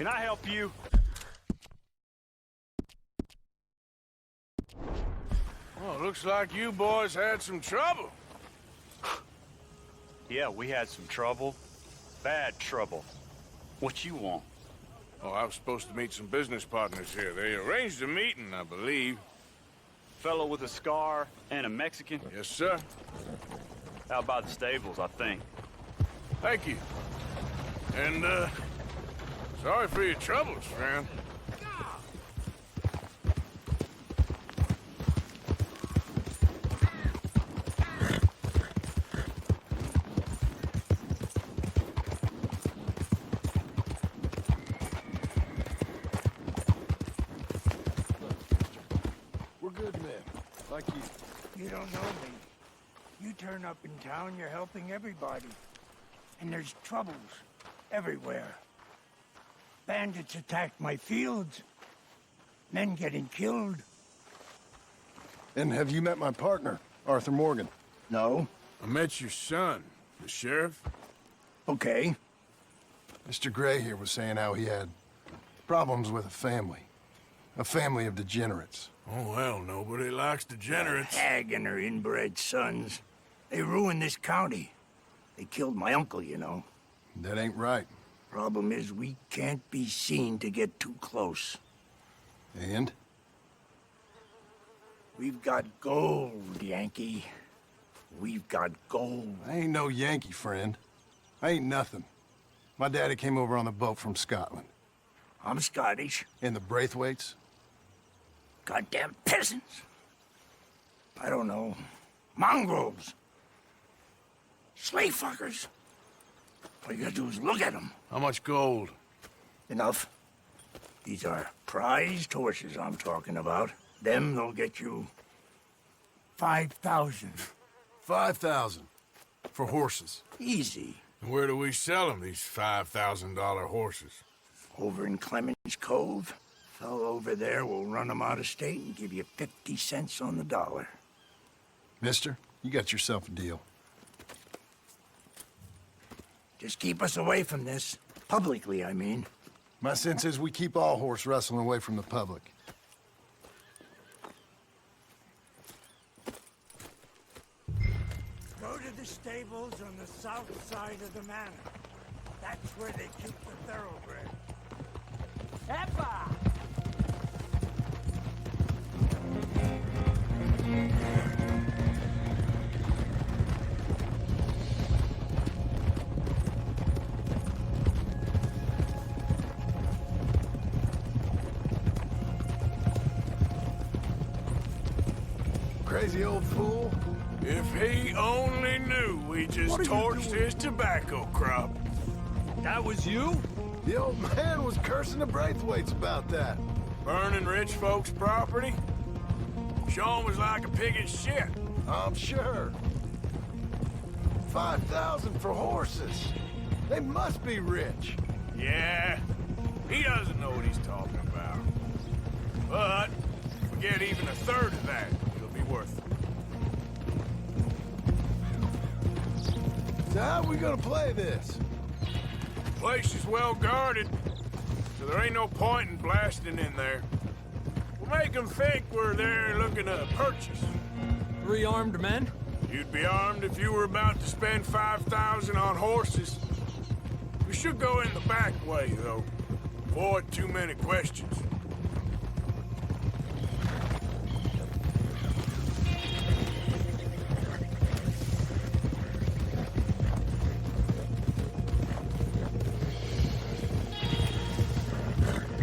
Can I help you? Well, looks like you boys had some trouble. Yeah, we had some trouble. Bad trouble. What you want? Oh, I was supposed to meet some business partners here. They arranged a meeting, I believe. Fellow with a scar and a Mexican? Yes, sir. Out by the stables, I think. Thank you. And, sorry for your troubles, friend. We're good men, like you. You don't know me. You turn up in town, you're helping everybody. And there's troubles everywhere. Bandits attacked my fields. Men getting killed. And have you met my partner, Arthur Morgan? No? I met your son, the sheriff. Okay. Mr. Gray here was saying how he had problems with a family. A family of degenerates. Oh, well, nobody likes degenerates. Hag and her inbred sons. They ruined this county. They killed my uncle, you know. That ain't right. Problem is, we can't be seen to get too close. And? We've got gold, Yankee. We've got gold. I ain't no Yankee, friend. I ain't nothing. My daddy came over on the boat from Scotland. I'm Scottish. And the Braithwaites? Goddamn peasants. I don't know. Mongrels. Slave fuckers. All you gotta do is look at them. How much gold? Enough. These are prized horses I'm talking about. Them, they'll get you 5,000. 5,000. For horses. Easy. And where do we sell them, these $5,000 horses? Over in Clemens Cove. Fellow over there will run them out of state and give you 50 cents on the dollar. Mister, you got yourself a deal. Just keep us away from this. Publicly, I mean. My sense is we keep all horse wrestling away from the public. Go to the stables on the south side of the manor. That's where they keep the thoroughbred. Eppa! Crazy old fool. If he only knew we just torched his tobacco crop. That was you? The old man was cursing the Braithwaites about that. Burning rich folks' property? Sean was like a pig in shit. I'm sure. 5,000 for horses. They must be rich. Yeah, he doesn't know what he's talking about. But, if we get even a third of that, it'll be worth it. So how are we gonna play this? The place is well guarded, so there ain't no point in blasting in there. We'll make them think we're there looking to purchase. 3 armed men? You'd be armed if you were about to spend 5,000 on horses. We should go in the back way, though. Avoid too many questions.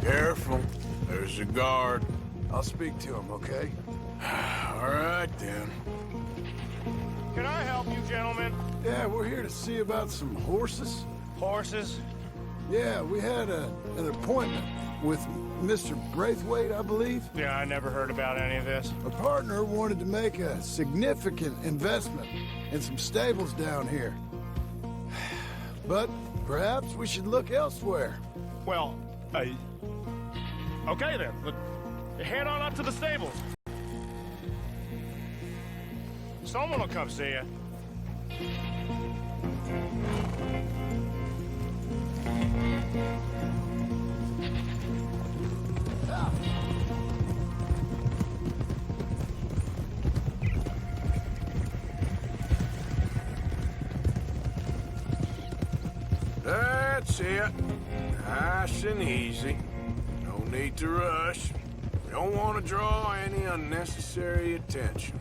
Careful. There's a guard. I'll speak to him, okay? All right, then. Can I help you, gentlemen? Yeah, we're here to see about some horses. Horses? Yeah, we had an appointment with Mr. Braithwaite, I believe. Yeah, I never heard about any of this. A partner wanted to make a significant investment in some stables down here. But perhaps we should look elsewhere. Well, okay then. Head on up to the stables. Someone will come see you. it. Nice and easy. No need to rush. We don't want to draw any unnecessary attention.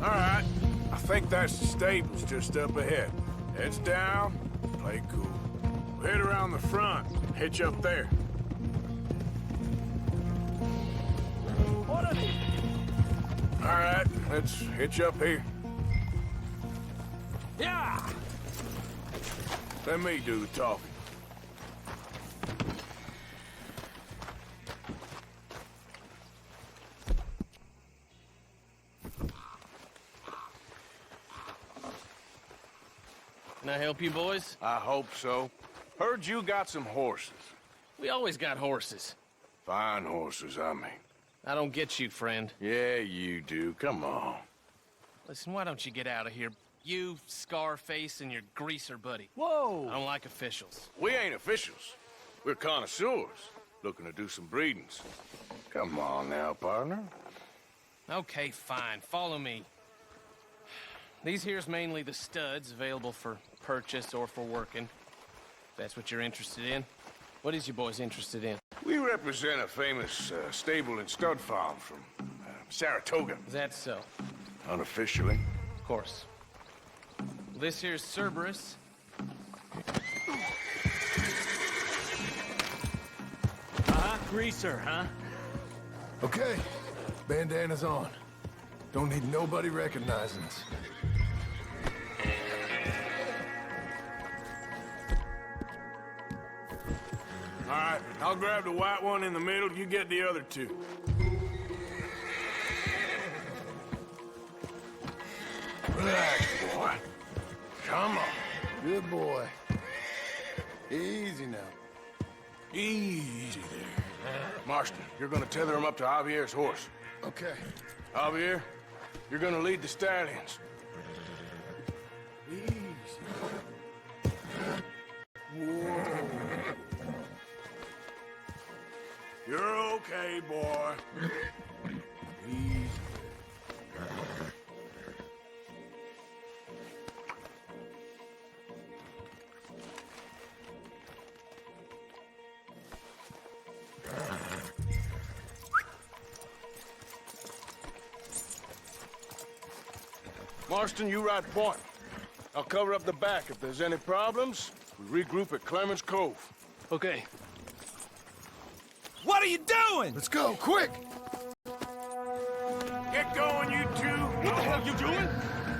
All right. I think that's the stables just up ahead. Heads down, play cool. We'll head around the front, hitch up there. All right, let's hitch up here. Yeah! Let me do the talking. Can I help you boys? I hope so. Heard you got some horses. We always got horses. Fine horses, I mean. I don't get you, friend. Yeah, you do. Come on. Listen, why don't you get out of here? You, Scarface, and your greaser buddy. Whoa! I don't like officials. We ain't officials. We're connoisseurs, looking to do some breedings. Come on now, partner. Okay, fine. Follow me. These here's mainly the studs available for purchase or for working. If that's what you're interested in. What is you boys interested in? We represent a famous stable and stud farm from Saratoga, Is that so? unofficially. Of course. This here's Cerberus. Greaser, huh? Okay, bandana's on. Don't need nobody recognizing us. All right, I'll grab the white one in the middle. You get the other two. Relax, boy. Come on. Good boy. Easy now. Easy there. Marston, you're gonna tether him up to Javier's horse. Okay. Javier, you're gonna lead the stallions. Easy. Whoa. You're okay, boy. Easy. Marston, you ride point. I'll cover up the back. If there's any problems, we regroup at Clemens Cove. Okay. What are you doing? Let's go, quick! Get going, you two. What the hell are you doing?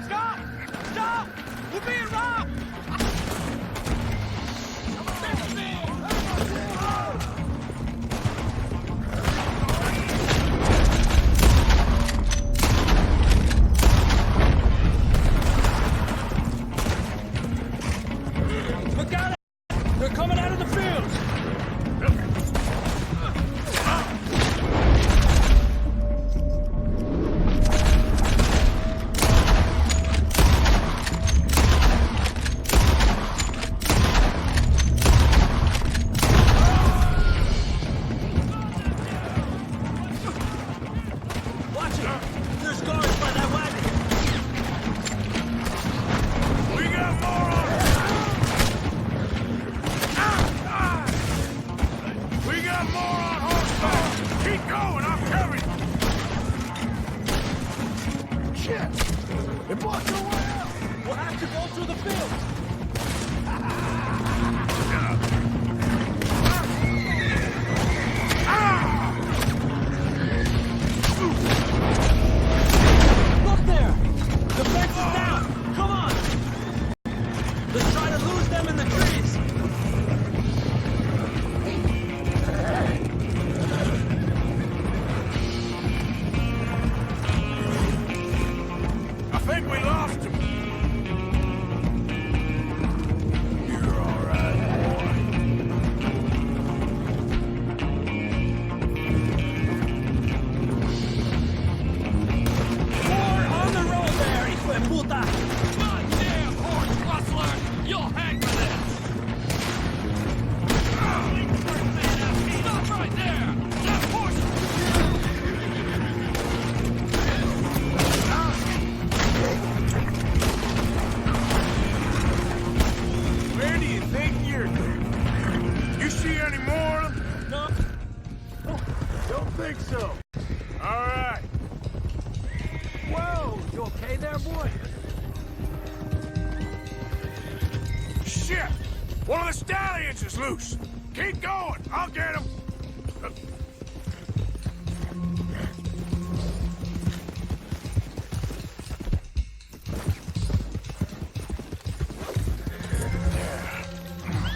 Stop! Stop! We're being robbed! Look out! They're coming out of the fields! Watch it! There's guards by that wagon! We got more on us. We got more on horseback. Keep going, I'm coming. Shit! It blocked our way out! We'll have to go through the fields! Look there! The fence is down! Come on! Let's try to lose them in the trees! I think we lost him. think so. All right. Whoa! You okay there, boy? Shit! One of the stallions is loose. Keep going. I'll get him.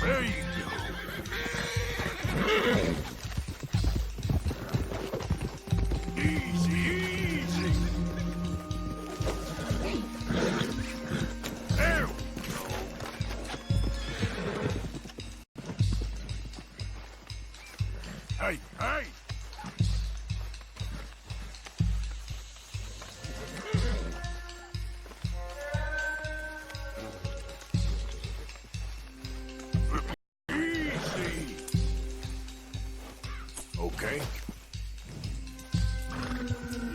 There you go. Easy, easy. There we go. Hey, hey! Easy. Okay.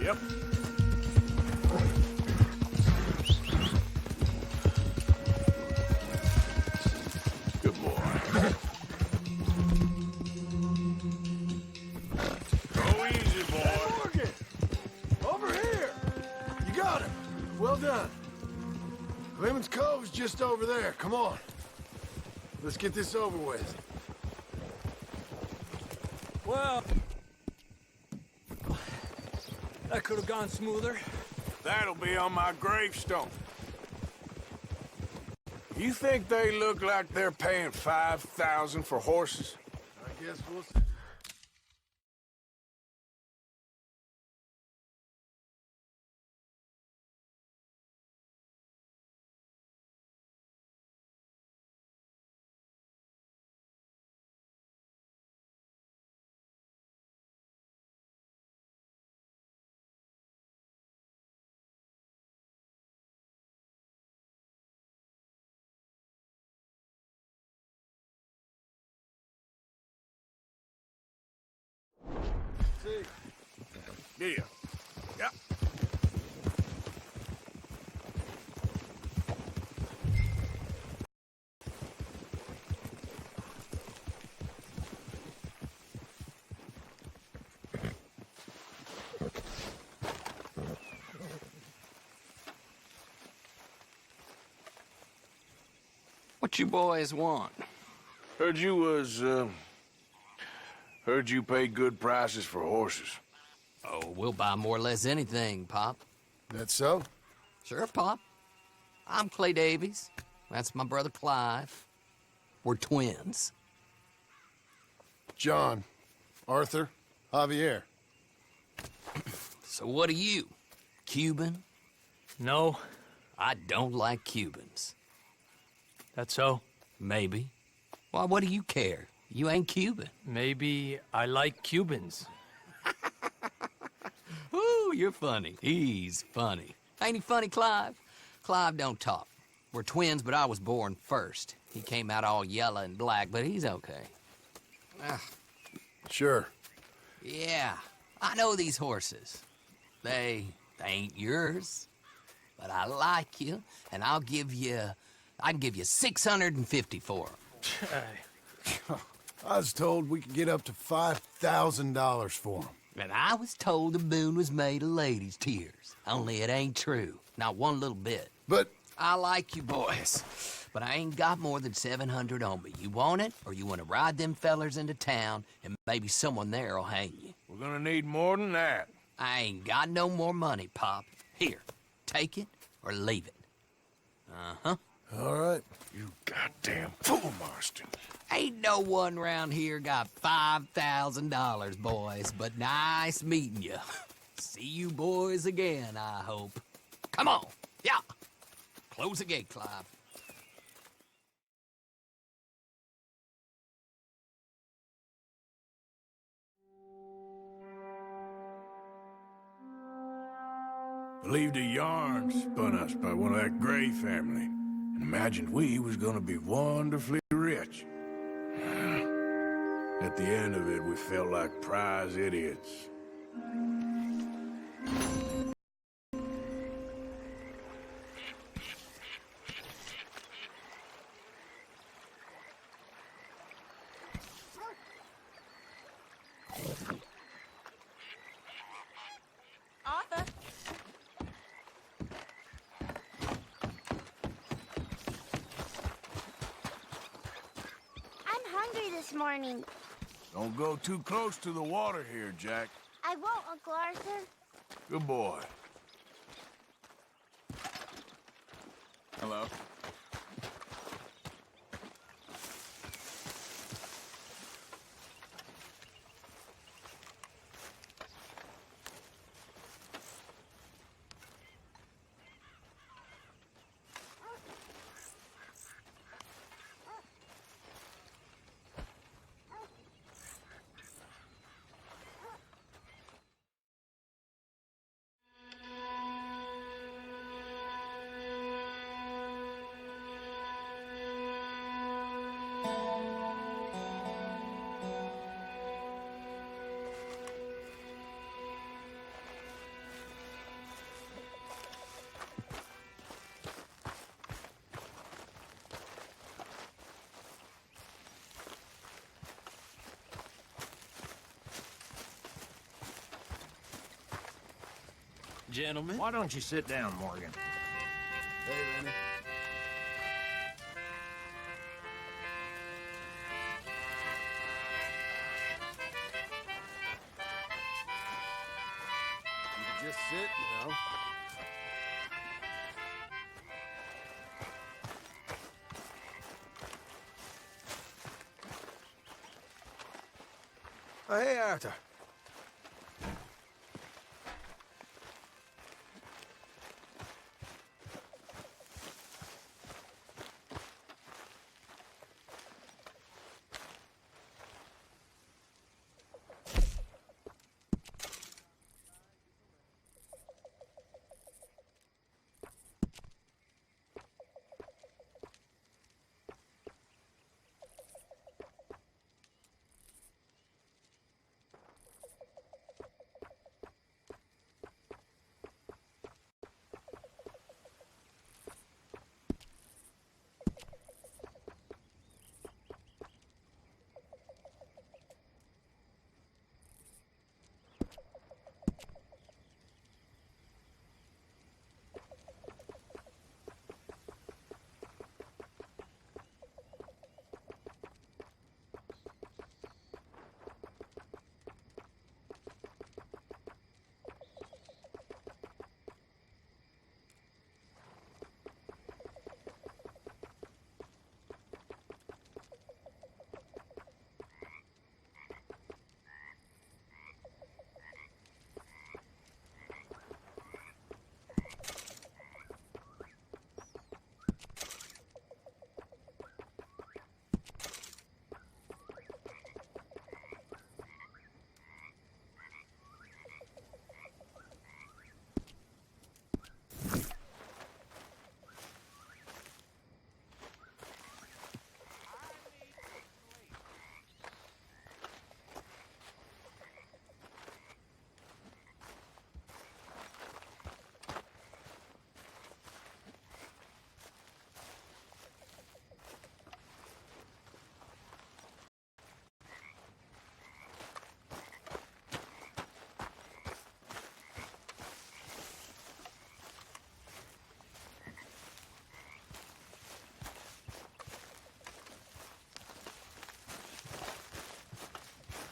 Yep. Good boy. Go easy, boy. Morgan! Over here! You got it. Well done. Clemens Cove's just over there. Come on. Let's get this over with. Well, that could have gone smoother. That'll be on my gravestone. You think they look like they're paying 5,000 for horses? I guess we'll see. Yeah. Yeah. What you boys want? Heard you pay good prices for horses. Oh, we'll buy more or less anything, Pop. That so? Sure, Pop. I'm Clay Davies. That's my brother Clive. We're twins. John, Arthur, Javier. So what are you? Cuban? No, I don't like Cubans. that's so. Maybe. Why, what do you care? You ain't Cuban. Maybe I like Cubans. Ooh, you're funny. He's funny. Ain't he funny, Clive? Clive don't talk. We're twins, but I was born first. He came out all yellow and black, but he's okay. Sure. Yeah, I know these horses. They ain't yours, but I like you, and I can give you 650 for them. I was told we could get up to $5,000 for them. And I was told the moon was made of ladies' tears. Only it ain't true. Not one little bit. But I like you boys, but I ain't got more than 700 on me. You want it, or you want to ride them fellers into town, and maybe someone there'll hang you? We're gonna need more than that. I ain't got no more money, Pop. Here, take it or leave it. Uh-huh. all right. You goddamn fool, Marston. Ain't no one round here got $5,000, boys, but nice meeting you. See you boys again, I hope. Come on, yeah. Close the gate, Clive. Believed a yarn spun us by one of that Gray family, and imagined we was gonna be wonderfully rich. At the end of it, we felt like prize idiots. this morning. Don't go too close to the water here, Jack. I won't, Uncle Arthur. Good boy. Hello. Gentlemen. Why don't you sit down, Morgan? Hey, Lenny. You can just sit, you know. Oh, hey, Arthur.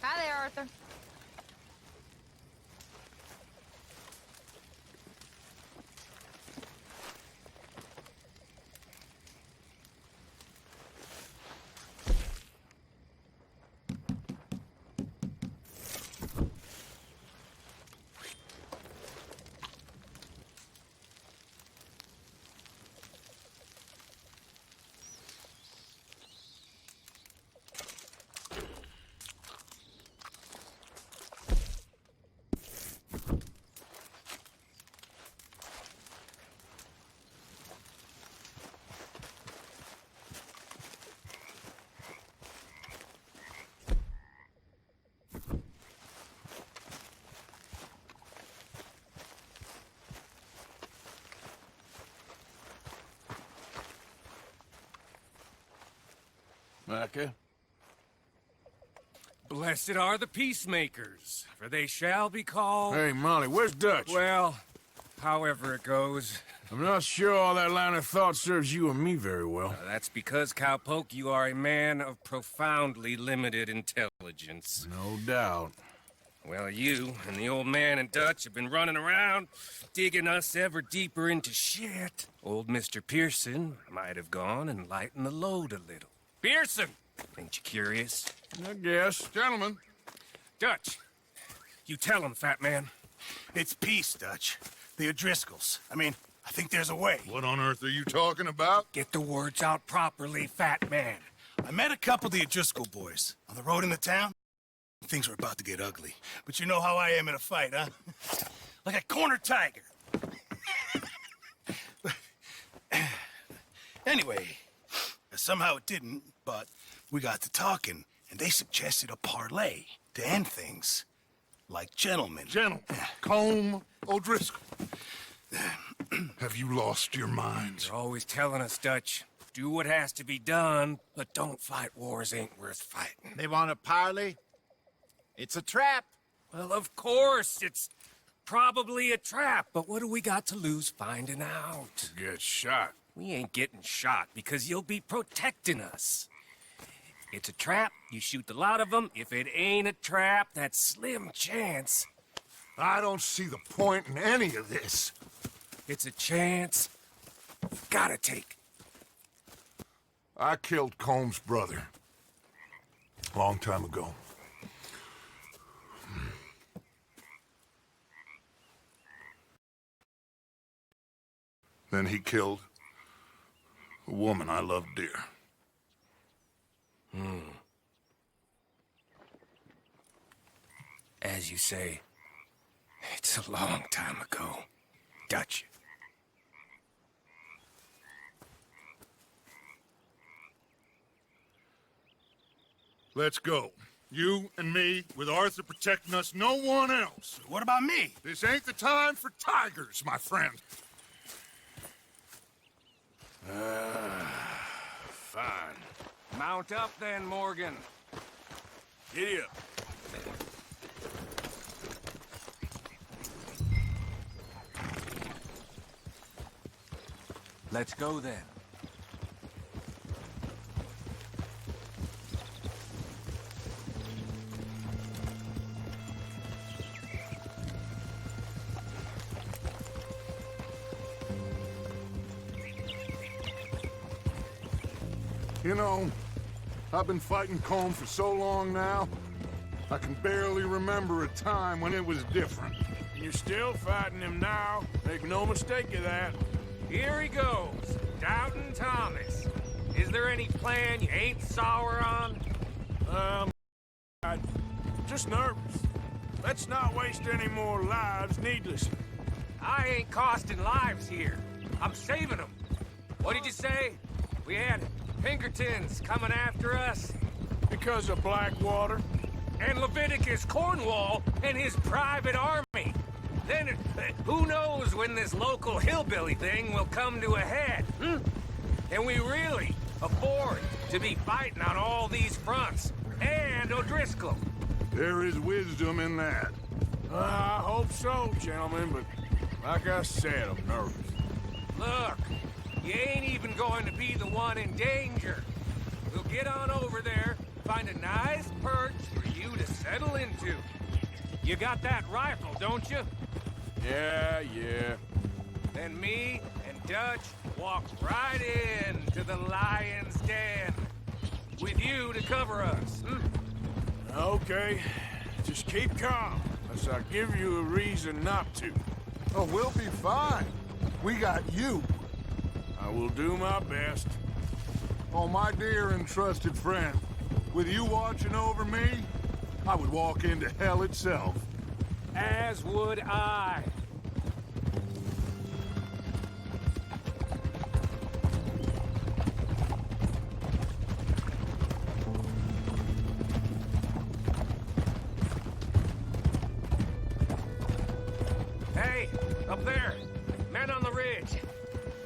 Hi there, Arthur. Micah? Blessed are the peacemakers, for they shall be called... Hey, Molly, where's Dutch? Well, however it goes. I'm not sure all that line of thought serves you and me very well. That's because, Cowpoke, you are a man of profoundly limited intelligence. No doubt. Well, you and the old man and Dutch have been running around, digging us ever deeper into shit. Old Mr. Pearson might have gone and lightened the load a little. Pearson! Ain't you curious? I guess. Gentlemen, Dutch, you tell him, fat man. It's peace, Dutch. The O'Driscolls. I mean, I think there's a way. what on earth are you talking about? Get the words out properly, fat man. I met a couple of the O'Driscoll boys on the road in the town. Things were about to get ugly. But you know how I am in a fight, huh? Like a corner tiger. Anyway, somehow it didn't, but we got to talking, and they suggested a parlay to end things. Like gentlemen. Gentlemen, Combe O'Driscoll. Have you lost your minds? You're always telling us, Dutch, do what has to be done, but don't fight wars ain't worth fighting. They want a parley? It's a trap. Well, of course, it's probably a trap, but what do we got to lose finding out? Get shot. We ain't getting shot because you'll be protecting us. It's a trap, you shoot the lot of them. If it ain't a trap, that's slim chance. I don't see the point in any of this. It's a chance you've gotta take. I killed Combs' brother. A long time ago. Then he killed a woman I loved dear. As you say, it's a long time ago, Dutch. Let's go. You and me, with Arthur protecting us, no one else. What about me? This ain't the time for tigers, my friend. Fine. Mount up then, Morgan. Giddy up. Let's go then. You know, I've been fighting Combe for so long now, I can barely remember a time when it was different. You're still fighting him now. Make no mistake of that. Here he goes, Doubting Thomas. Is there any plan you ain't sour on? I'm just nervous. Let's not waste any more lives needlessly. I ain't costing lives here. I'm saving them. What did you say? We had Pinkertons coming after us? Because of Blackwater? And Leviticus Cornwall and his private army. Then, who knows when this local hillbilly thing will come to a head, Can we really afford to be fighting on all these fronts? And O'Driscoll? There is wisdom in that. I hope so, gentlemen, but like I said, I'm nervous. Look, you ain't even going to be the one in danger. We'll get on over there, find a nice perch for you to settle into. You got that rifle, don't you? Yeah. Then me and Dutch walk right in to the lion's den. With you to cover us, Okay. Just keep calm, unless I give you a reason not to. Oh, we'll be fine. We got you. I will do my best. Oh, my dear and trusted friend, with you watching over me, I would walk into hell itself. As would I. Hey, up there. Men on the ridge.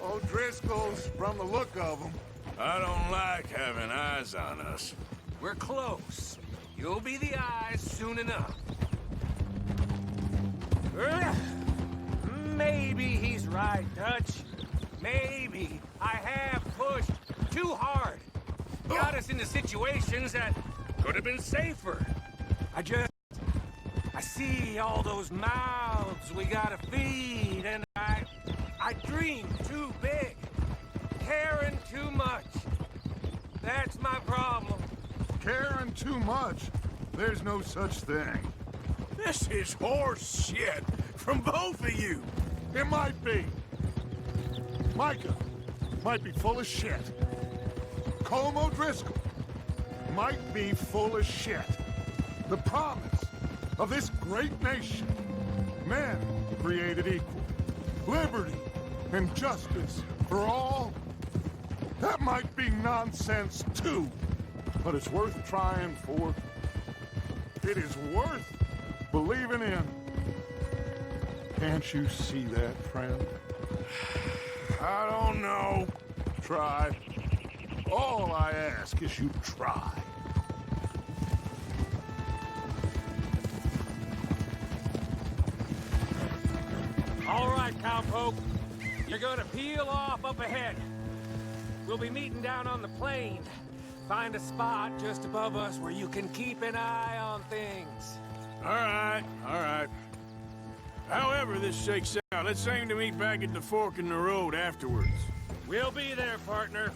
O'Driscoll's, from the look of them. I don't like having eyes on us. We're close. You'll be the eyes soon enough. Maybe maybe he's right, Dutch. Maybe I have pushed too hard. Got us into situations that could have been safer. I see all those mouths we gotta feed, and I dream too big, caring too much. That's my problem. Caring too much? There's no such thing. This is horse shit from both of you. It might be. Micah might be full of shit. Colm O'Driscoll might be full of shit. The promise of this great nation, men created equal, liberty and justice for all, that might be nonsense too. But it's worth trying for. It is worth believing in. Can't you see that, friend? I don't know. Try. All I ask is you try. All right, cowpoke. You're gonna peel off up ahead. We'll be meeting down on the plain. Find a spot just above us where you can keep an eye on things. All right, all right. However this shakes out, let's aim to meet back at the fork in the road afterwards. We'll be there, partner.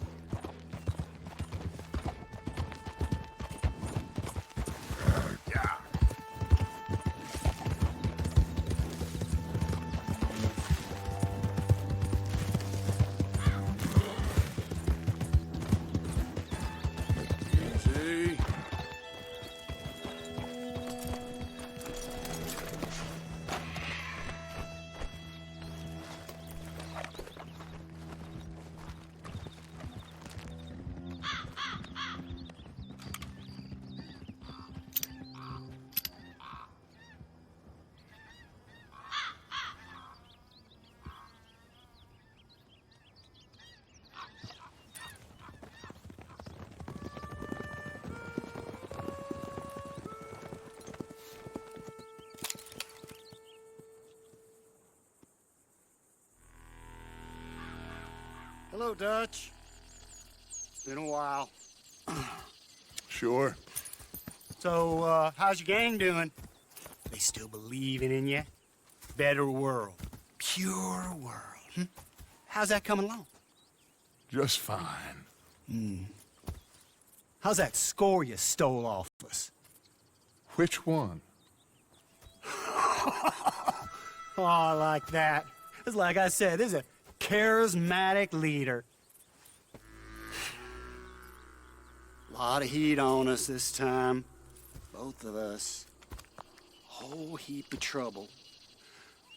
See? Hello, Dutch. It's been a while. Sure. So, how's your gang doing? They still believing in you? Better world. Pure world. How's that coming along? Just fine. How's that score you stole off us? Which one? Oh, I like that. It's like I said, this is a charismatic leader. Lot of heat on us this time. Both of us. Whole heap of trouble.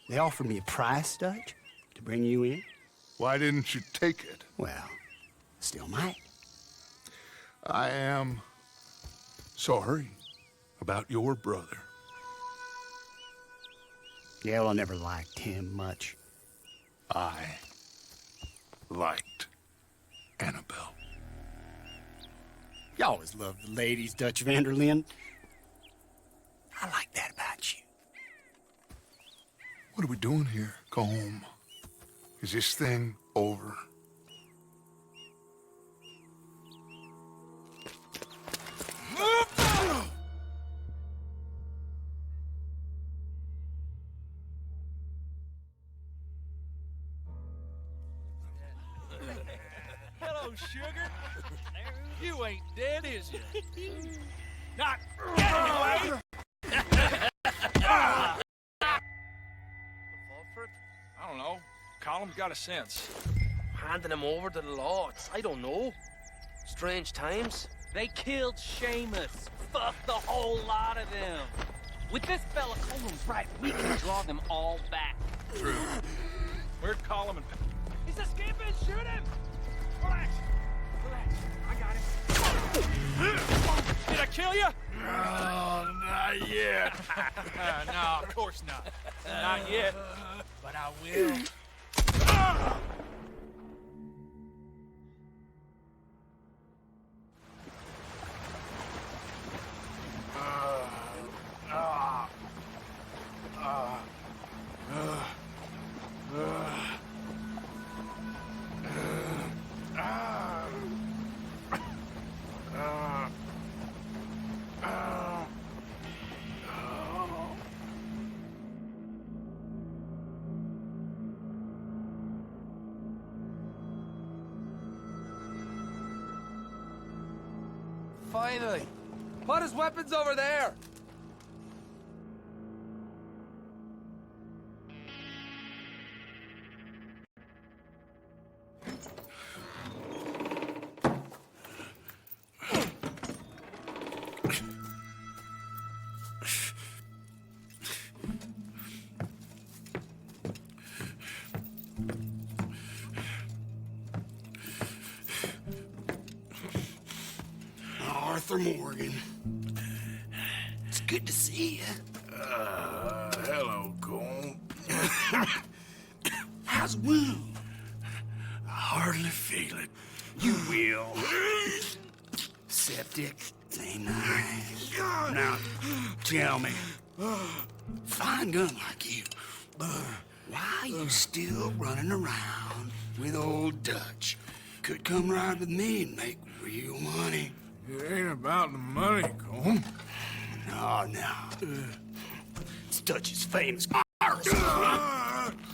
They offered me a price, Dutch, to bring you in. Why didn't you take it? Well, still might. I am sorry about your brother. Yeah, well, I never liked him much. I liked Annabelle. You always loved the ladies, Dutch Vanderlyn. I like that about you. What are we doing here? Go home. Is this thing over? Hello, sugar. You ain't dead, is you? Not anyway! I don't know. Colum's got a sense. Handing him over to the lords. I don't know. Strange times. They killed Seamus. Fuck the whole lot of them. With this fella Colum's right, we can draw them all back. True. Where'd Colum and... He's escaping! Shoot him! Relax. Relax. I got him. Did I kill you? Oh, not yet. No, of course not. Not yet. But I will. finally. Put his weapons over there. Arthur Morgan. It's good to see you. Hello, Cole. How's the wound? I hardly feel it. You will. Septic. Ain't nice. Now, tell me, fine gun like you, why you still running around with old Dutch? Could come ride with me and make real money. It ain't about the money, Cole. No. It's Dutch's famous arson.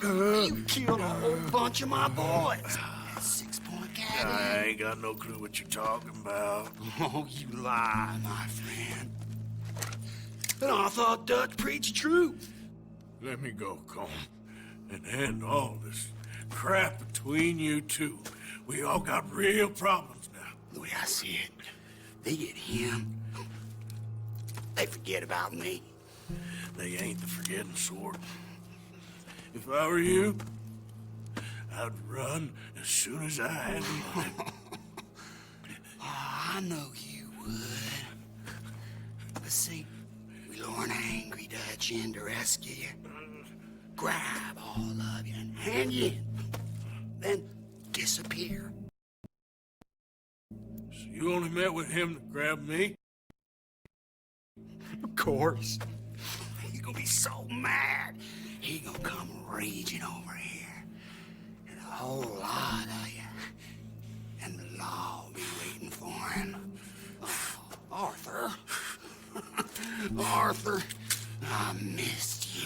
You killed a whole bunch of my boys. 6-point cabin. I ain't got no clue what you're talking about. Oh, you lie, my friend. But I thought Dutch preached truth. Let me go, Cole, and end all this crap between you two. We all got real problems now. The way I see it, they get him, they forget about me. They ain't the forgetting sort. If I were you, I'd run as soon as I had the money. I know you would. But see, we lure an angry Dutch in to rescue you. Grab all of you and hand you in. Then disappear. So you only met with him to grab me? Of course. He's gonna be so mad. He gonna come raging over here. And a whole lot of you. And the law will be waiting for him. Arthur. Arthur, I missed you.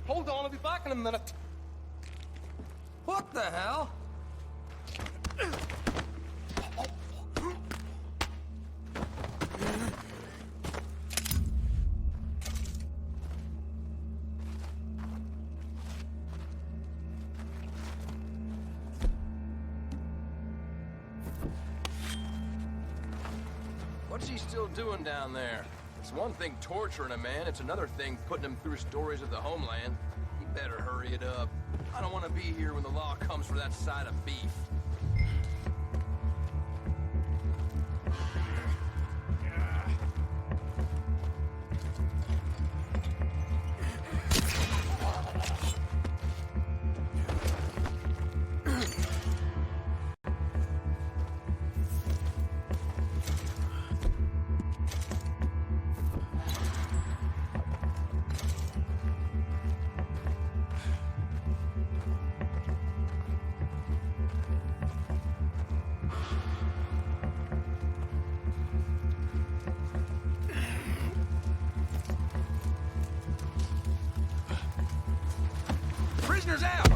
Hold on, I'll be back in a minute. What the hell? What's he still doing down there? It's one thing torturing a man, it's another thing putting him through stories of the homeland. You better hurry it up. I don't want to be here when the law comes for that side of beef. Prisoners out!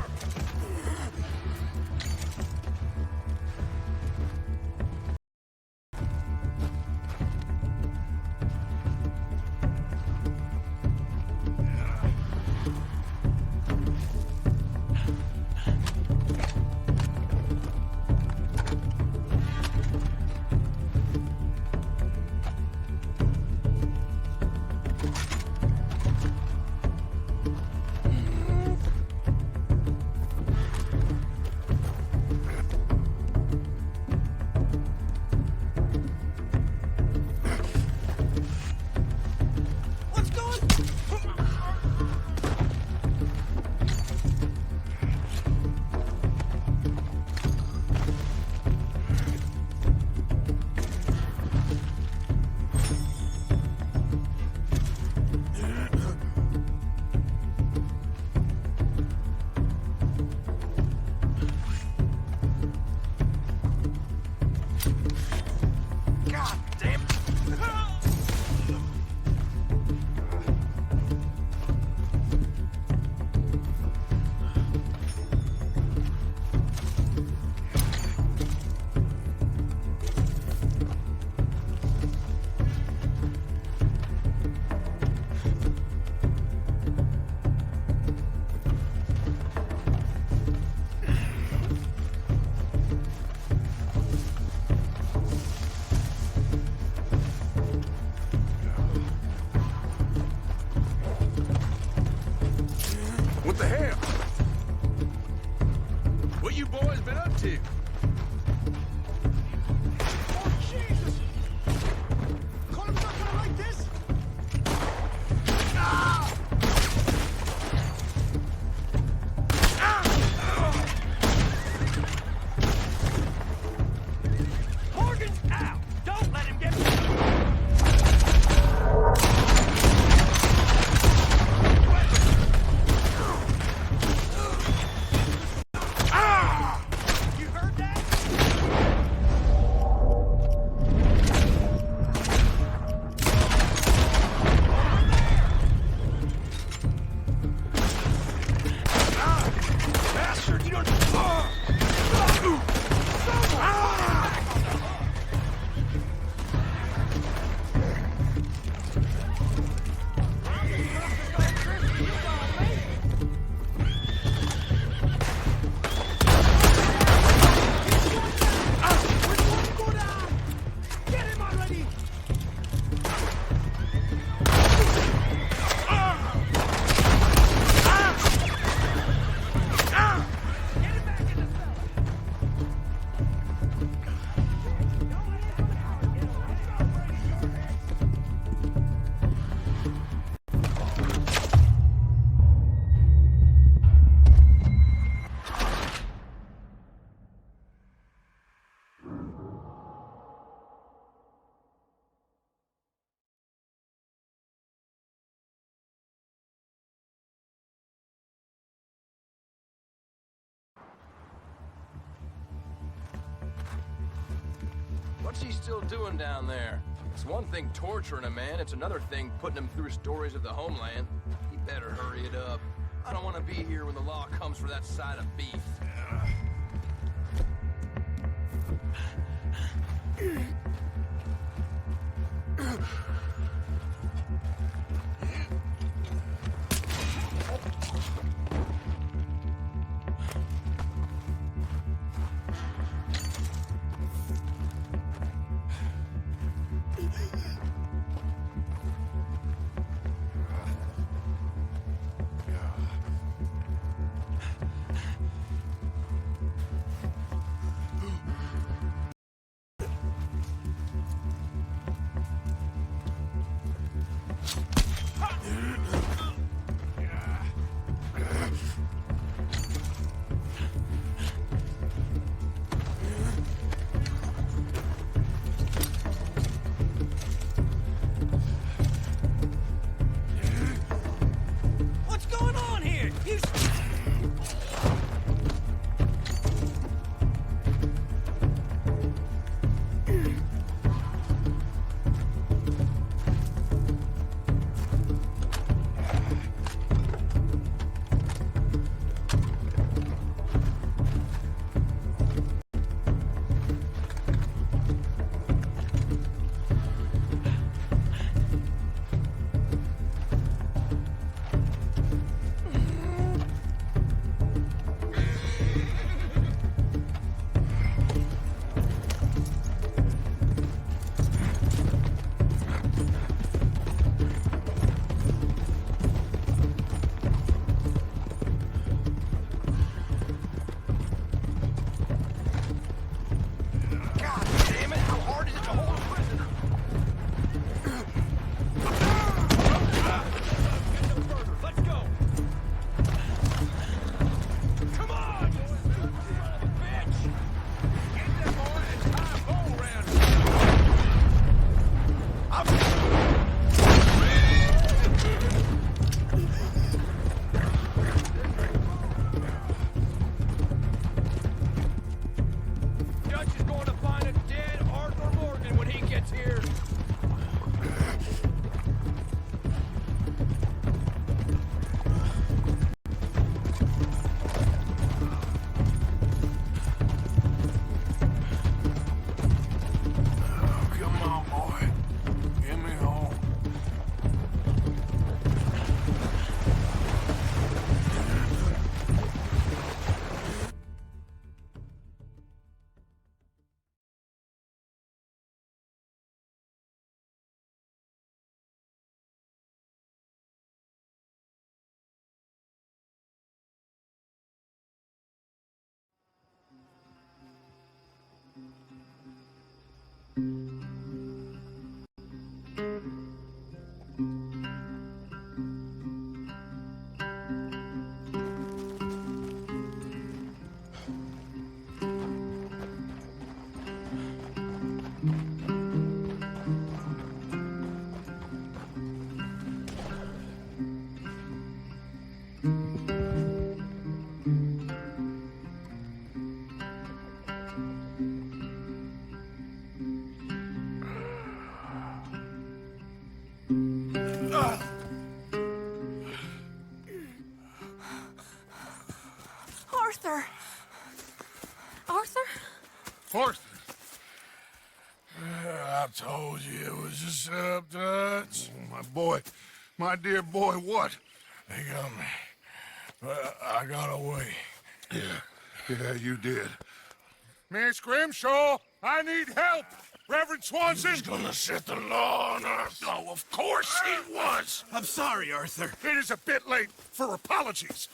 What the hell? What you boys been up to? Oh, Jesus! Colin's not gonna like this! Ah! Morgan's out! Don't let him get... What's he still doing down there? It's one thing torturing a man, it's another thing putting him through stories of the homeland. You better hurry it up. I don't want to be here when the law comes for that side of beef. Arthur! Arthur? Arthur. I told you it was a setup, Dutch. My boy, my dear boy, what? They got me. But I got away. Yeah, you did. Miss Grimshaw, I need help! Reverend Swanson! He's gonna set the law on us. Oh, of course he was! I'm sorry, Arthur. It is a bit late for apologies.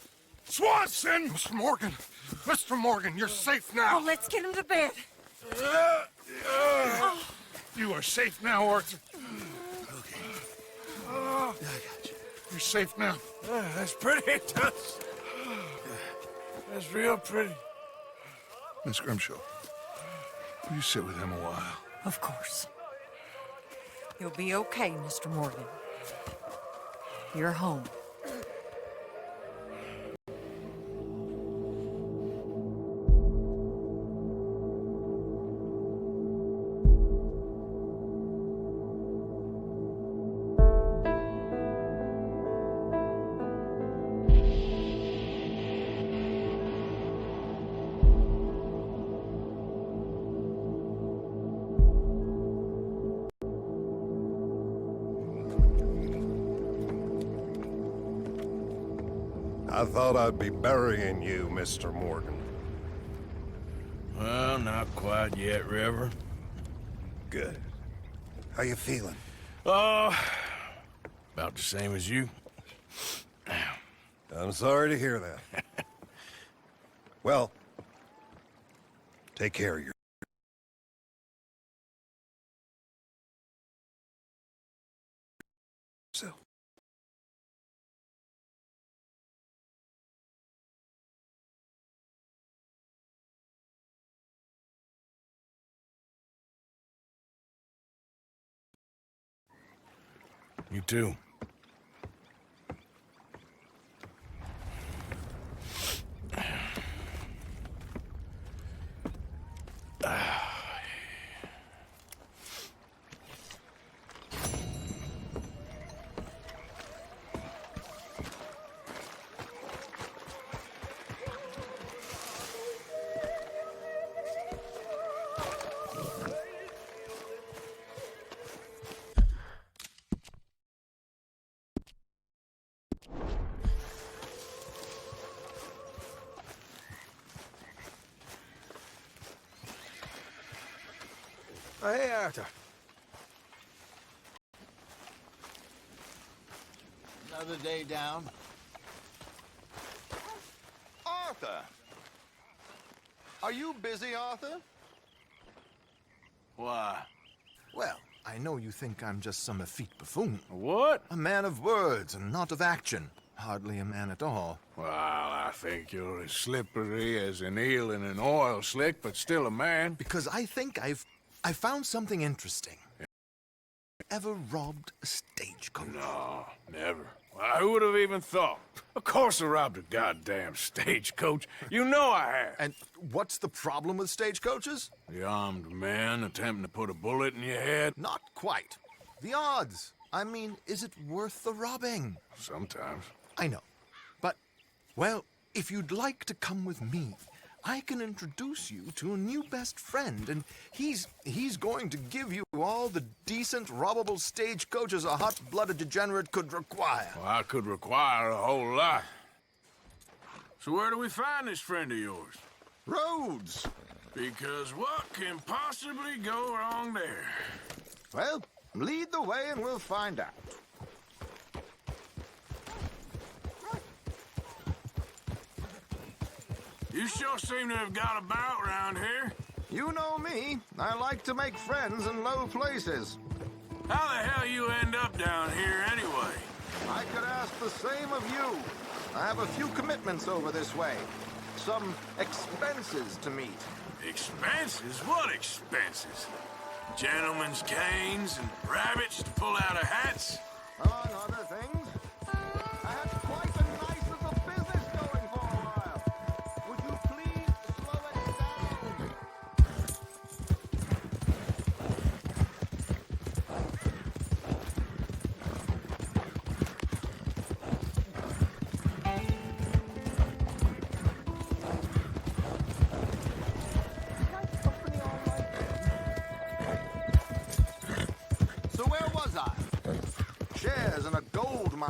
Swanson! Mr. Morgan, you're safe now. Oh, let's get him to bed. You are safe now, Arthur. Okay. I got you. You're safe now. That's pretty, Dutch. That's real pretty. Miss Grimshaw, will you sit with him a while? Of course. You'll be okay, Mr. Morgan. You're home. I thought I'd be burying you, Mr. Morgan. Well, not quite yet, Reverend. Good. How you feeling? Oh, about the same as you. I'm sorry to hear that. Well, take care of yourself. You too. Hey, Arthur. Another day down. Arthur! Are you busy, Arthur? Why? Well, I know you think I'm just some effete buffoon. What? A man of words and not of action. Hardly a man at all. Well, I think you're as slippery as an eel in an oil slick, but still a man. Because I think I found something interesting. Ever robbed a stagecoach? No, never. Well, who would have even thought? Of course I robbed a goddamn stagecoach. You know I have. And what's the problem with stagecoaches? The armed man attempting to put a bullet in your head? Not quite. The odds. I mean, is it worth the robbing? Sometimes. I know. But, well, if you'd like to come with me, I can introduce you to a new best friend, and he's going to give you all the decent, robbable stagecoaches a hot-blooded degenerate could require. Well, I could require a whole lot. So where do we find this friend of yours? Roads! Because what can possibly go wrong there? Well, lead the way and we'll find out. You sure seem to have got about around here. You know me. I like to make friends in low places. How the hell you end up down here anyway? I could ask the same of you. I have a few commitments over this way. Some expenses to meet. Expenses? What expenses? Gentlemen's canes and rabbits to pull out of hats? Among other things, I had quite a nice little business going for a while. Would you please slow it down?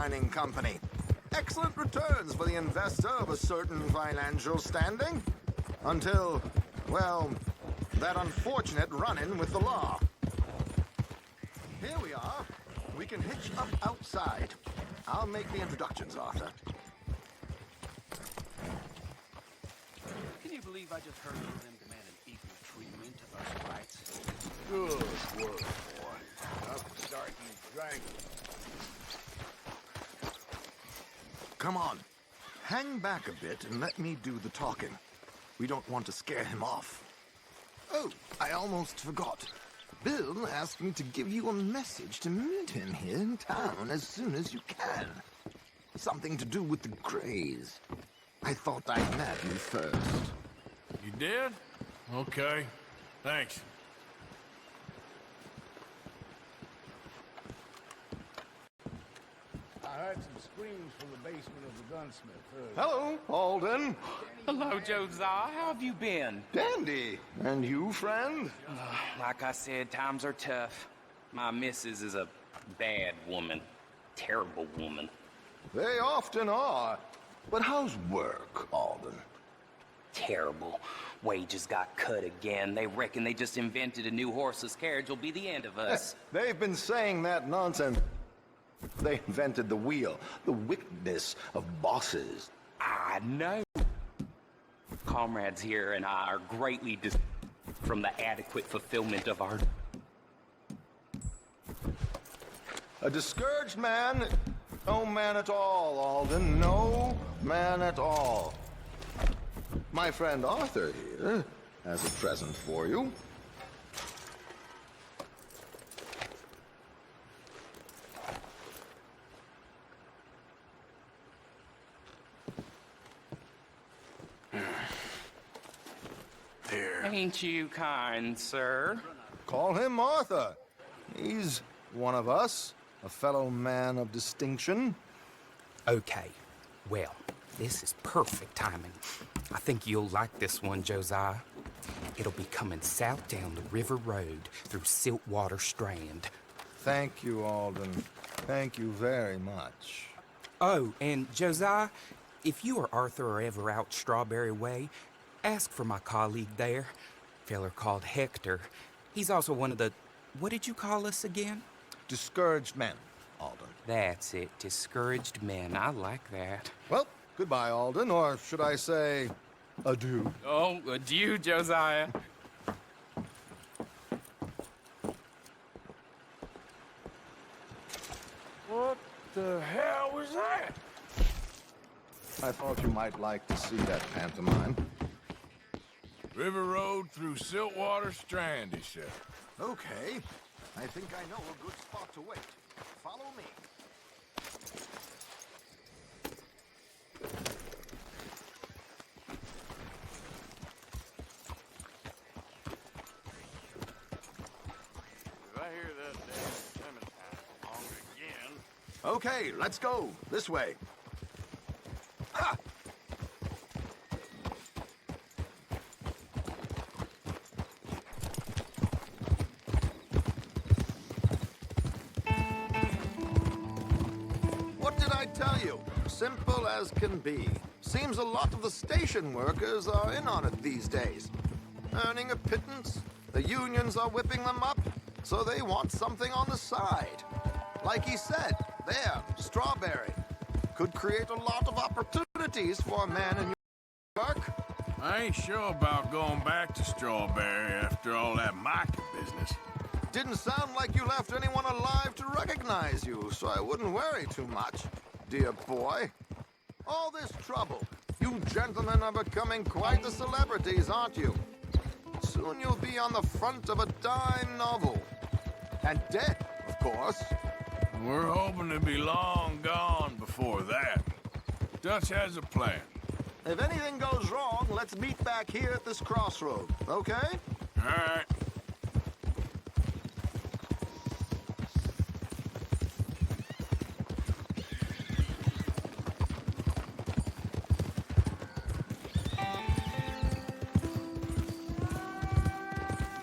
mining company. Excellent returns for the investor of a certain financial standing. Until, well, that unfortunate run-in with the law. Here we are. We can hitch up outside. I'll make the introductions, Arthur. Can you believe I just heard of them demanding equal treatment to us whites? Good work, boy. Up starting drank. Come on. Hang back a bit and let me do the talking. We don't want to scare him off. Oh, I almost forgot. Bill asked me to give you a message to meet him here in town as soon as you can. Something to do with the Greys. I thought I'd nab you first. You did? Okay. Thanks. I heard some screams from the basement of the gunsmith earlier. Hello, Alden. Hello, Josiah. How have you been? Dandy. And you, friend? Like I said, times are tough. My missus is a bad woman. Terrible woman. They often are. But how's work, Alden? Terrible. Wages got cut again. They reckon they just invented a new horseless carriage will be the end of us. They've been saying that nonsense. They invented the wheel, the wickedness of bosses. I know. Comrades here and I are greatly from the adequate fulfillment of our... A discouraged man, no man at all, Alden, no man at all. My friend Arthur here has a present for you. Here. Ain't you kind, sir? Call him Arthur. He's one of us, a fellow man of distinction. Okay. Well, this is perfect timing. I think you'll like this one, Josiah. It'll be coming south down the river road through Siltwater Strand. Thank you, Alden. Thank you very much. Oh, and Josiah, if you or Arthur are ever out Strawberry Way, ask for my colleague there, feller called Hector. He's also one of the... What did you call us again? Discouraged men, Alden. That's it, discouraged men. I like that. Well, goodbye, Alden, or should I say, adieu. Oh, adieu, Josiah. What the hell was that? I thought you might like to see that pantomime. River Road through Siltwater Strand, he said. Okay. I think I know a good spot to wait. Follow me. If I hear that damn Clementine along again... Okay, let's go. This way. Ha! What did I tell you? Simple as can be. Seems a lot of the station workers are in on it these days. Earning a pittance, the unions are whipping them up, so they want something on the side. Like he said, there, Strawberry. Could create a lot of opportunities for a man in your work. I ain't sure about going back to Strawberry after all that Micah business. Didn't sound like you left anyone alive to recognize you, so I wouldn't worry too much, dear boy. All this trouble. You gentlemen are becoming quite the celebrities, aren't you? Soon you'll be on the front of a dime novel. And dead, of course. We're hoping to be long gone before that. Dutch has a plan. If anything goes wrong, let's meet back here at this crossroad, okay? All right.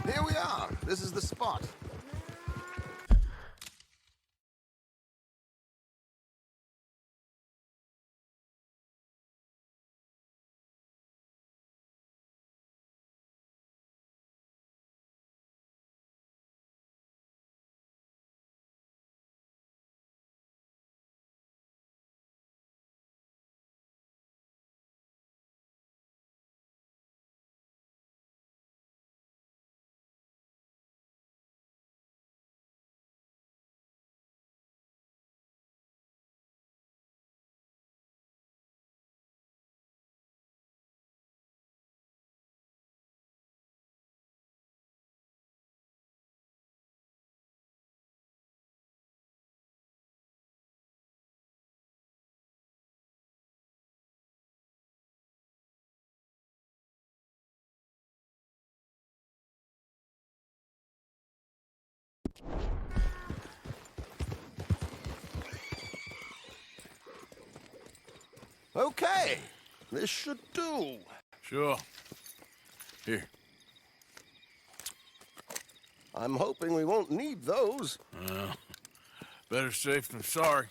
Here we are. This is the spot. Okay, this should do. Sure. Here. I'm hoping we won't need those. Better safe than sorry.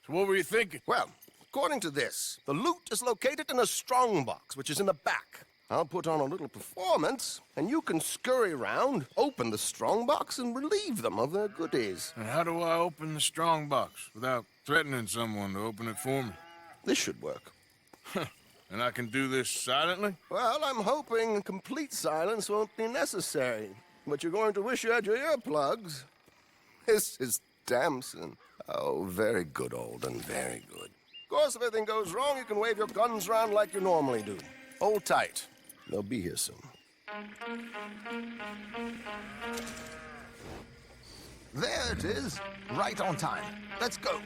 So what were you thinking? Well, according to this, the loot is located in a strongbox, which is in the back. I'll put on a little performance, and you can scurry around, open the strongbox, and relieve them of their goodies. And how do I open the strongbox without threatening someone to open it for me? This should work. And I can do this silently? Well, I'm hoping complete silence won't be necessary. But you're going to wish you had your earplugs. This is Damson. Oh, very good, Alden, very good. Of course, if anything goes wrong, you can wave your guns around like you normally do. Hold tight. They'll be here soon. There it is. Right on time. Let's go.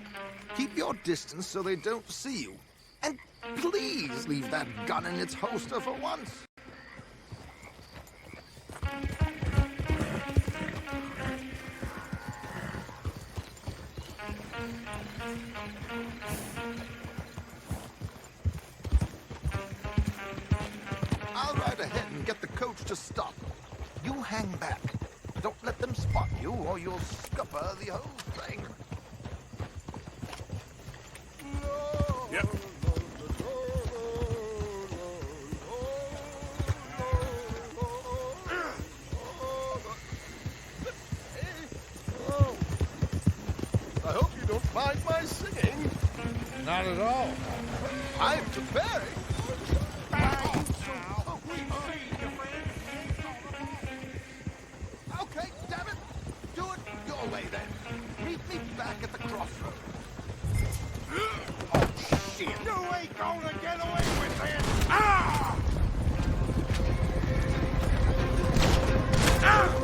Keep your distance so they don't see you. And please leave that gun in its holster for once. I'll ride ahead and get the coach to stop. You hang back. Don't let them spot you, or you'll scupper the whole thing. Yep. I hope you don't mind my singing. Not at all. I'm to Barry. Okay, damn it. Do it your way then. Meet me back at the crossroads. Oh, shit. You ain't gonna get away with this! Ah! Ah!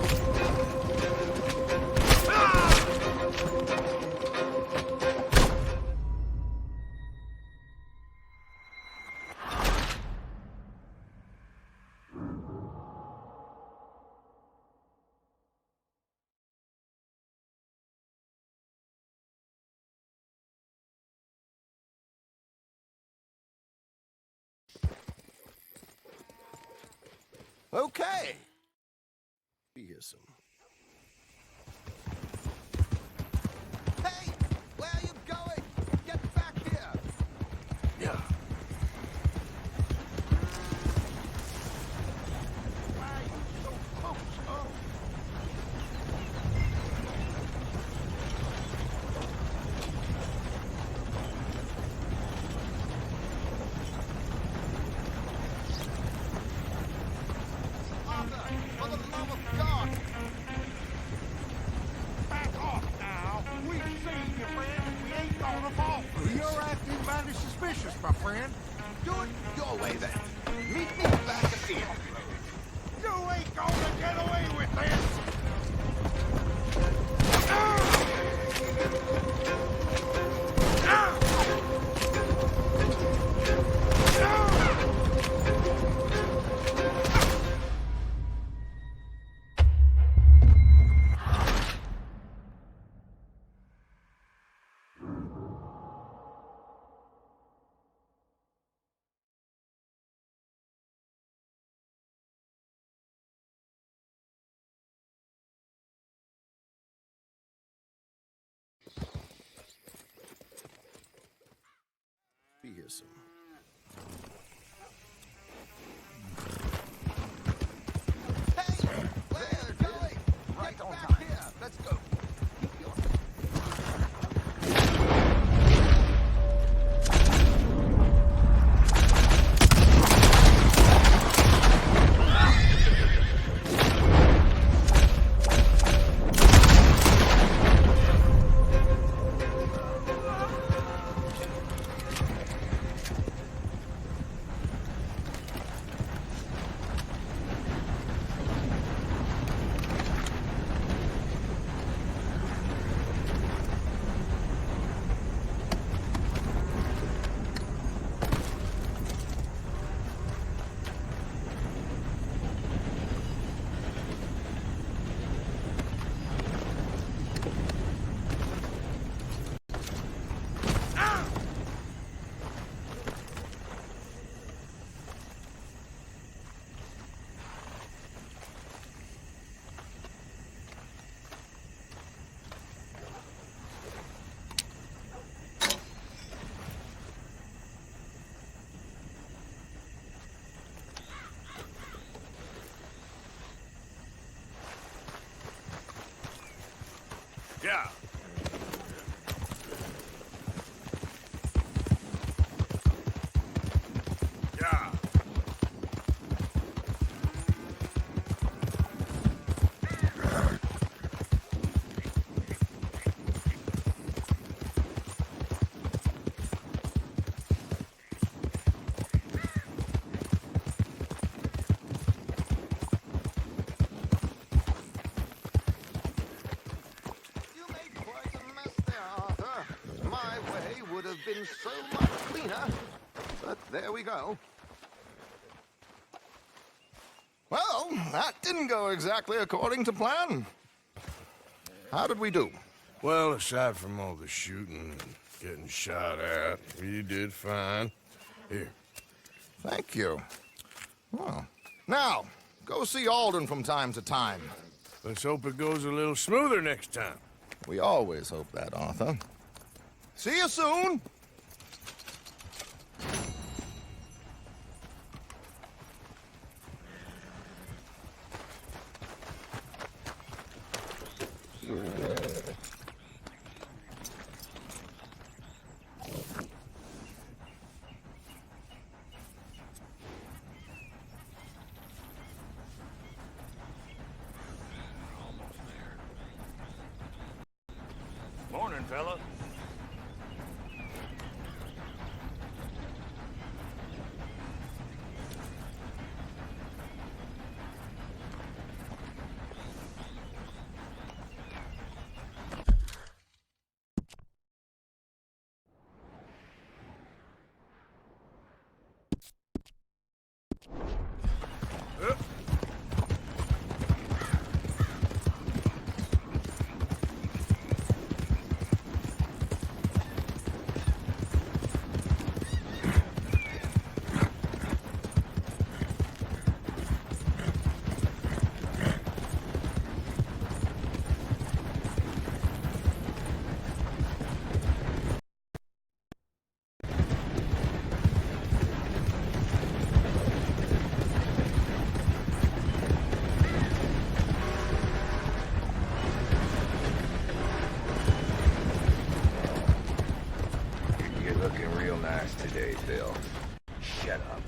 Okay. Be here soon. Hey, where are you going? Get back here. Yeah. Why are you so close, huh? Arthur, for the love of God. Back off now. We've seen you, friend, and we ain't gonna fall for it. You're acting mighty suspicious, my friend. Do it your way then. Meet me back at the crossroads. You ain't gonna get away with this! Be here soon. Hey, where are you going? Right on time. Here, let's go. Keep your... Yeah. Yeah. Been so much cleaner, but there we go. Well, that didn't go exactly according to plan. How did we do? Well, aside from all the shooting and getting shot at, we did fine. Here. Thank you. Well, now, go see Alden from time to time. Let's hope it goes a little smoother next time. We always hope that, Arthur. See you soon! Morning, fella. You're looking real nice today, Bill. Shut up.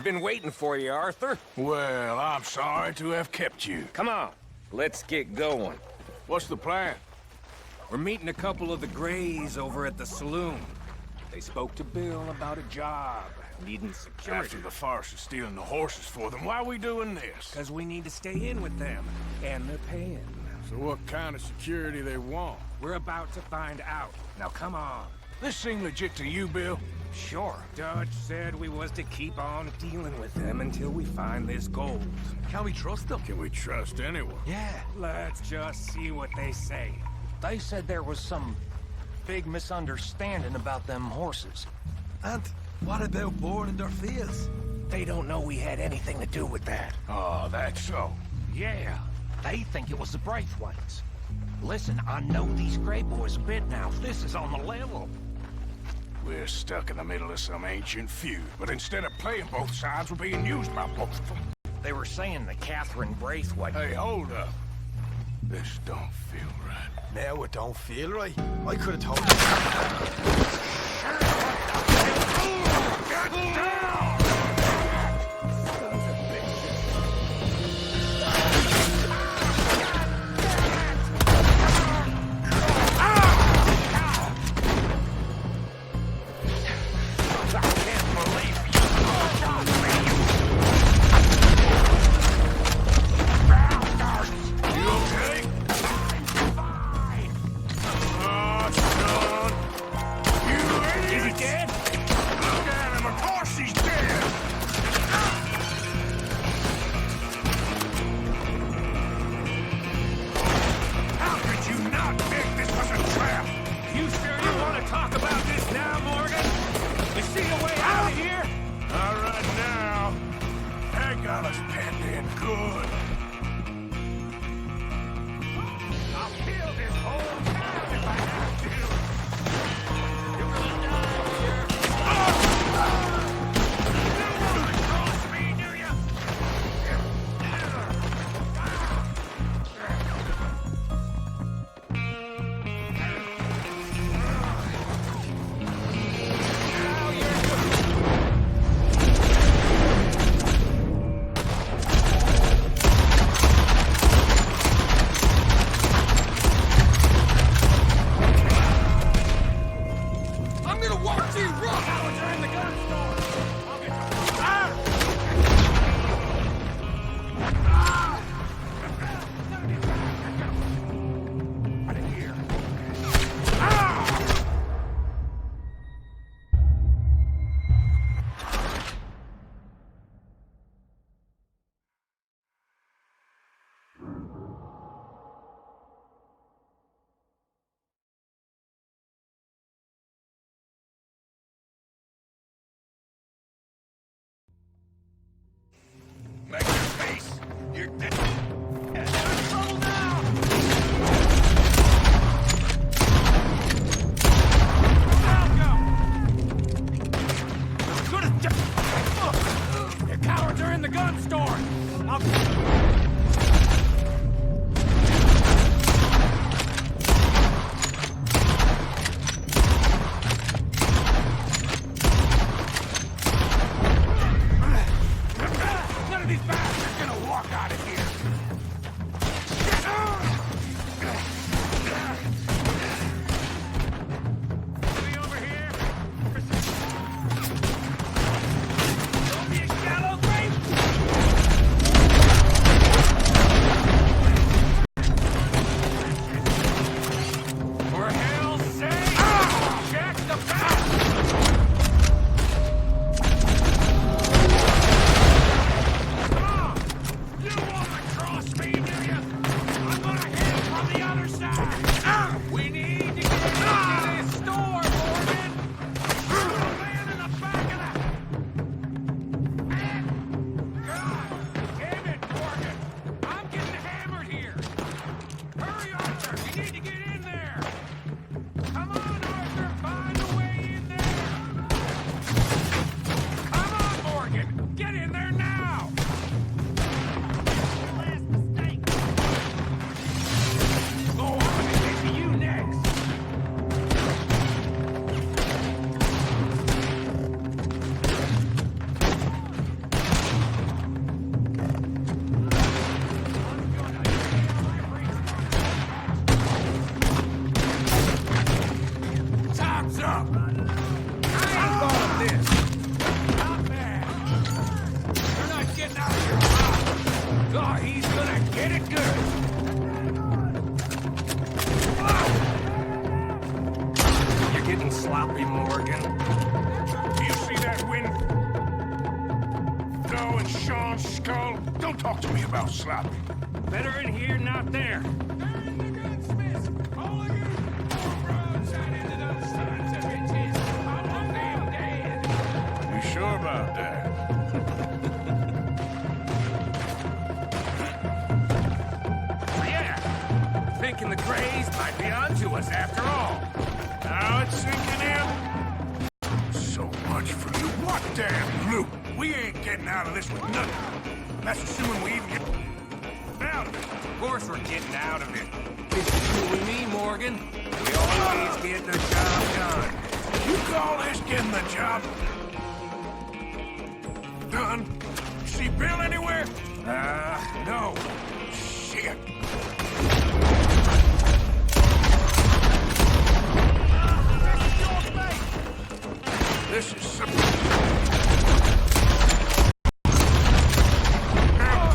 Been waiting for you, Arthur. Well, I'm sorry to have kept you. Come on, let's get going. What's the plan? We're meeting a couple of the Grays over at the saloon. They spoke to Bill about a job, needing security. After the farce of stealing the horses for them, why are we doing this? Because we need to stay in with them, and they're paying. So what kind of security they want? We're about to find out. Now come on. This seem legit to you, Bill? Sure. Dutch said we was to keep on dealing with them until we find this gold. Can we trust them? Can we trust anyone? Yeah. Let's just see what they say. They said there was some big misunderstanding about them horses. And what about boarding their fears? They don't know we had anything to do with that. Oh, that's so. Yeah, they think it was the Braithwaites. Listen, I know these Grey boys a bit now. This is on the level. We're stuck in the middle of some ancient feud, but instead of playing both sides, we're being used by both of them. They were saying that Catherine Braithwaite... Hey, hold up. This don't feel right. Now it don't feel right. I could have told you. Get down! Hit it good! You're getting sloppy, Morgan. Do you see that wind? Go and Sean's skull. Don't talk to me about sloppy. Better in here, not there. You sure about that? Yeah. Thinking the Greys might be onto us after all. Now it's sinking in. So much for loot. What damn loot? We ain't getting out of this with nothing. That's assuming we even get out of it. Of course we're getting out of it. It's you and me, Morgan. We always get the job done. You call this getting the job done? See Bill anywhere? No. Shit. This is some...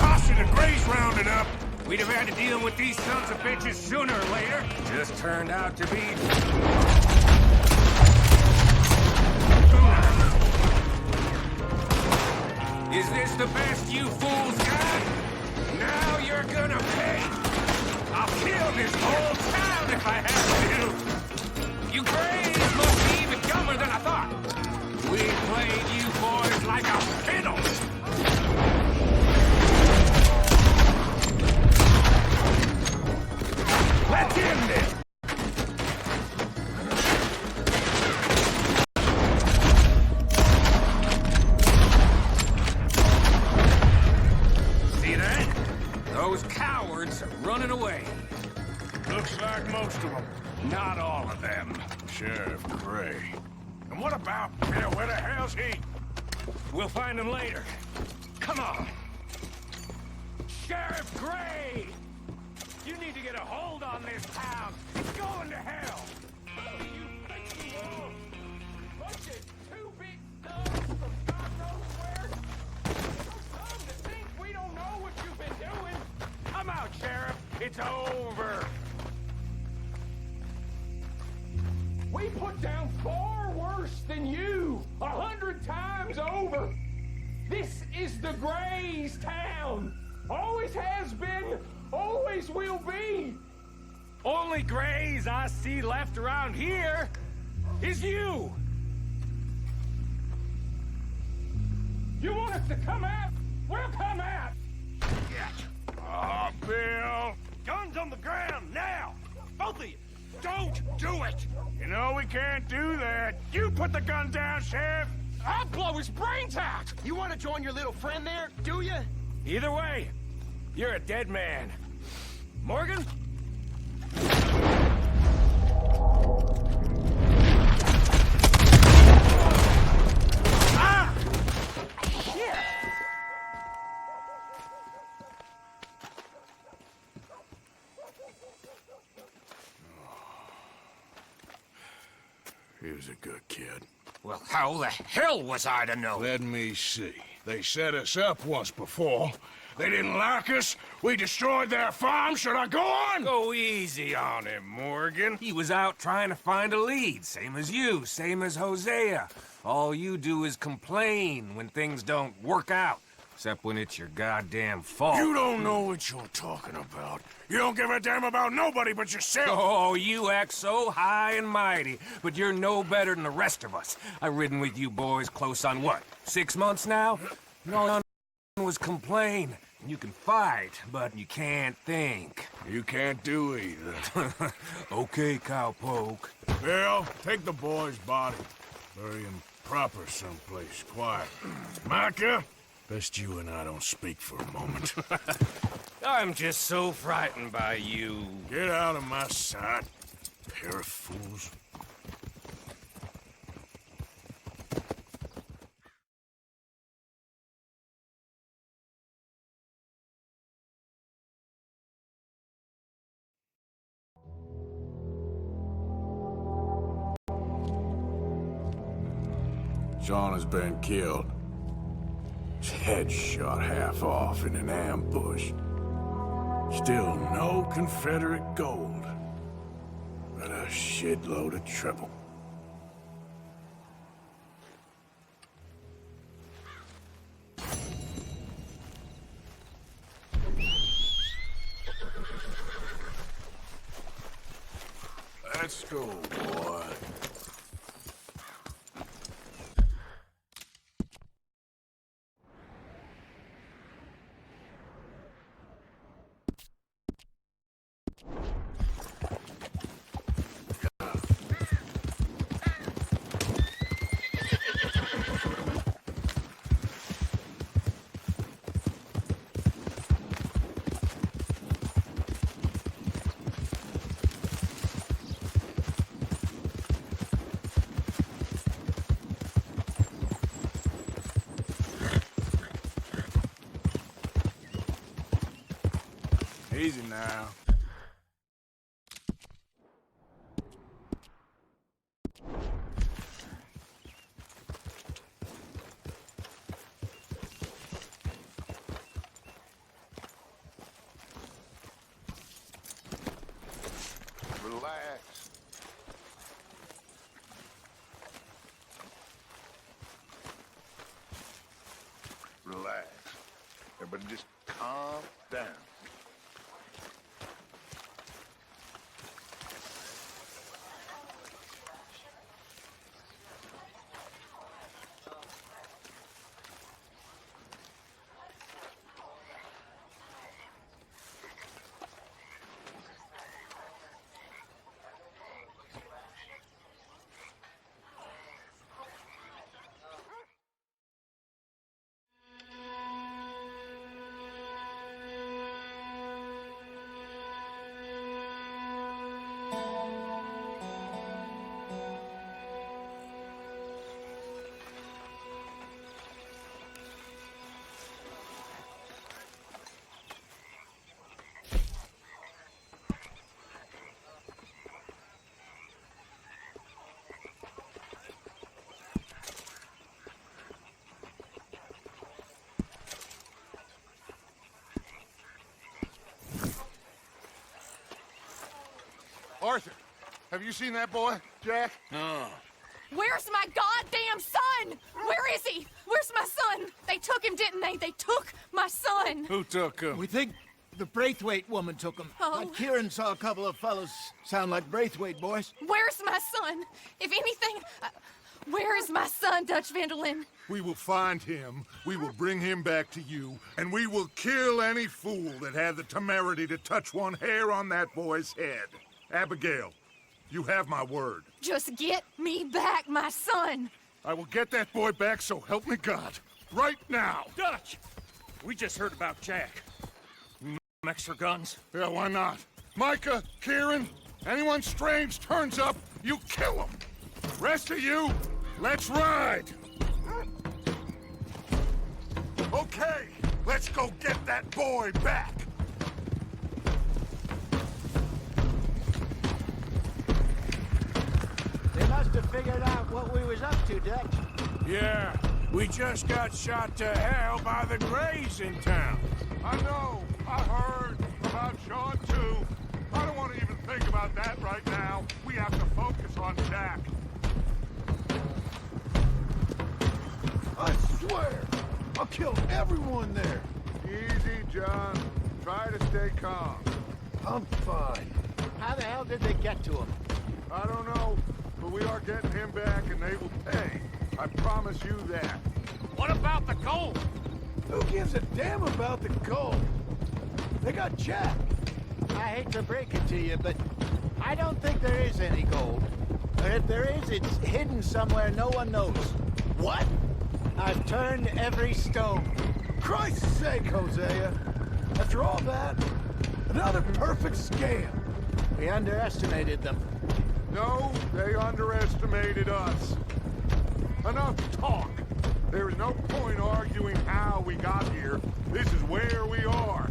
Posse the Greys rounded up. We'd have had to deal with these sons of bitches sooner or later. Just turned out to be... Is this the best you fools got? Now you're gonna pay. I'll kill this whole town if I have to. You Greys must be even dumber than I thought. We played you boys like a fiddle. Let's end it! See that? Those cowards are running away. Looks like most of them. Not all of them. Sheriff Gray. And what about... Yeah, where the hell's he? We'll find him later. Come on. Sheriff Gray! You need to get a hold on this town. It's going to hell. You think you will? Bunch of two big thugs from God knows where. Some to think we don't know what you've been doing. Come out, Sheriff. It's over. We put down far worse than you. 100 times over. This is the Greys' town. Always has been. Always will be. Only Greys I see left around here is you. You want us to come out? We'll come out. Oh, Bill. Guns on the ground, now. Both of you. Don't do it. You know we can't do that. You put the gun down, Sheriff. I'll blow his brains out. You want to join your little friend there, do you? Either way, you're a dead man. Morgan? Ah! Shit! He was a good kid. Well, how the hell was I to know? Let me see. They set us up once before. They didn't like us. We destroyed their farm. Should I go on? Go easy on him, Morgan. He was out trying to find a lead. Same as you, same as Hosea. All you do is complain when things don't work out. Except when it's your goddamn fault. You don't know what you're talking about. You don't give a damn about nobody but yourself. Oh, you act so high and mighty, but you're no better than the rest of us. I've ridden with you boys close on what, 6 months now? No one was complain. You can fight, but you can't think. You can't do either. Okay, cowpoke. Bill, take the boy's body. Bury him proper someplace, quiet. Micah, best you and I don't speak for a moment. I'm just so frightened by you. Get out of my sight, pair of fools. John has been killed. His head shot half off in an ambush. Still no Confederate gold, but a shitload of trouble. Let's go, boy. Easy now. Relax. Relax. Everybody just calm down. Arthur, have you seen that boy, Jack? No. Where's my goddamn son? Where is he? Where's my son? They took him, didn't they? They took my son. Who took him? We think the Braithwaite woman took him. Oh. But Kieran saw a couple of fellows sound like Braithwaite boys. Where's my son? If anything, where is my son, Dutch Vanderlyn? We will find him, we will bring him back to you, and we will kill any fool that had the temerity to touch one hair on that boy's head. Abigail, you have my word. Just get me back, my son. I will get that boy back, so help me God. Right now. Dutch! We just heard about Jack. Extra guns? Yeah, why not? Micah, Kieran, anyone strange turns up, you kill him. Rest of you, let's ride. Okay, let's go get that boy back. They must have figured out what we was up to, Dutch. Yeah, we just got shot to hell by the Greys in town. I know, I heard about Sean too. I don't want to even think about that right now. We have to focus on Jack. I swear, I'll kill everyone there. Easy, John. Try to stay calm. I'm fine. How the hell did they get to him? I don't know, but we are getting him back and they will pay. I promise you that. What about the gold? Who gives a damn about the gold? They got Jack. I hate to break it to you, but I don't think there is any gold. Or if there is, it's hidden somewhere no one knows. What? I've turned every stone. Christ's sake, Hosea. After all that, another perfect scam. We underestimated them. No, they underestimated us. Enough talk. There is no point arguing how we got here. This is where we are.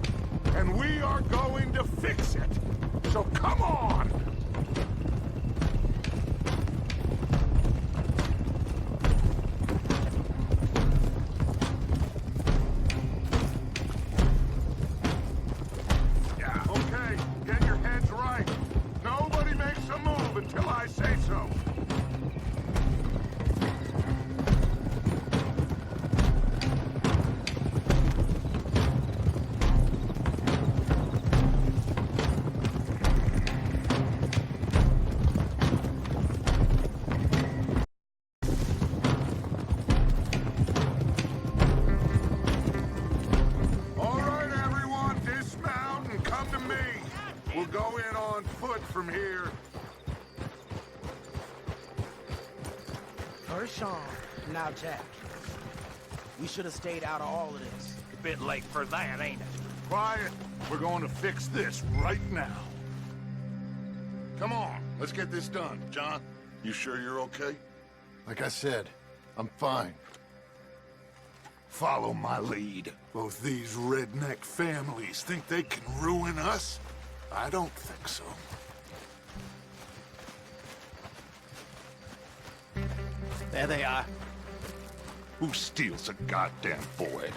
And we are going to fix it. So come on! Yeah. We'll go in on foot from here. First Sean, now Jack. We should have stayed out of all of this. A bit late for that, ain't it? Quiet. We're going to fix this right now. Come on, let's get this done. John, you sure you're okay? Like I said, I'm fine. Follow my lead. Both these redneck families think they can ruin us? I don't think so. There they are. Who steals a goddamn boy?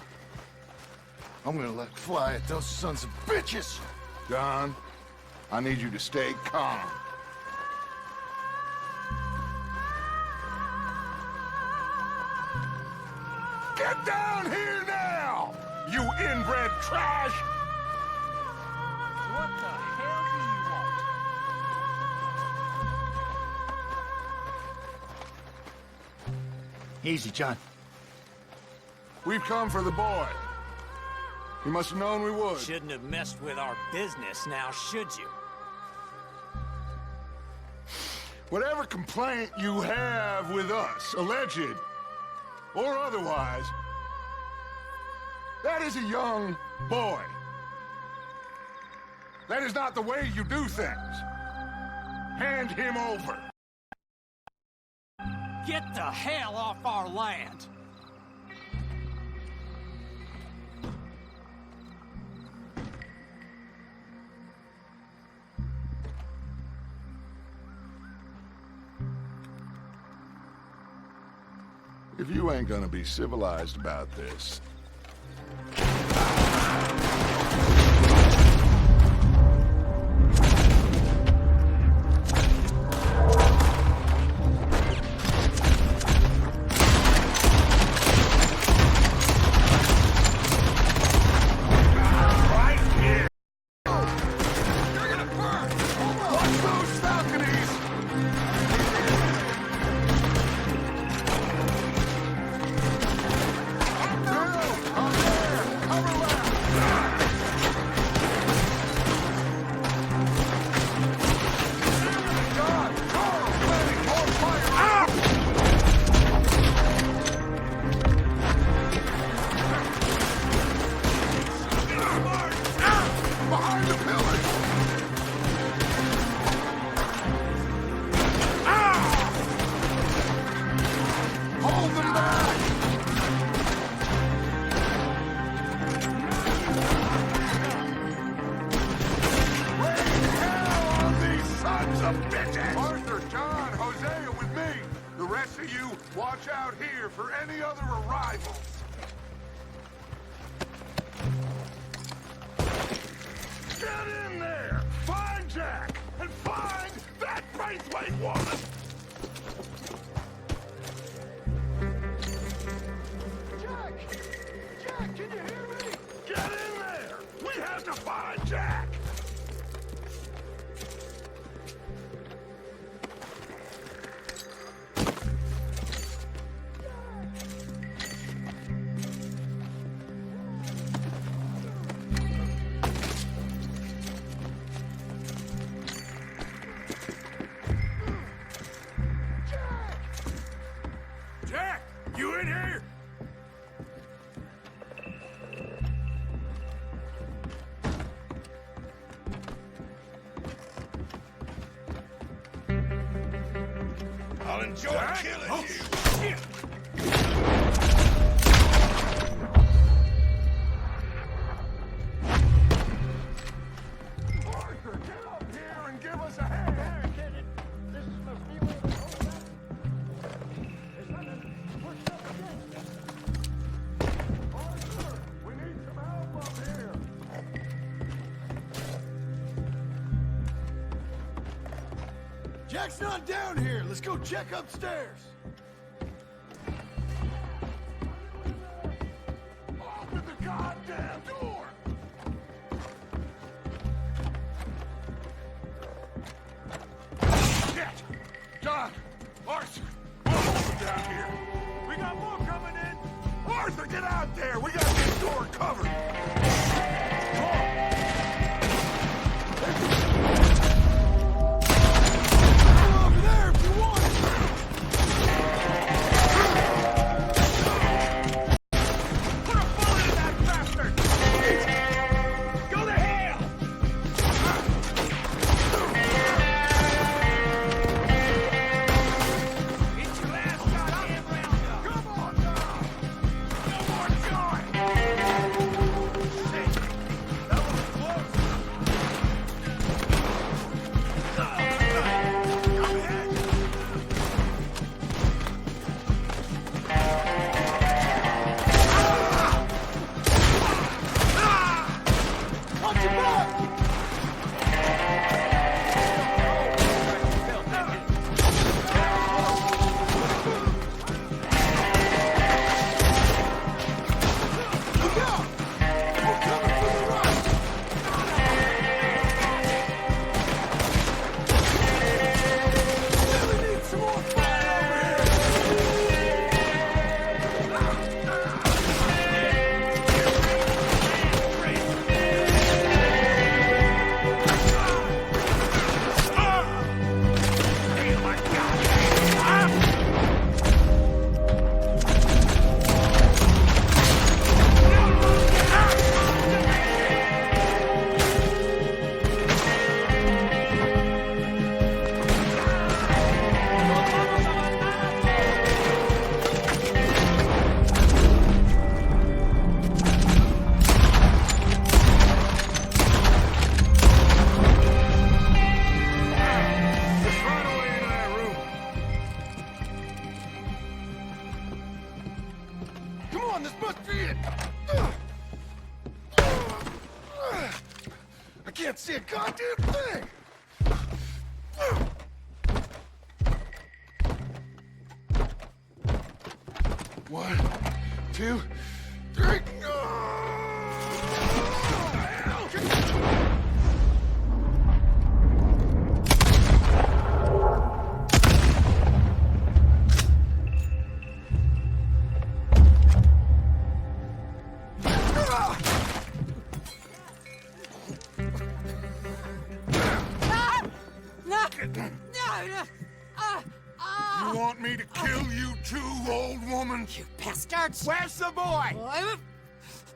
I'm gonna let fly at those sons of bitches! John, I need you to stay calm. Get down here now, you inbred trash! What the hell do you want? Easy, John. We've come for the boy. You must have known we would. Shouldn't have messed with our business now, should you? Whatever complaint you have with us, alleged or otherwise, that is a young boy. That is not the way you do things. Hand him over. Get the hell off our land! If you ain't gonna be civilized about this, Arthur, John, Hosea with me. The rest of you, watch out here for any other arrivals. Get in there! Find Jack! And find that Braithwaite woman! Jack! Jack, can you hear me? Get in there! We have to find Jack! Jack! You in here? I'll enjoy killing you. Shit. Arthur, get up here and give us a hand. This must be where the whole there's nothing pushed up against it. Arthur, we need some help up here. Jack's not down here. Let's go check upstairs. Open the goddamn door! Shit! John! Arthur! Both down here! We got more coming in! Arthur, get out there! We got this door covered! Come on! can't see a goddamn thing! 1, 2, 3. You want me to kill you too, old woman? You bastards! Where's the boy?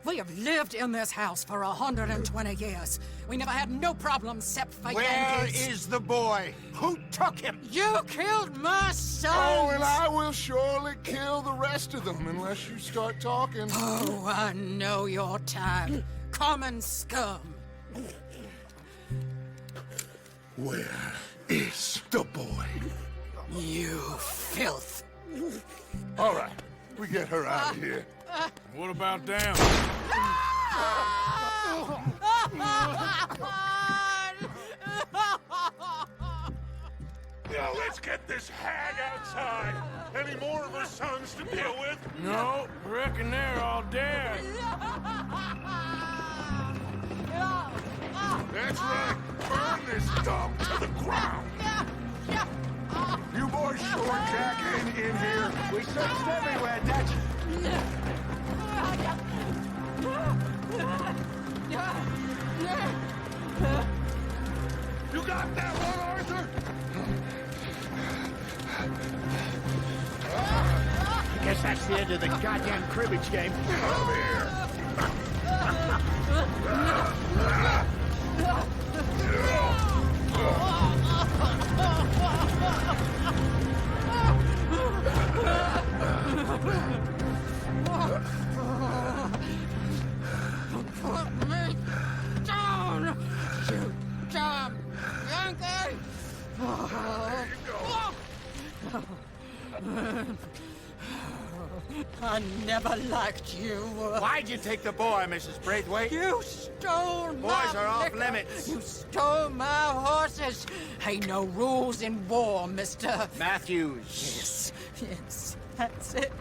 We have lived in this house for 120 years. We never had no problems except for Where Yankees. is the boy? Who took him? You killed my son! Oh, and I will surely kill the rest of them unless you start talking. Oh, I know your type. Common scum. Where is the boy? You filth. All right, we get her out of here. What about them? Now let's get this hag outside. Any more of her sons to deal with? No, reckon they're all dead. That's right. Burn this dump to the ground. You boys sure jack in here? We searched everywhere, Dutch. You got that one, Arthur? I guess that's the end of the goddamn cribbage game. Come here. Put me down, you dumb Yankee! I never liked you. Why'd you take the boy, Mrs. Braithwaite? You stole my Boys are off liquor. limits. You stole my horses. Ain't no rules in war, mister. Matthews. Yes, that's it.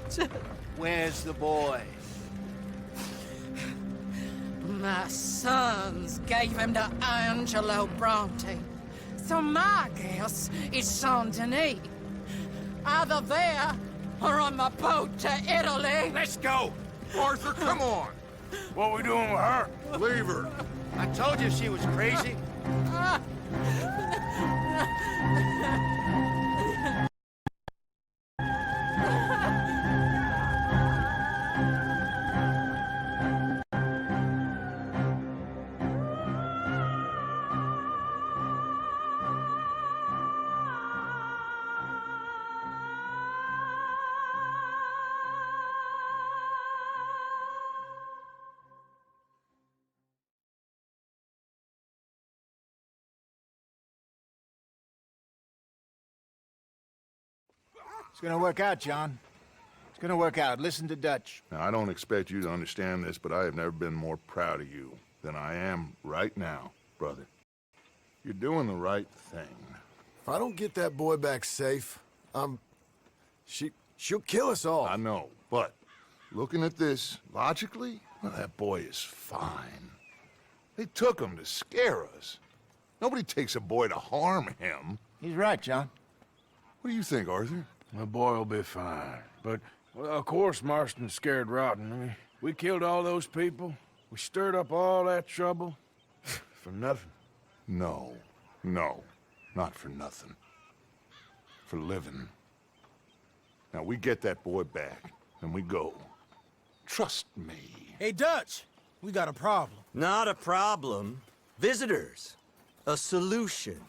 Where's the boy? My sons gave him to Angelo Bronte. So my guess is Saint Denis. Either there or on the boat to Italy. Let's go! Arthur, come on. What we doing with her? Leave her. I told you she was crazy. It's gonna work out, John. It's gonna work out. Listen to Dutch. Now, I don't expect you to understand this, but I have never been more proud of you. than I am right now, brother. You're doing the right thing. If I don't get that boy back safe, she'll kill us all. I know, but looking at this logically, well, that boy is fine. They took him to scare us. Nobody takes a boy to harm him. He's right, John. What do you think, Arthur? The boy will be fine. But, well, of course Marston's scared rotten. I mean, we killed all those people. We stirred up all that trouble. For nothing. No, not for nothing. For living. Now, we get that boy back, and we go. Trust me. Hey, Dutch, we got a problem. Not a problem. Visitors. A solution.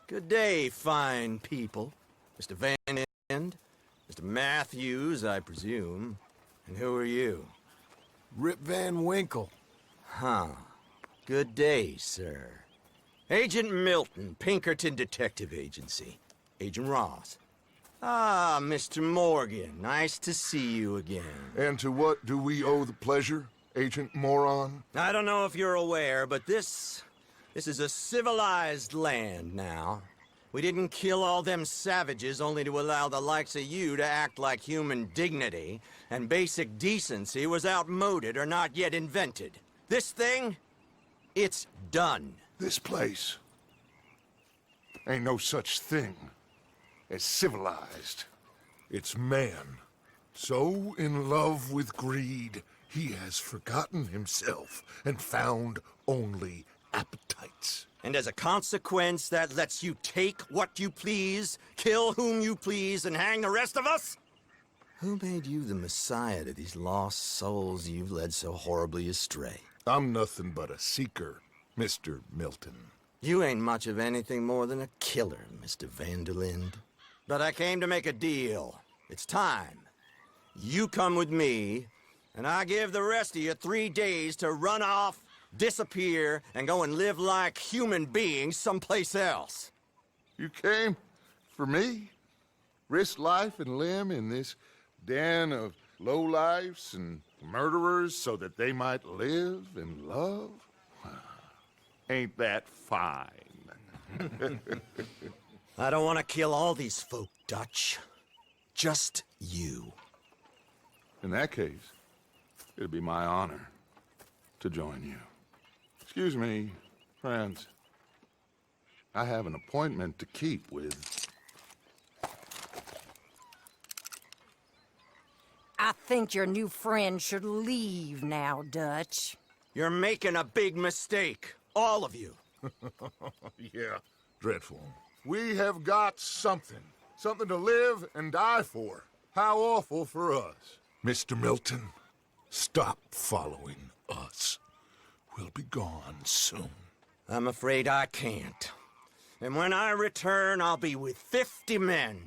Good day, fine people. Mr. Van End, Mr. Matthews, I presume. And who are you? Rip Van Winkle. Huh. Good day, sir. Agent Milton, Pinkerton Detective Agency. Agent Ross. Ah, Mr. Morgan, nice to see you again. And to what do we owe the pleasure, Agent Moron? I don't know if you're aware, but this is a civilized land now. We didn't kill all them savages only to allow the likes of you to act like human dignity, and basic decency was outmoded or not yet invented. This thing, it's done. This place ain't no such thing as civilized. It's man, so in love with greed, he has forgotten himself and found only appetites. And as a consequence, that lets you take what you please, kill whom you please, and hang the rest of us? Who made you the messiah to these lost souls you've led so horribly astray? I'm nothing but a seeker, Mr. Milton. You ain't much of anything more than a killer, Mr. Vanderlinde. But I came to make a deal. It's time. You come with me, and I give the rest of you 3 days to run off, disappear, and go and live like human beings someplace else. You came for me? Risk life and limb in this den of lowlifes and murderers so that they might live and love? Ain't that fine? I don't want to kill all these folk, Dutch. Just you. In that case, it'd be my honor to join you. Excuse me, friends. I have an appointment to keep with... I think your new friend should leave now, Dutch. You're making a big mistake. All of you. Yeah, dreadful. We have got something. Something to live and die for. How awful for us. Mr. Milton, stop following us. We'll be gone soon. I'm afraid I can't. And when I return, I'll be with 50 men.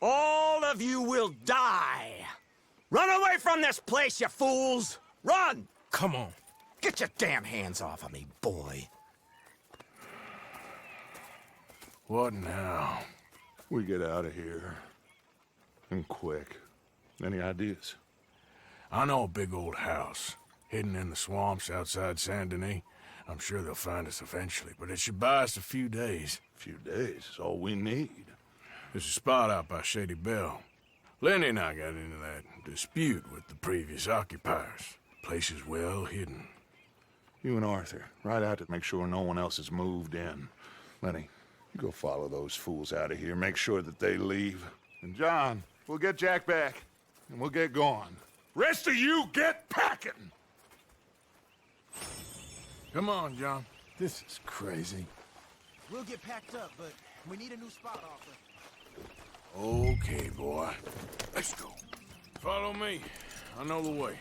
All of you will die. Run away from this place, you fools! Run! Come on. Get your damn hands off of me, boy. What now? We get out of here. And quick. Any ideas? I know a big old house, hidden in the swamps outside Saint Denis. I'm sure they'll find us eventually, but it should buy us a few days. A few days is all we need. There's a spot out by Shady Bell. Lenny and I got into that dispute with the previous occupiers. The place is well hidden. You and Arthur, ride out to make sure no one else has moved in. Lenny, you go follow those fools out of here. Make sure that they leave. And John, we'll get Jack back, and we'll get going. Rest of you, get packing! Come on, John. This is crazy. We'll get packed up, but we need a new spot offer. Okay, boy. Let's go. Follow me. I know the way.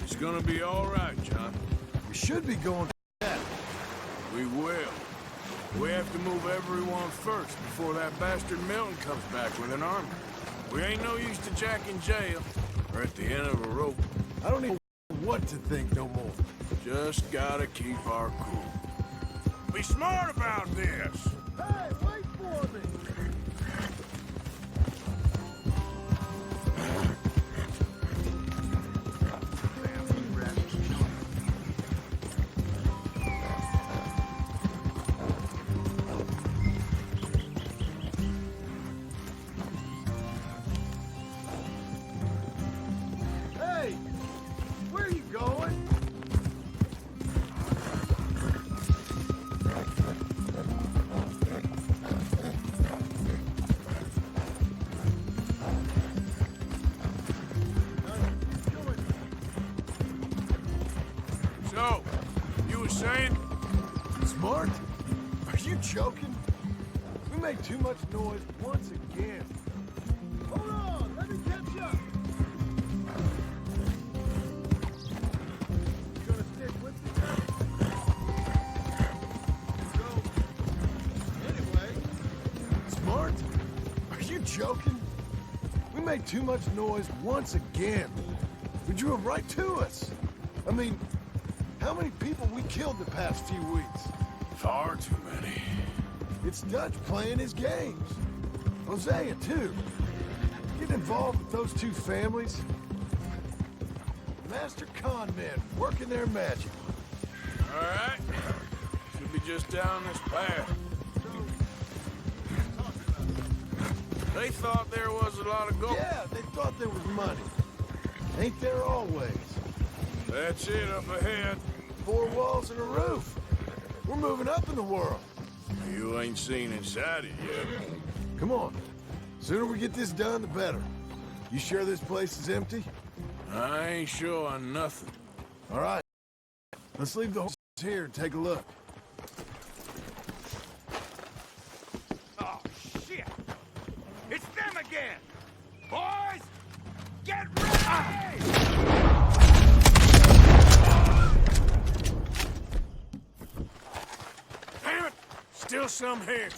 It's gonna be all right, John. We should be going to that. We will. We have to move everyone first before that bastard Milton comes back with an army. We ain't no use to Jack in jail or at the end of a rope. I don't even know what to think no more. Just gotta keep our cool. Be smart about this. Hey, wait for me! Hey, where are you going? So, you were saying? Smart? Are you joking? We made too much noise once again. Hold on, let me catch up. You gonna stick with me? So, anyway, Smart? Are you joking? We made too much noise once again. We drew them right to us. I mean, how many people we killed the past few weeks? Far too many. It's Dutch playing his games. Hosea, too. Getting involved with those two families. Master con men working their magic. All right. Should be just down this path. They thought there was a lot of gold. Yeah, they thought there was money. Ain't there always? That's it up ahead. 4 walls and a roof. We're moving up in the world. You ain't seen inside it yet. Come on. Sooner we get this done, the better. You sure this place is empty? I ain't sure on nothing. All right. Let's leave the horses here and take a look. Oh, shit! It's them again! Boys, get ready! Damn it! Still some here.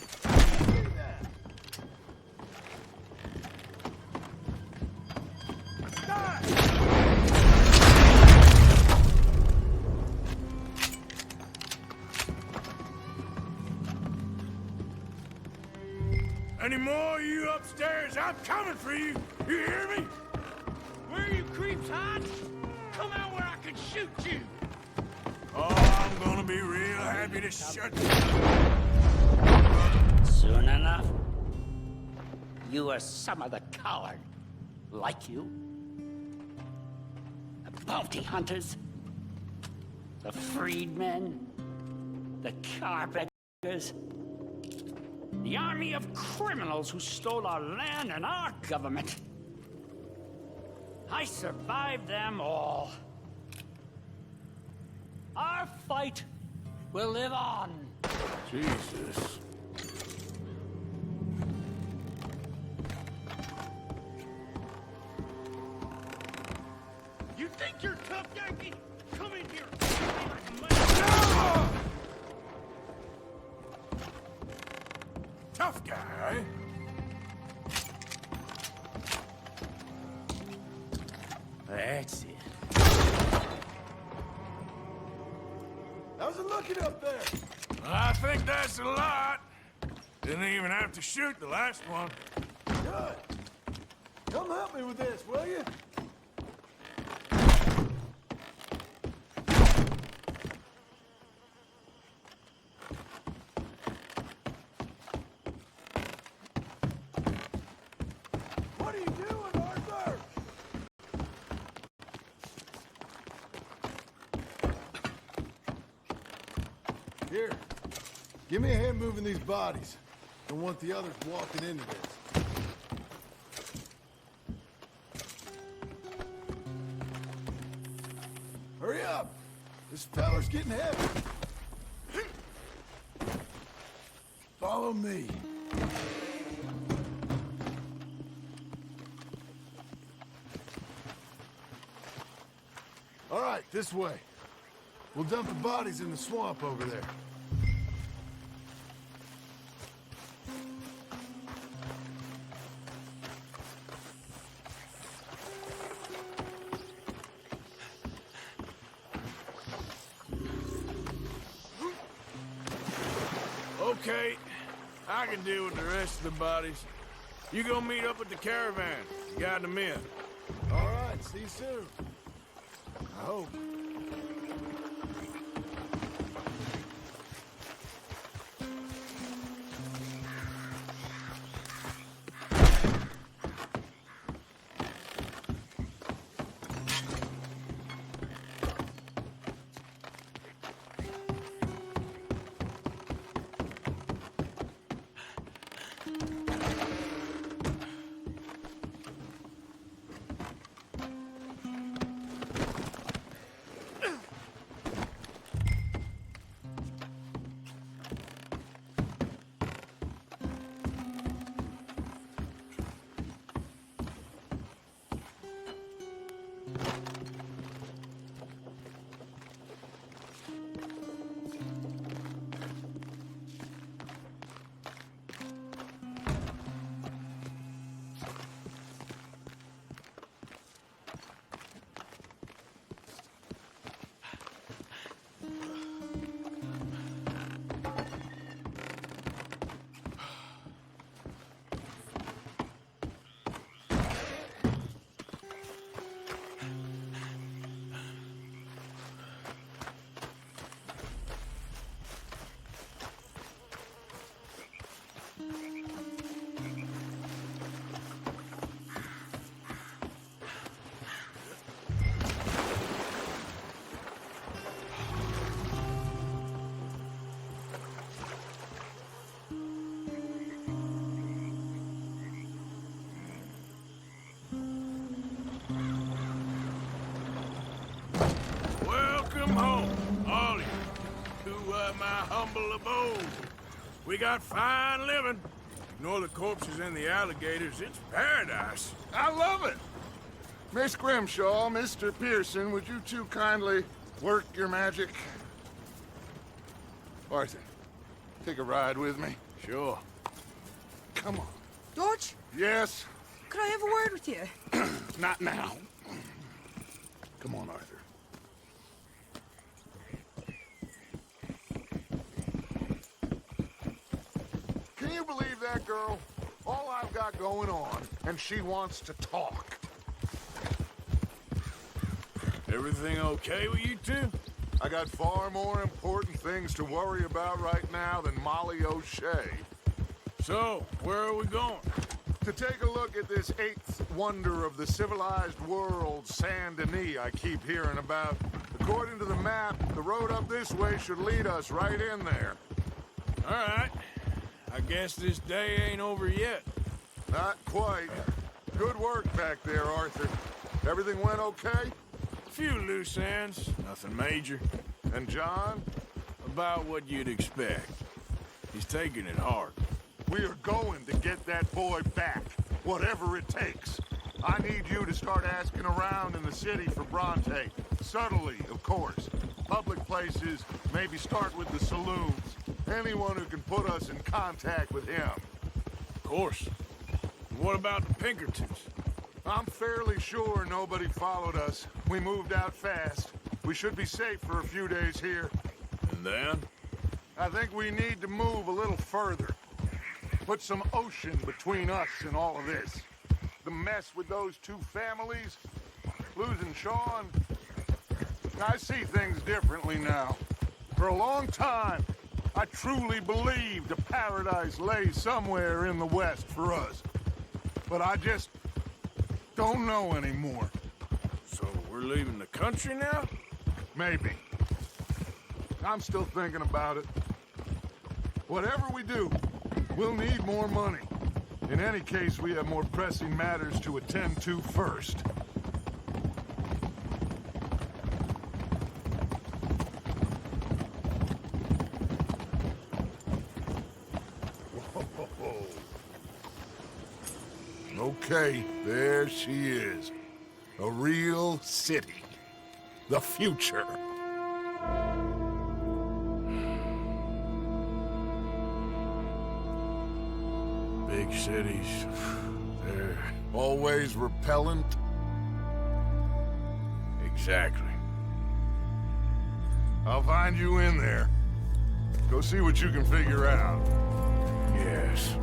Any more of you upstairs? I'm coming for you. You hear me? Where are you creeps hiding? Come out where I can shoot you! Oh, I'm gonna be real happy to shut you. Soon enough, you are some of the coward, like you. The bounty hunters, the freedmen, the carpenters, the army of criminals who stole our land and our government. I survived them all. Our fight will live on. Jesus. You think you're tough, Yankee? Come in here! Tough guy. That's it. How's it looking up there? I think that's a lot. Didn't even have to shoot the last one. Good. Come help me with this, will you? What are you doing, Arthur? Here, give me a hand moving these bodies. Don't want the others walking into this. Hurry up! This feller's getting heavy. Follow me. All right, this way. We'll dump the bodies in the swamp over there. Okay, I can deal with the rest of the bodies. You go meet up with the caravan, guide them in. All right, see you soon. I hope. Welcome home, all of you, to my humble abode. We got fine living. Ignore the corpses and the alligators. It's paradise. I love it. Miss Grimshaw, Mr. Pearson, would you two kindly work your magic? Arthur, take a ride with me. Sure. Come on. George? Yes? Could I have a word with you? Not now. Come on, Arthur. Can you believe that girl? All I've got going on, and she wants to talk. Everything okay with you two? I got far more important things to worry about right now than Molly O'Shea. So, where are we going? To take a look at this eighth wonder of the civilized world, Saint Denis, I keep hearing about. According to the map, the road up this way should lead us right in there. All right. I guess this day ain't over yet. Not quite. Good work back there, Arthur. Everything went okay? Few loose ends, nothing major. And John? About what you'd expect. He's taking it hard. We are going to get that boy back, whatever it takes. I need you to start asking around in the city for Bronte. Subtly, of course. Public places, maybe start with the saloons. Anyone who can put us in contact with him. Of course. What about the Pinkertons? I'm fairly sure nobody followed us. We moved out fast. We should be safe for a few days here. And then? I think we need to move a little further. Put some ocean between us and all of this. The mess with those two families, losing Sean. I see things differently now. For a long time, I truly believed a paradise lay somewhere in the West for us. But I just don't know anymore. So we're leaving the country now? Maybe. I'm still thinking about it. Whatever we do, we'll need more money. In any case, we have more pressing matters to attend to first. Whoa. Okay, there she is. A real city. The future. Big cities. They're always repellent. Exactly. I'll find you in there. Go see what you can figure out. Yes.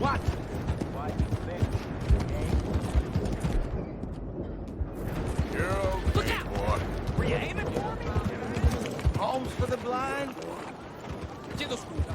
What? You're okay, Look out! boy. Were you aiming for me? Homes for the blind? Chiedo scusa.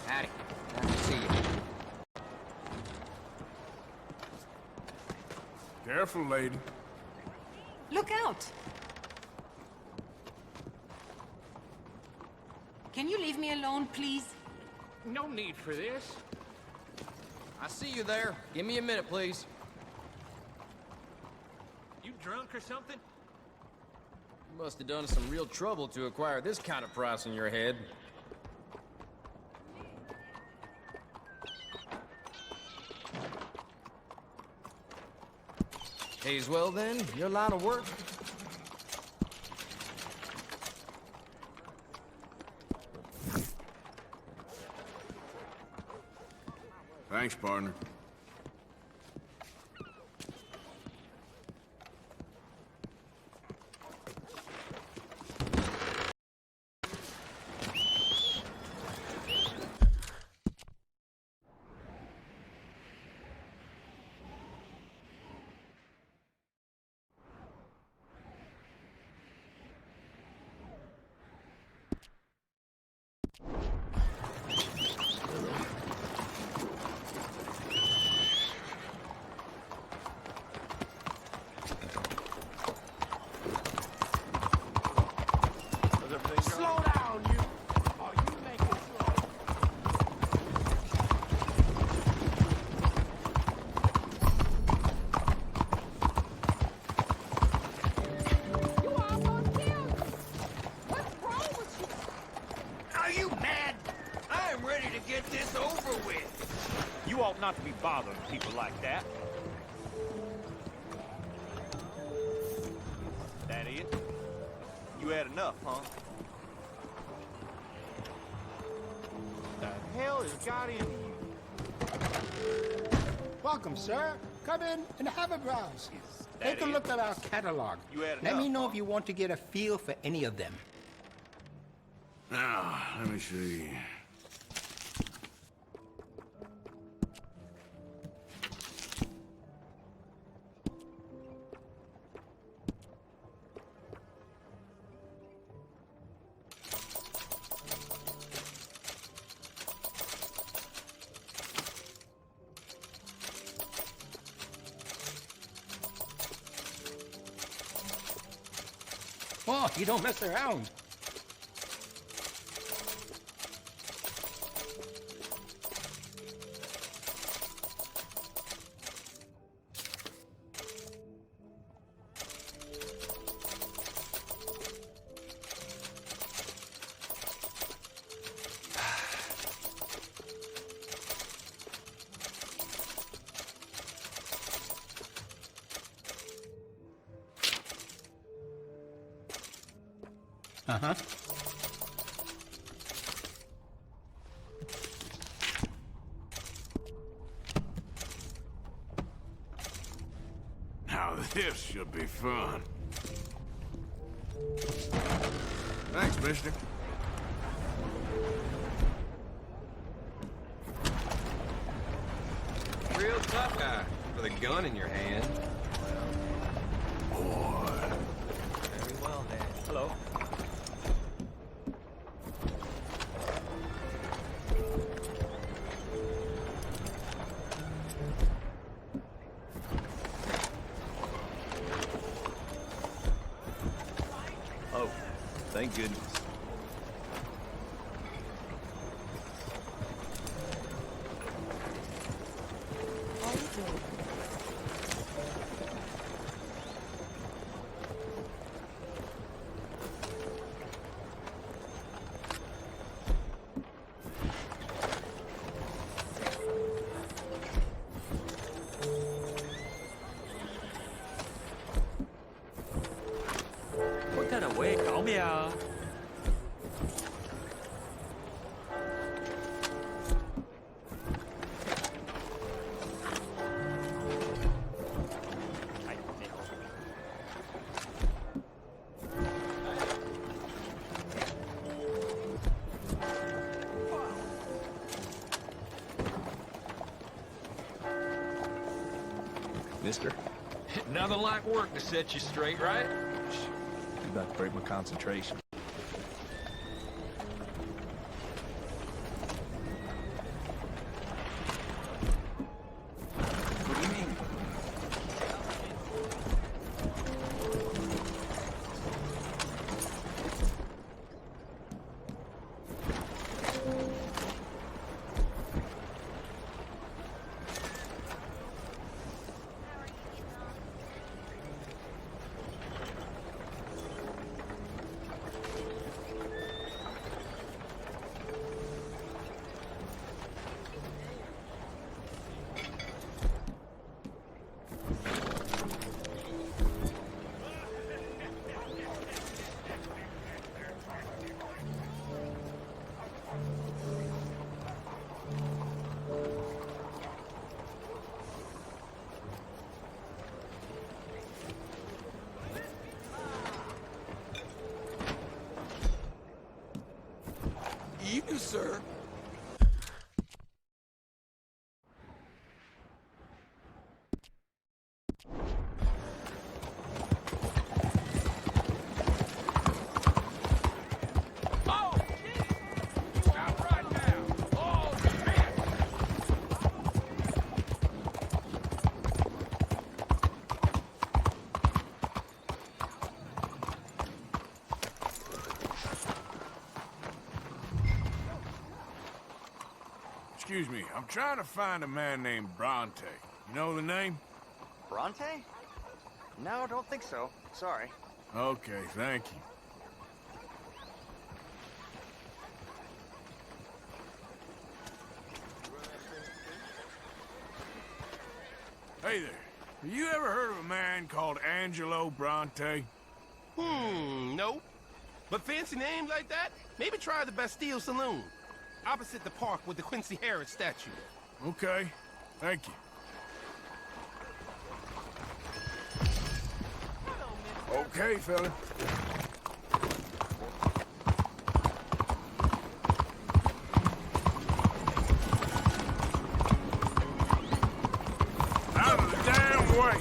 Howdy. Nice to see you. Careful, lady. Look out! Can you leave me alone, please? No need for this. I see you there. Give me a minute, please. You drunk or something? You must have done some real trouble to acquire this kind of price on your head. Pays well, then? Your line of work? Thanks, partner. get this over with. You ought not to be bothering people like that. That it? You had enough, huh? The hell has got into you? Welcome, sir. Come in and have a browse. Take a look at our catalog. Let me know if you want to get a feel for any of them. Now, let me see. Oh, you don't mess around. Uh-huh. Now this should be fun. Thanks, mister. Real tough guy with a gun in your hand. Boy. Very well, Dad. Hello. Oh, thank goodness. Mister, nothing like work to set you straight, right? You about to break my concentration. What do you mean? You, sir. Excuse me, I'm trying to find a man named Bronte. You know the name? Bronte? No, don't think so. Sorry. Okay, thank you. Hey there. Have you ever heard of a man called Angelo Bronte? No. But fancy names like that? Maybe try the Bastille Saloon. Opposite the park with the Quincy Harris statue. Okay. Thank you. Okay, fella. Out of the damn way!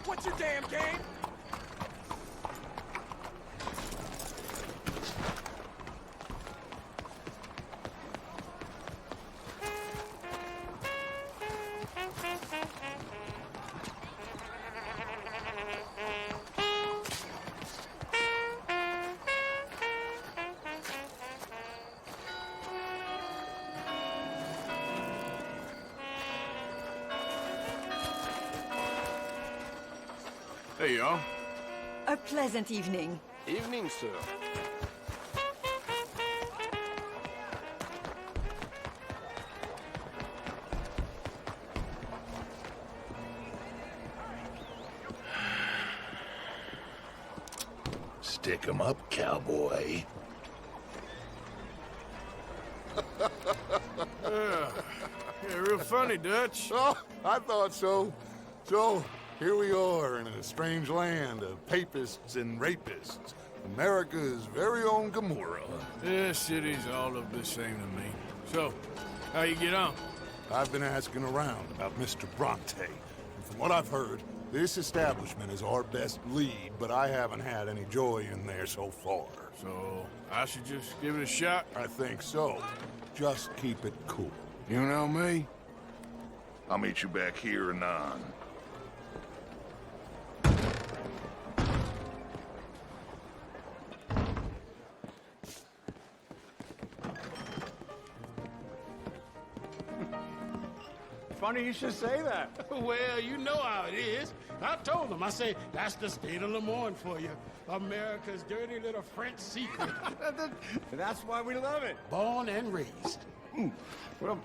What's your damn game? Hey, y'all. A pleasant evening. Evening, sir. Stick 'em up, cowboy. Yeah, real funny, Dutch. Oh, I thought so. So, here we are in a strange land of papists and rapists. America's very own Gomorrah. This city's all look the same to me. So, how you get on? I've been asking around about Mr. Bronte. And from what I've heard, this establishment is our best lead, but I haven't had any joy in there so far. So, I should just give it a shot? I think so. Just keep it cool. You know me? I'll meet you back here anon. Funny you should say that. Well, you know how it is. I told them. I say, that's the state of Lemoyne for you. America's dirty little French secret. That's why we love it. Born and raised. Well,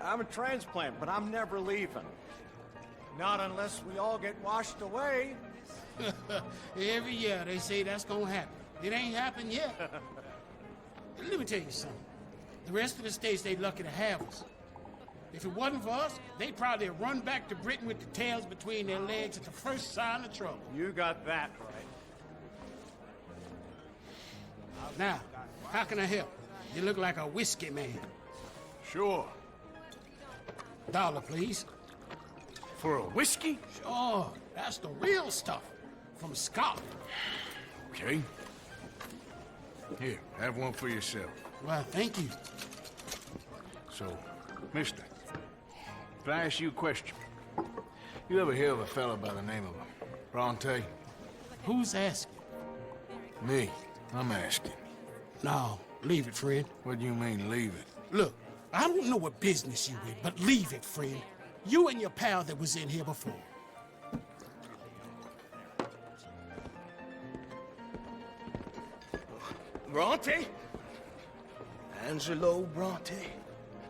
I'm a transplant, but I'm never leaving. Not unless we all get washed away. Every year they say that's gonna happen. It ain't happened yet. Let me tell you something. The rest of the states, they lucky to have us. If it wasn't for us, they'd probably have run back to Britain with the tails between their legs at the first sign of trouble. You got that right. Now, how can I help? You look like a whiskey man. Sure. $1, please. For a whiskey? Sure. That's the real stuff. From Scotland. Okay. Here, have one for yourself. Well, thank you. So, mister, if I ask you a question, you ever hear of a fella by the name of Bronte? Who's asking? Me. I'm asking. No, leave it, friend. What do you mean, leave it? Look, I don't know what business you in, but leave it, friend. You and your pal that was in here before. Bronte? Angelo Bronte.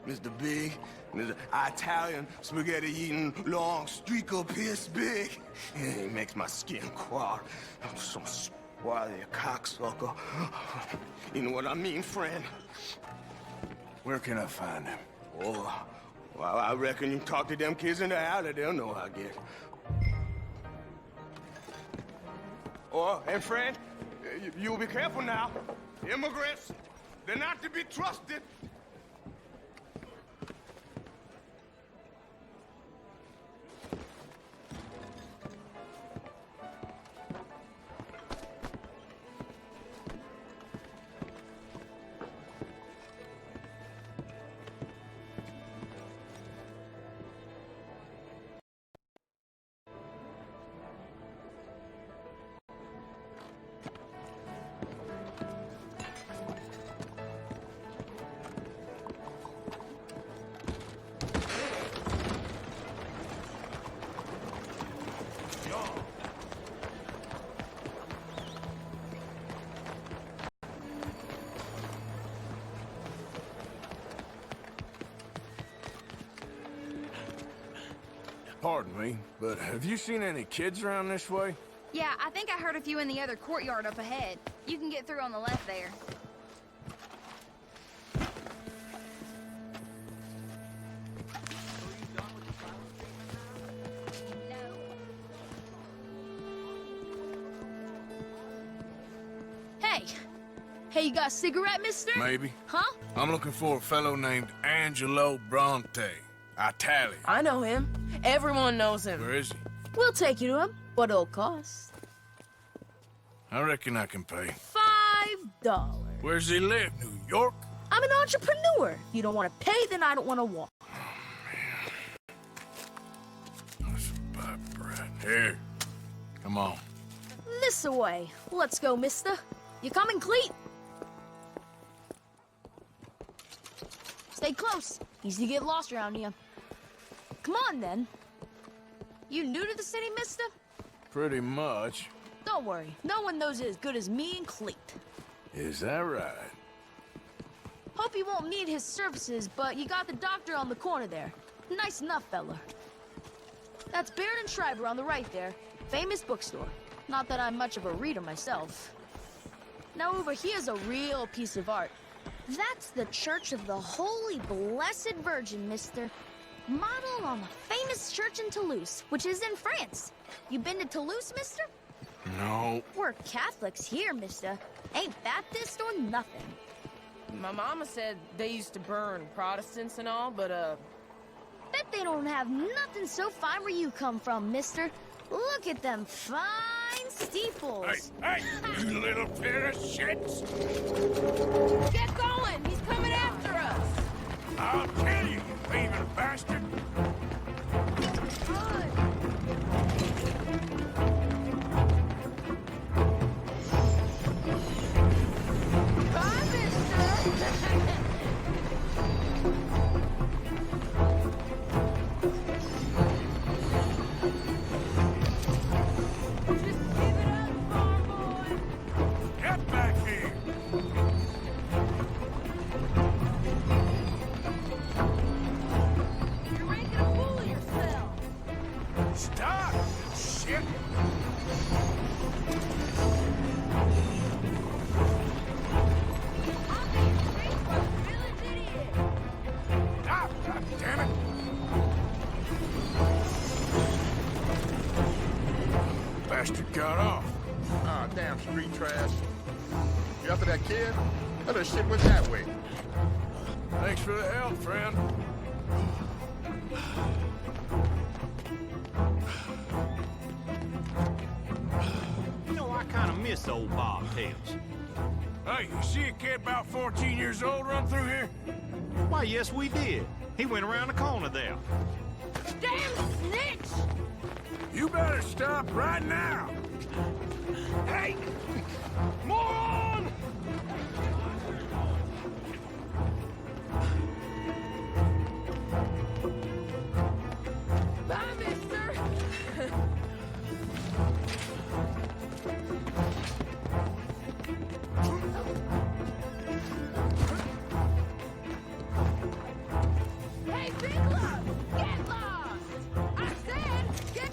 Mr. Big, Mr. Italian spaghetti-eating long streaker piss big. He makes my skin crawl. I'm so swarthy a cocksucker. You know what I mean, friend? Where can I find him? Oh, well, I reckon you talk to them kids in the alley, they'll know how I get. Oh, and friend, you'll be careful now. Immigrants, they're not to be trusted. Pardon me, but have you seen any kids around this way? Yeah, I think I heard a few in the other courtyard up ahead. You can get through on the left there. Hey, you got a cigarette, mister? Maybe. Huh? I'm looking for a fellow named Angelo Bronte. Italian. I know him. Everyone knows him. Where is he? We'll take you to him, but it'll cost I reckon I can pay. $5. Where's he live? New York? I'm an entrepreneur. If you don't want to pay, then I don't want to walk. That's bad bread. Here. Come on. This away. Let's go, mister. You coming, Cleet? Stay close. Easy to get lost around here. Come on, then. You new to the city, mister? Pretty much. Don't worry. No one knows it as good as me and Cleet. Is that right? Hope you won't need his services, but you got the doctor on the corner there. Nice enough, fella. That's Baird and Schreiber on the right there. Famous bookstore. Not that I'm much of a reader myself. Now over here's a real piece of art. That's the Church of the Holy Blessed Virgin, mister. Modeled on the famous church in Toulouse, which is in France. You been to Toulouse, mister? No. We're Catholics here, mister. Ain't Baptist or nothing. My mama said they used to burn Protestants and all, but, Bet they don't have nothing so fine where you come from, mister. Look at them fine steeples. Hey, you little pair of shits! Get going! He's coming after us! I'll tell you, you thieving bastard! Bye, mister! Get back here! You're making a fool of yourself! Stop, shit! Stop, goddammit! Bastard got off. Ah, damn street trash. You after that kid? Other shit went that way. Thanks for the help, friend. You know, I kind of miss old bobtails. Hey, you see a kid about 14 years old run through here? Why, yes, we did. He went around the corner there. Damn snitch! You better stop right now! Hey! Moron! Bye, mister! Hey, Big Love! Get lost! I said, get...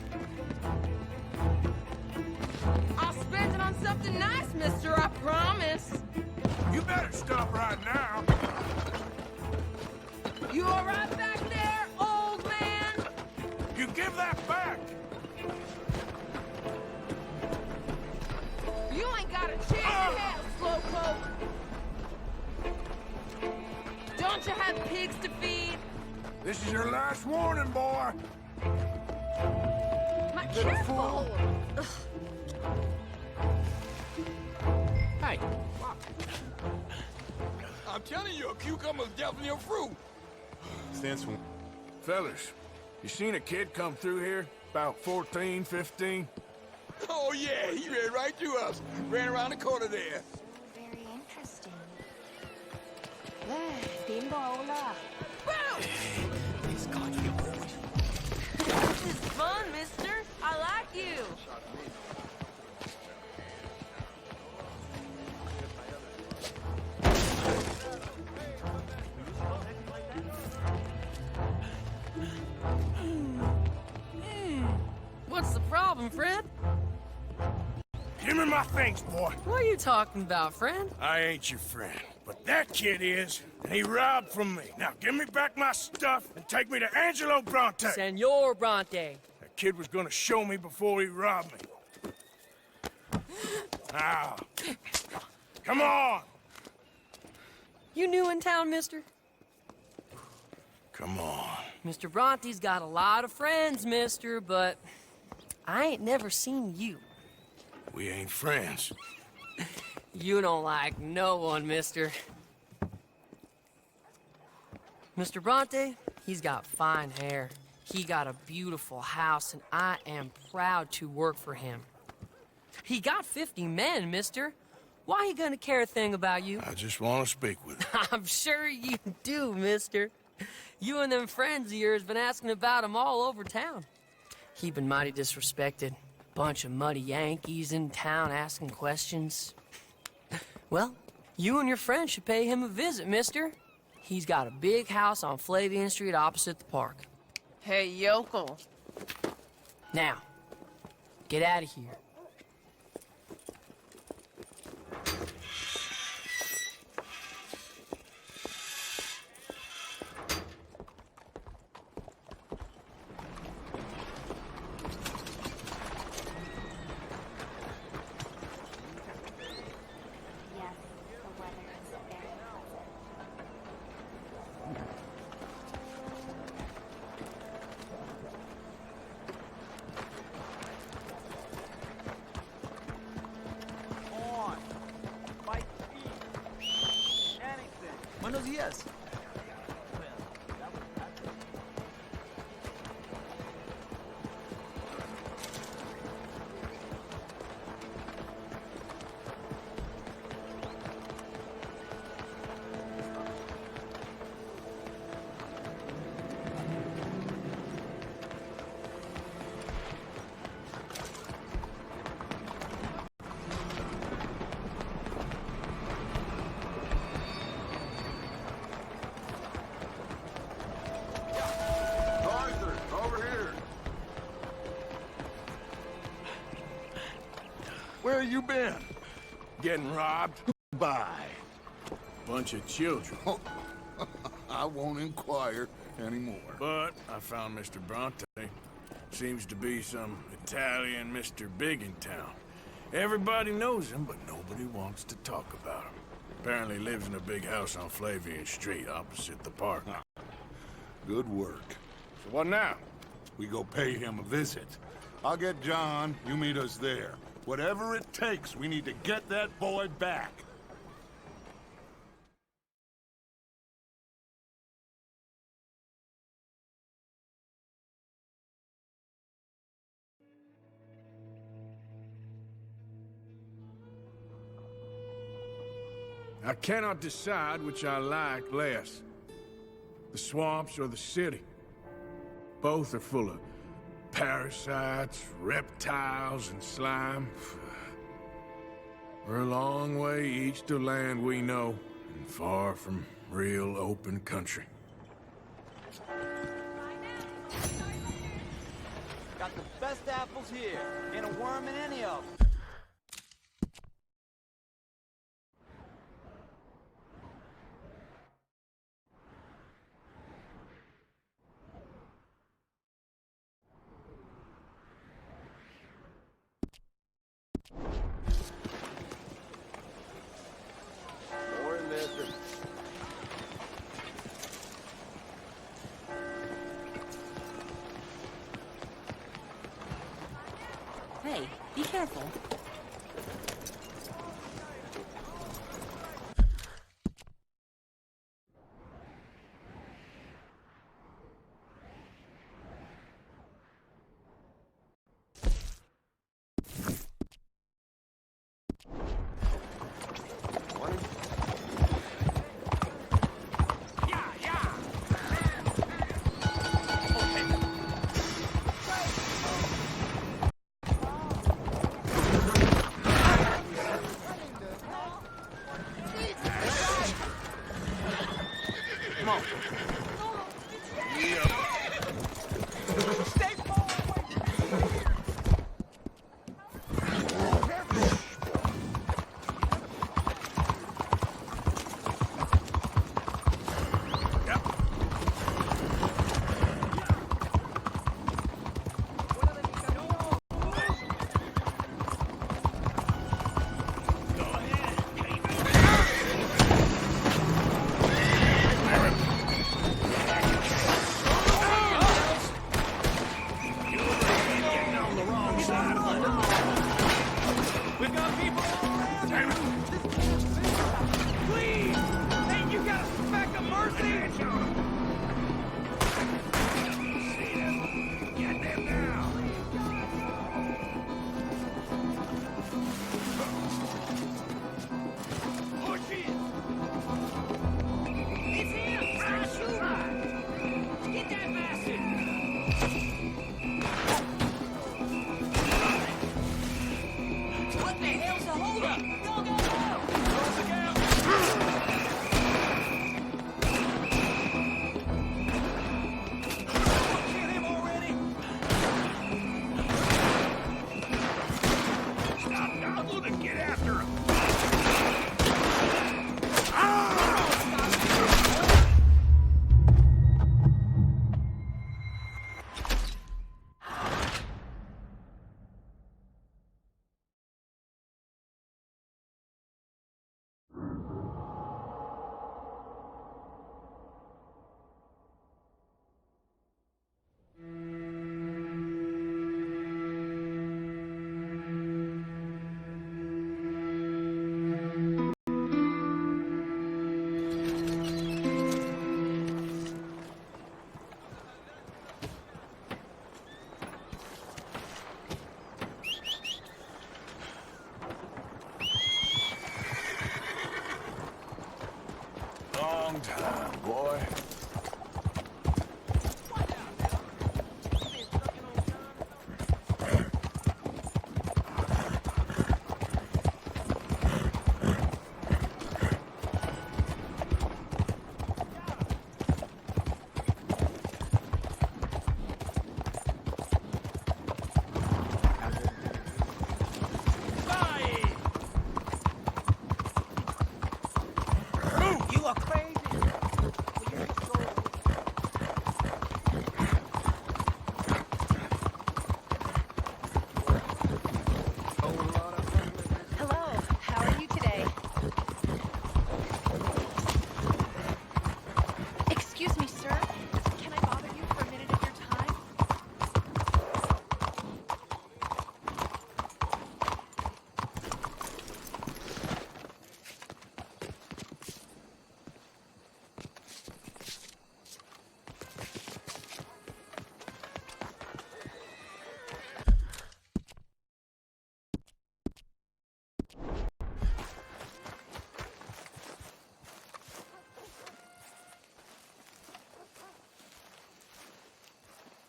I'll spend it on something nice, mister, I promise. You better stop right now! You all right back there, old man? You give that back! You ain't got a chance in hell, slowpoke. Don't you have pigs to feed? This is your last warning, boy! My careful! Hey, I'm telling you, a cucumber's definitely a fruit! Since when? Fellas, you seen a kid come through here? About 14, 15? Oh, yeah, he ran right through us. Ran around the corner there. Very interesting. Tiếng bầu là. This is fun, mister. I like you. problem, friend. Give me my things, boy. What are you talking about, friend? I ain't your friend, but that kid is, and he robbed from me. Now give me back my stuff and take me to Angelo Bronte. Senor Bronte. That kid was gonna show me before he robbed me. Now, come on. You new in town, mister? Come on. Mr. Bronte's got a lot of friends, mister, but I ain't never seen you. We ain't friends. You don't like no one, mister. Mr. Bronte, he's got fine hair. He got a beautiful house, and I am proud to work for him. He got 50 men, mister. Why he gonna care a thing about you? I just want to speak with him. I'm sure you do, mister. You and them friends of yours been asking about him all over town. He been mighty disrespected. Bunch of muddy Yankees in town asking questions. Well, you and your friend should pay him a visit, mister. He's got a big house on Flavian Street opposite the park. Hey, yokel. Now, get out of here. Buenos días. Where you been? Getting robbed? By bunch of children. I won't inquire anymore. But I found Mr. Bronte. Seems to be some Italian Mr. Big in town. Everybody knows him, but nobody wants to talk about him. Apparently lives in a big house on Flavian Street opposite the park. Good work. So what now? We go pay him a visit. I'll get John, you meet us there. Whatever it takes, we need to get that boy back. I cannot decide which I like less. The swamps or the city. Both are full of parasites, reptiles, and slime. We're a long way east of land we know, and far from real open country. Got the best apples here. Ain't a worm in any of them. Hey, be careful.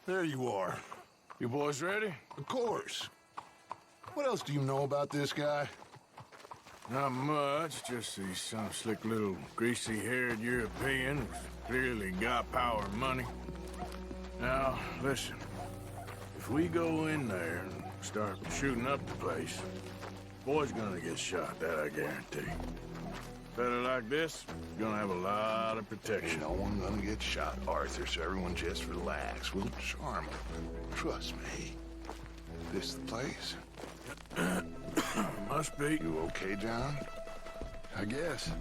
there you are. You boys ready? Of course. What else do you know about this guy? Not much, just he's some slick little greasy-haired European who's clearly got power and money. Now, listen. If we go in there and start shooting up the place, boy's gonna get shot, that I guarantee. Fella like this is gonna have a lot of protection. Ain't no one gonna get shot, Arthur, so everyone just relax. We'll charm him. Trust me. This the place? Must be. You okay, John? I guess.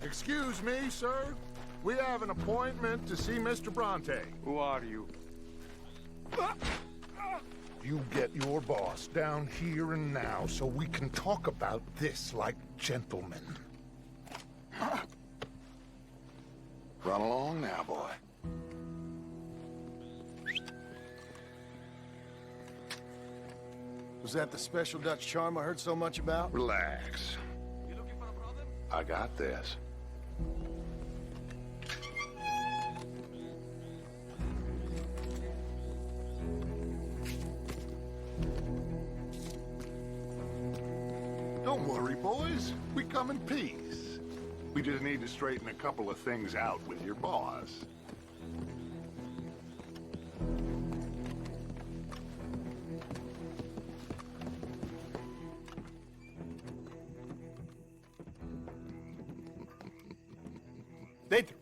Excuse me, sir. We have an appointment to see Mr. Bronte. Who are you? You get your boss down here and now so we can talk about this like gentlemen. Run along now, boy. Was that the special Dutch charm I heard so much about? Relax. You looking for a problem? I got this. Don't worry, boys. We come in peace. We just need to straighten a couple of things out with your boss. Dentro.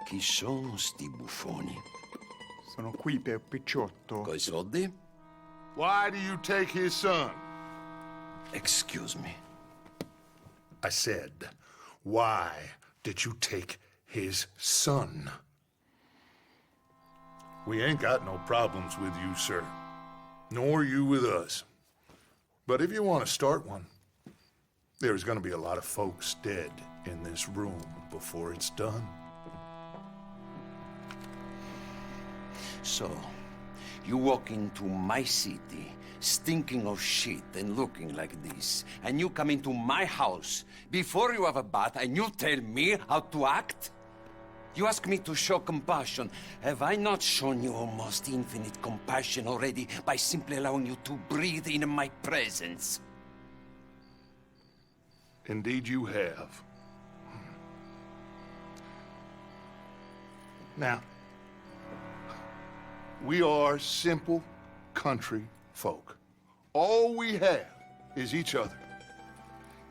Chi sono sti buffoni? Sono qui per Picciotto. Coi soldi? Why do you take his son? Excuse me. I said, why did you take his son? We ain't got no problems with you, sir. Nor you with us. But if you want to start one, there's gonna be a lot of folks dead in this room before it's done. So, you walk into my city, stinking of shit and looking like this, and you come into my house before you have a bath and you tell me how to act? You ask me to show compassion. Have I not shown you almost infinite compassion already by simply allowing you to breathe in my presence? Indeed you have. Now, we are simple country folk. All we have is each other.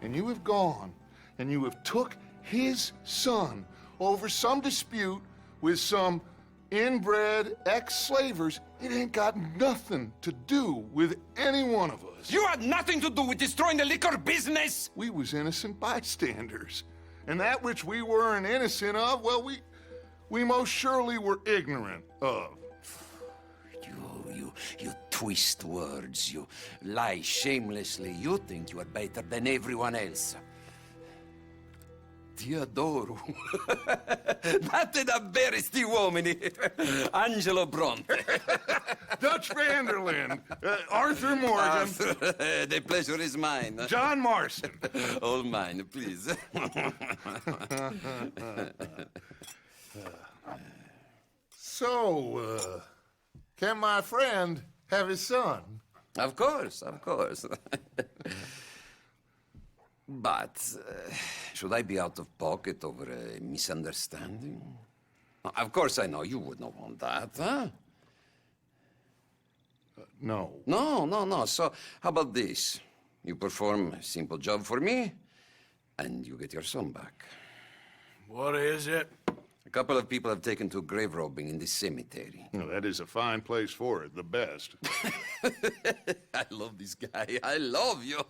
And you have gone and you have took his son over some dispute with some inbred ex-slavers. It ain't got nothing to do with any one of us. You had nothing to do with destroying the liquor business! We was innocent bystanders. And that which we weren't innocent of, well, we most surely were ignorant of. You twist words, you lie shamelessly. You think you are better than everyone else. Ti adoro. Date davvero sti uomini. Angelo Bronte. Dutch Vanderlyn. Arthur Morgan. Arthur, the pleasure is mine. John Marston. All mine, please. So, can my friend have his son? Of course, of course. But, should I be out of pocket over a misunderstanding? Of course I know you would not want that, huh? No. No. So, how about this? You perform a simple job for me, and you get your son back. What is it? A couple of people have taken to grave robbing in this cemetery. Well, that is a fine place for it, the best. I love this guy. I love you.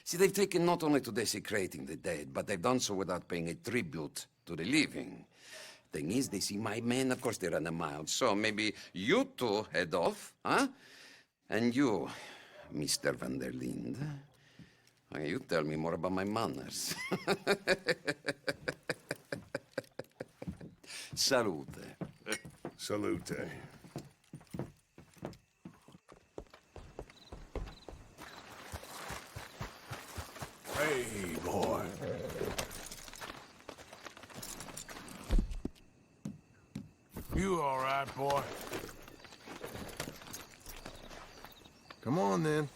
See, they've taken not only to desecrating the dead, but they've done so without paying a tribute to the living. Thing is, they see my men, of course they run a mile. So maybe you two head off, huh? And you, Mr. Van der Linde, you tell me more about my manners. Salute. Salute. Hey, boy. You all right, boy? Come on, then.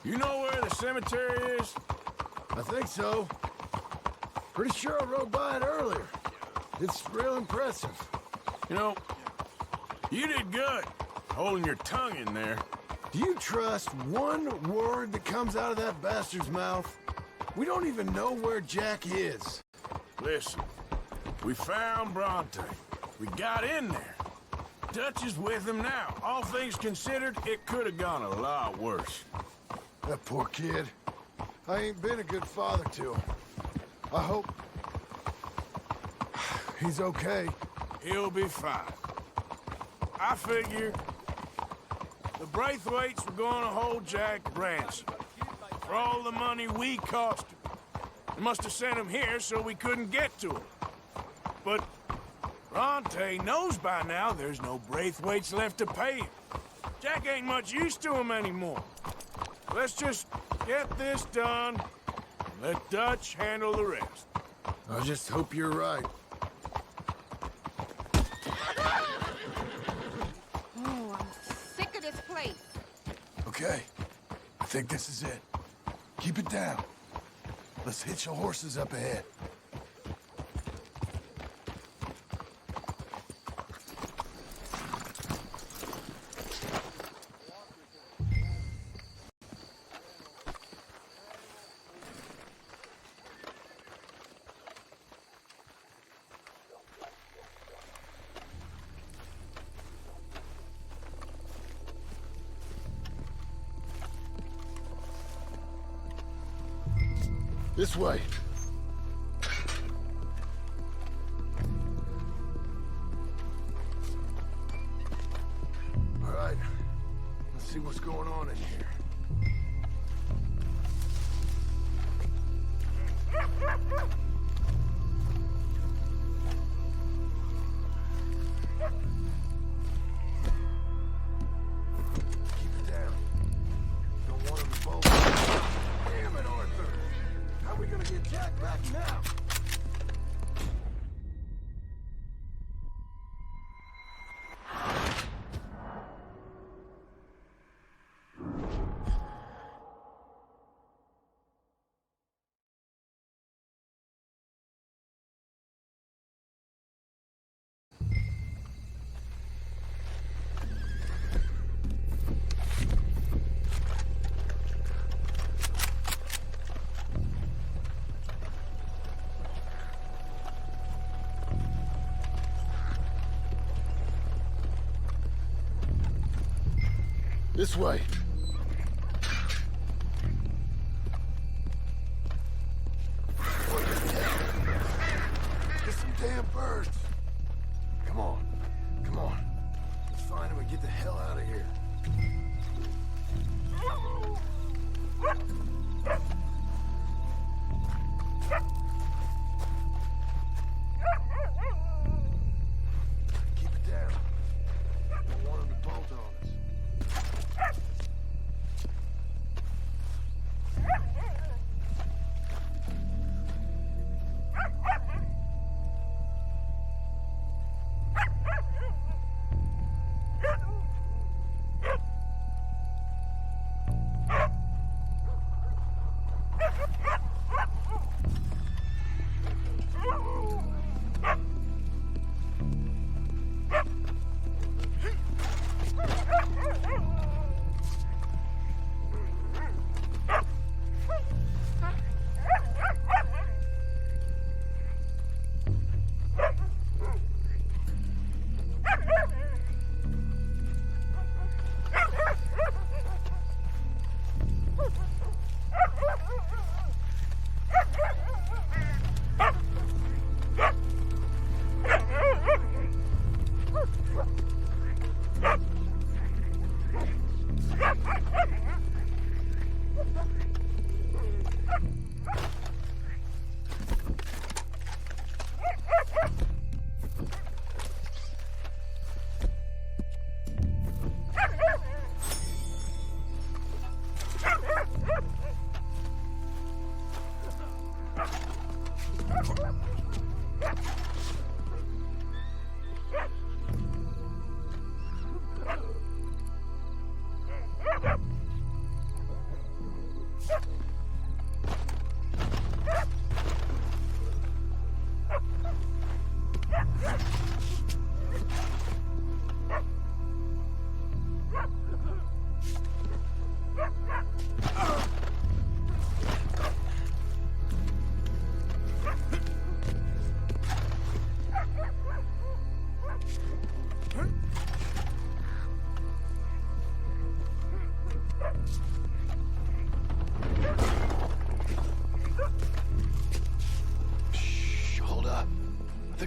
You know where the cemetery is? I think so. Pretty sure I rode by it earlier. It's real impressive. You know, you did good, holding your tongue in there. Do you trust one word that comes out of that bastard's mouth? We don't even know where Jack is. Listen, we found Bronte. We got in there. Dutch is with him now. All things considered, it could have gone a lot worse. That poor kid. I ain't been a good father to him. I hope he's okay. He'll be fine. I figure the Braithwaites were going to hold Jack ransom for all the money we cost him. They must have sent him here so we couldn't get to him. But Bronte knows by now there's no Braithwaites left to pay him. Jack ain't much use to him anymore. Let's just get this done and let Dutch handle the rest. I just hope you're right. Oh, I'm sick of this place. Okay. I think this is it. Keep it down. Let's hitch the horses up ahead. This way. All right. Let's see what's going on in here. Keep it down. Don't want him to fall. Damn it, Arthur! How are we gonna get Jack back now? This way. Get some damn birds. Come on. Come on. Let's find them and get the hell out of here. Keep it down. Don't want them to bolt on us.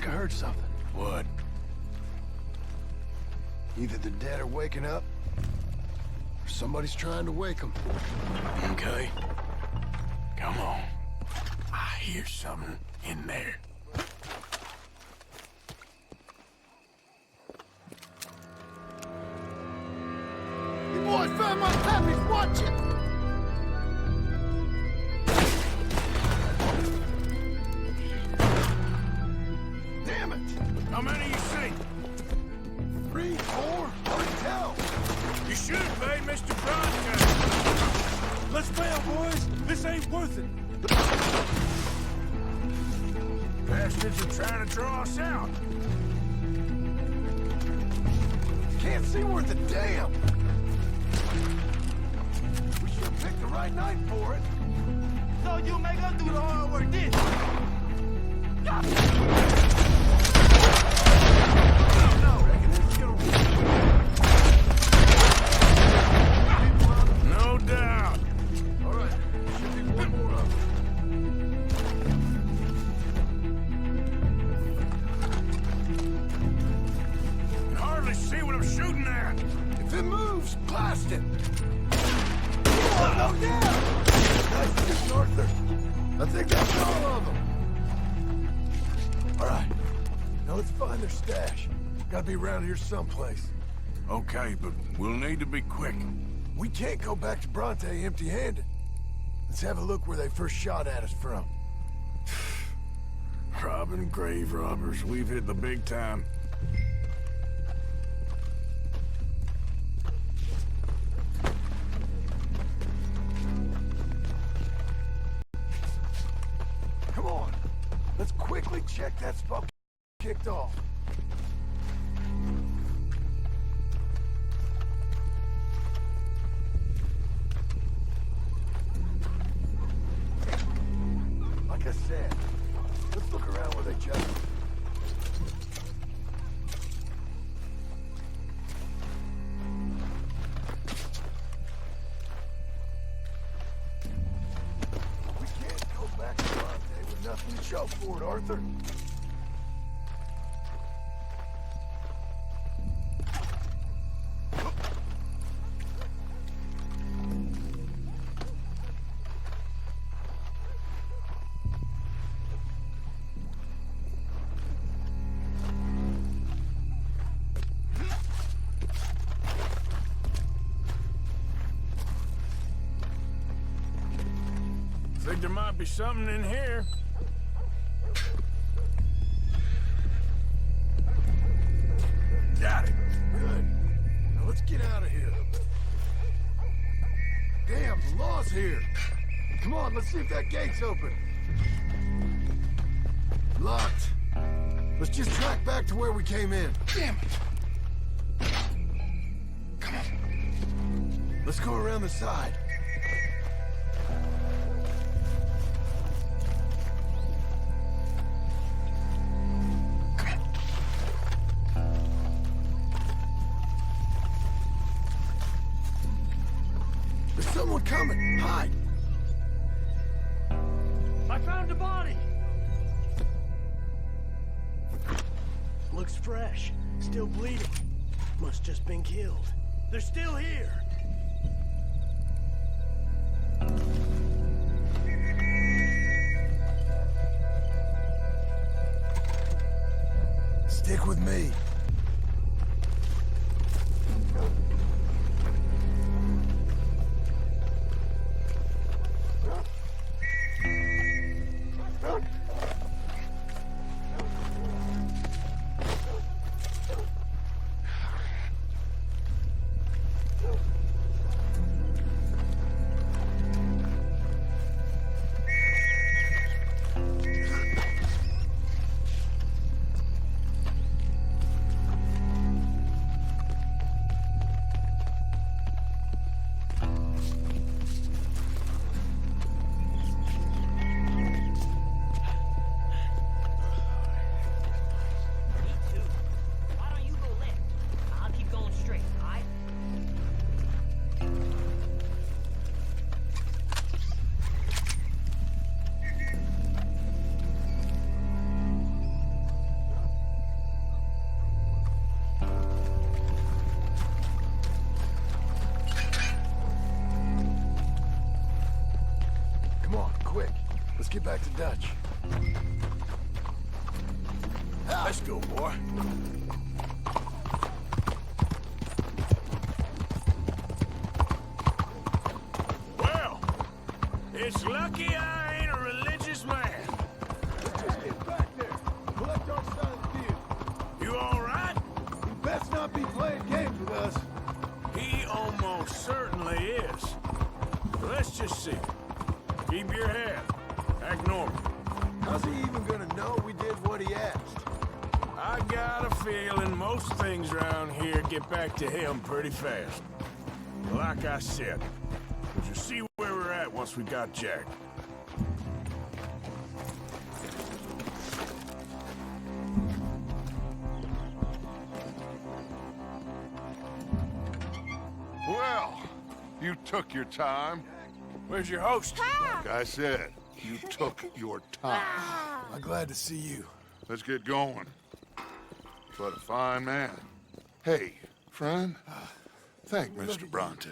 think I heard something. What? Either the dead are waking up, or somebody's trying to wake them. Okay. Come on. I hear something in there. You boys found my puppies, watch it! Damn it! How many you see? 3, 4, hard to tell. You should pay Mr. Bronte. Let's bail, boys. This ain't worth it. Bastards are trying to draw us out. Can't see worth a damn. We should have picked the right night for it. So you make us do the hard work, did No doubt. All right, should be one more of I can hardly see what I'm shooting at. If it moves, blast it! Oh, no, yeah! Nice shooting, Arthur. I think that's all of them. All right, now let's find their stash. Gotta be around here someplace. Okay, but we'll need to be quick. We can't go back to Bronte empty-handed. Let's have a look where they first shot at us from. Robbing grave robbers. We've hit the big time. Come on, let's quickly check that spot kicked off. Like I said, let's look around where they just... We can't go back to Bronte with nothing to show for it, Arthur. Think there might be something in here. Got it. Good. Now let's get out of here. Damn, the law's here. Come on, let's see if that gate's open. Locked. Let's just track back to where we came in. Damn it. Come on. Let's go around the side. There's someone coming. Hide. I found a body. Looks fresh. Still bleeding. Must just been killed. They're still here. Stick with me. get back to Dutch. Let's go, boy. Well, it's lucky I ain't a religious man. Let's just get back there. Collect our side of the deal. You all right? He best not be playing games with us. He almost certainly is. Let's just see. Keep your head. Act normal. How's he even gonna know we did what he asked? I got a feeling most things around here get back to him pretty fast. Like I said, we'll just see where we're at once we got Jack. Well, you took your time. Where's your host? Like I said, you took your time. I'm glad to see you. Let's get going. What a fine man. Hey, friend, thank Mr. Bronte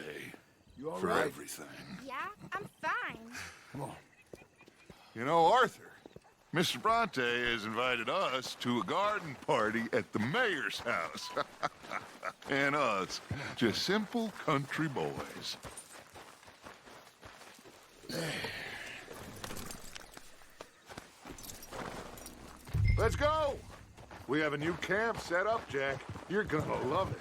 for everything. Yeah, I'm fine. Come on. You know, Arthur, Mr. Bronte has invited us to a garden party at the mayor's house. And us, just simple country boys. Let's go! We have a new camp set up, Jack. You're gonna love it.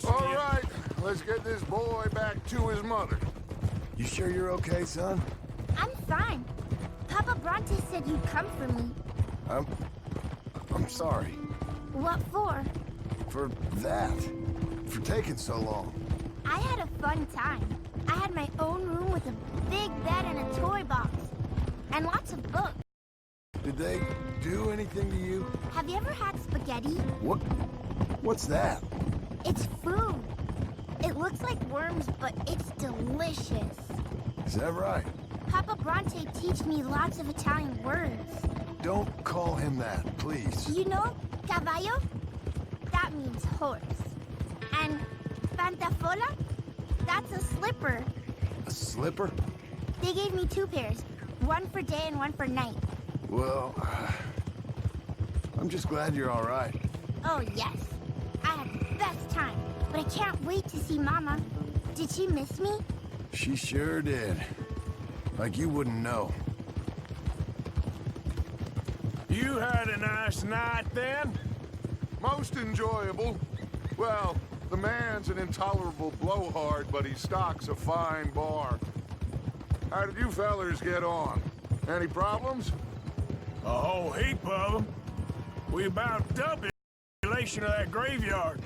All right, let's get this boy back to his mother. You sure you're okay, son? I'm fine. Papa Bronte said you'd come for me. I'm sorry. What for? For that. For taking so long. I had a fun time. I had my own room with a big bed and a toy box. And lots of books. Did they do anything to you? Have you ever had spaghetti? What's that? It's food. It looks like worms, but it's delicious. Is that right? Papa Bronte teach me lots of Italian words. Don't call him that, please. You know, caballo? That means horse. And pantafola? That's a slipper. A slipper? They gave me 2 pairs. One for day and one for night. Well, I'm just glad you're all right. Oh, yes. I had the best time. But I can't wait to see Mama. Did she miss me? She sure did. Like you wouldn't know. You had a nice night then? Most enjoyable. Well, the man's an intolerable blowhard, but he stocks a fine bar. How did you fellers get on? Any problems? A whole heap of them. We about doubled the population of that graveyard.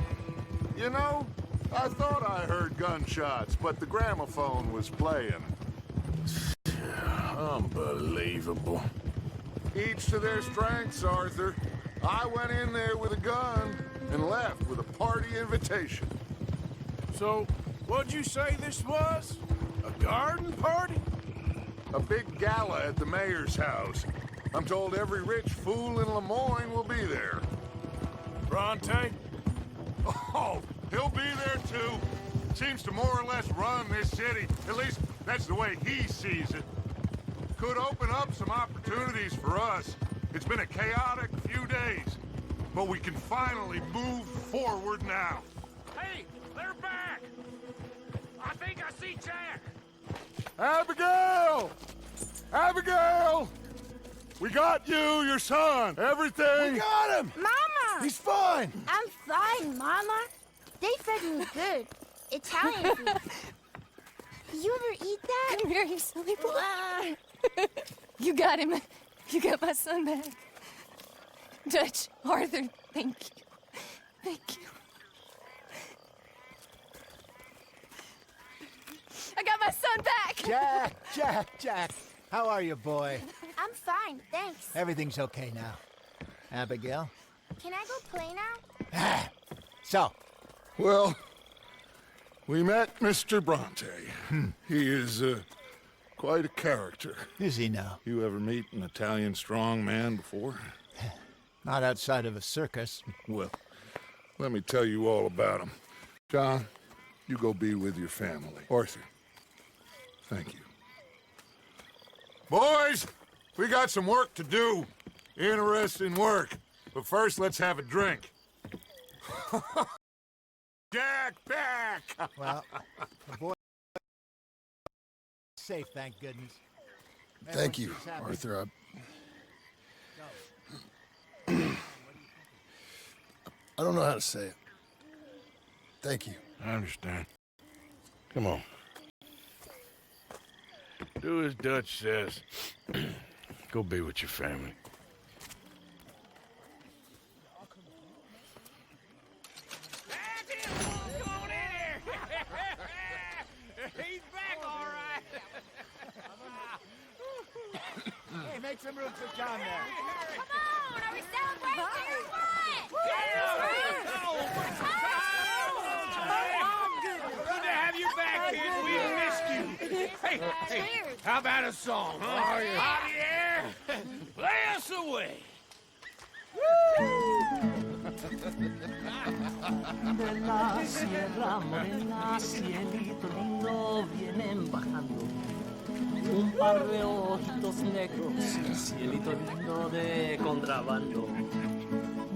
You know, I thought I heard gunshots, but the gramophone was playing. Unbelievable. Each to their strengths, Arthur. I went in there with a gun and left with a party invitation. So, what'd you say this was? A garden party? A big gala at the mayor's house. I'm told every rich fool in Lemoyne will be there. Bronte? Oh, he'll be there too. Seems to more or less run this city. At least, that's the way he sees it. Could open up some opportunities for us. It's been a chaotic few days, but we can finally move forward now. Hey, they're back! I think I see Jack! Abigail! Abigail! We got you, your son, everything. We got him! Mama! He's fine! I'm fine, Mama. They fed me good. Italian food. You ever eat that? Come here, you silly boy. You got him. You got my son back. Dutch, Arthur, thank you. Thank you. I got my son back! Jack. How are you, boy? I'm fine, thanks. Everything's okay now. Abigail? Can I go play now? So? Well, we met Mr. Bronte. He is quite a character. Is he now? You ever meet an Italian strong man before? Not outside of a circus. Well, let me tell you all about him. John, you go be with your family. Arthur, Thank you. Boys, we got some work to do. Interesting work. But first, let's have a drink. Jack back! Well, the boy safe, thank goodness. Thank you, Everyone seems happy. Arthur. I don't know how to say it. Thank you. I understand. Come on. Do as Dutch says. Go be with your family. He's back, all right. Hey, make some room for John there. Come on, are we celebrating or what? Good to have you back, kid. We missed you. Hey, how about a song, huh? Javier, play us away. De la sierra morena, cielito lindo, vienen bajando un par de ojitos negros, cielito lindo de contrabando.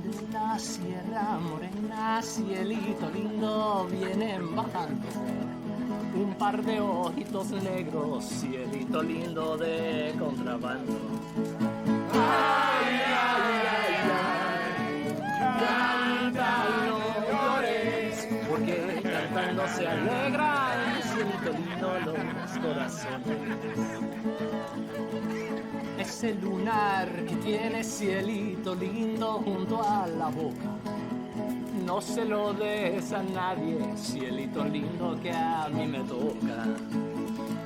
De la sierra morena, cielito lindo, vienen bajando un par de ojitos negros, cielito lindo de contrabando. Ay, ay, ay, ay, canta y no llores, porque cantando se alegran, cielito lindo los corazones. Ese lunar que tiene cielito lindo junto a la boca, no se lo des a nadie, cielito lindo que a mí me toca.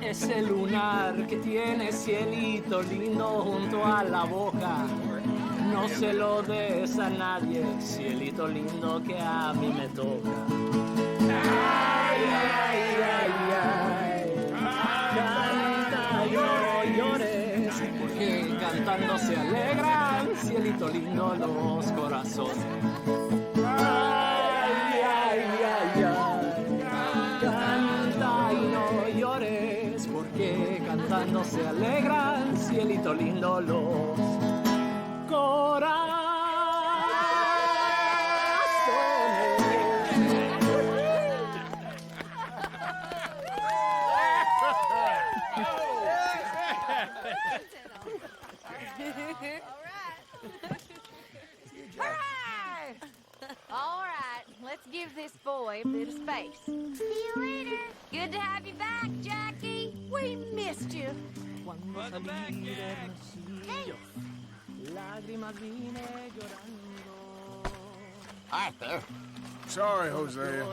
Ese lunar que tiene cielito lindo junto a la boca, no se lo des a nadie, cielito lindo que a mí me toca. Ay, ay, ay, ay, canta y no llores, porque cantando se alegran, cielito lindo los corazones. Ay, ay, ay, ay, canta y no llores, porque cantando se alegran, cielito lindo los corazones. All right, let's give this boy a bit of space. See you later. Good to have you back, Jackie. We missed you. Welcome back, Jack. Lágrimas vine llorando. Arthur. Sorry, Hosea.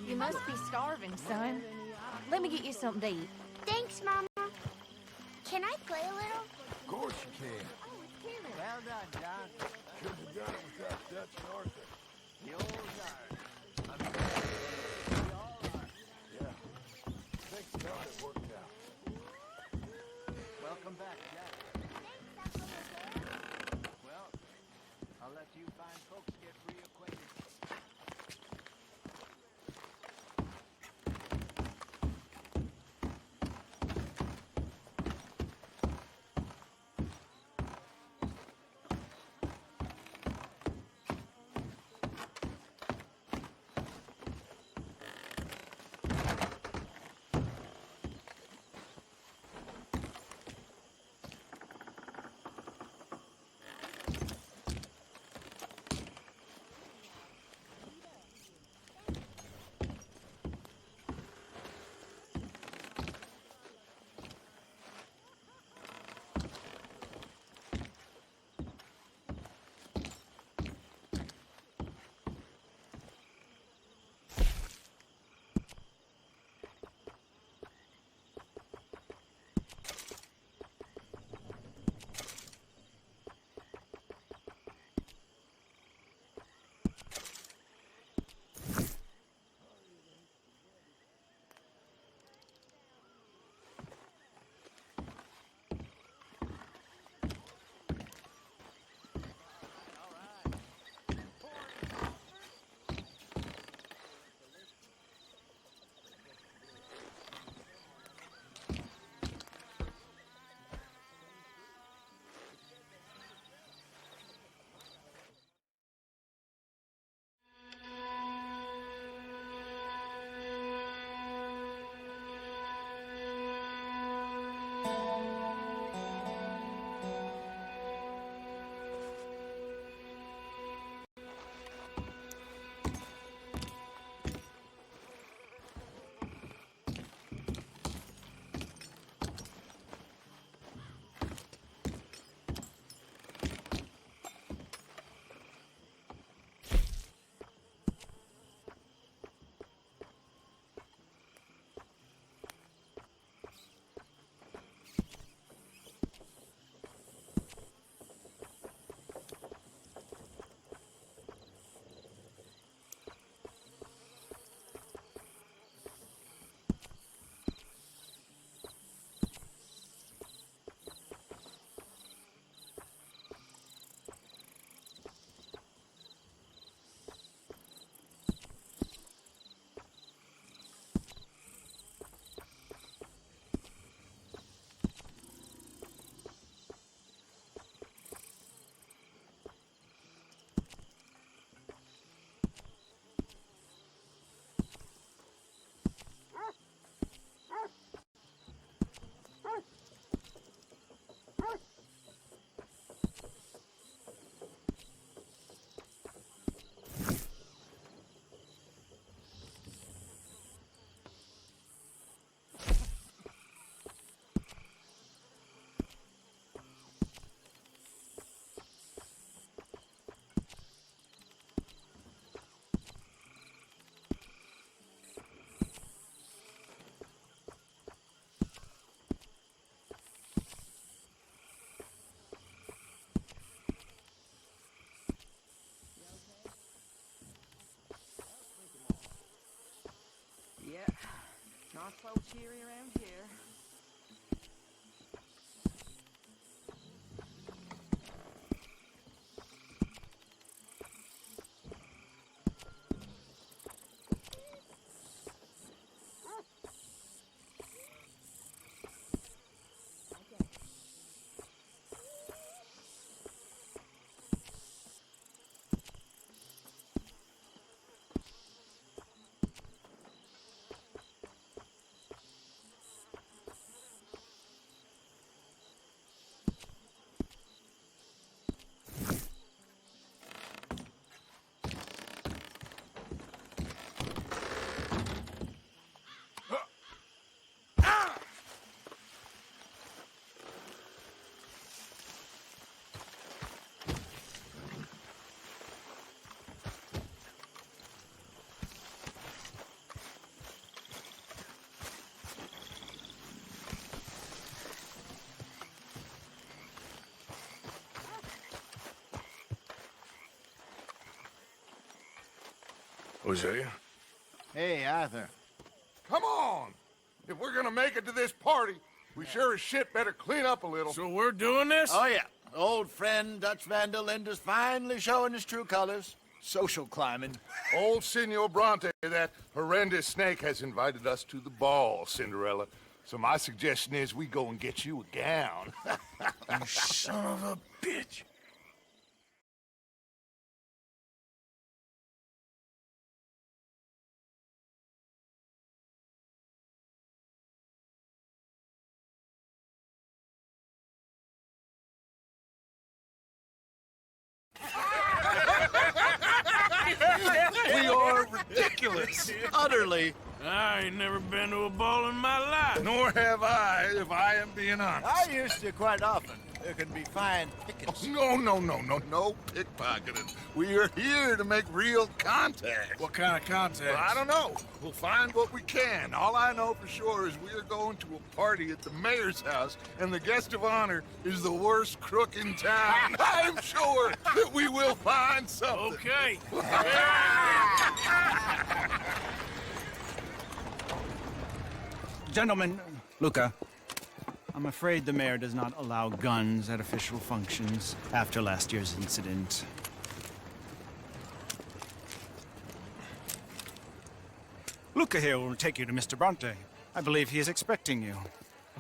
You must be starving, son. Let me get you something to eat. Thanks, Mama. Can I play a little? Of course you can. Oh, it's Kenneth. Well done, John. Should have done it without Dutch and Arthur. The old guard. Yeah. Thanks God it worked out. Welcome back, Jack. Well, I'll let you fine folks get reacquainted. Not so cheery around here. Hosea? Hey, Arthur. Come on! If we're gonna make it to this party, we sure as shit better clean up a little. So we're doing this? Oh, yeah. Old friend Dutch Van der Linde's finally showing his true colors. Social climbing. Old Senor Bronte, that horrendous snake, has invited us to the ball, Cinderella. So my suggestion is we go and get you a gown. You son of a bitch. We are ridiculous. Utterly. I ain't never been to a ball in my life. Nor have I, if I am being honest. I used to quite often. There can be fine pickings. No pickpocketing. We are here to make real contact. What kind of contact? Well, I don't know. We'll find what we can. All I know for sure is we are going to a party at the mayor's house, and the guest of honor is the worst crook in town. I'm sure that we will find something. Okay. Gentlemen, Luca, I'm afraid the mayor does not allow guns at official functions after last year's incident. Luca here will take you to Mr. Bronte. I believe he is expecting you.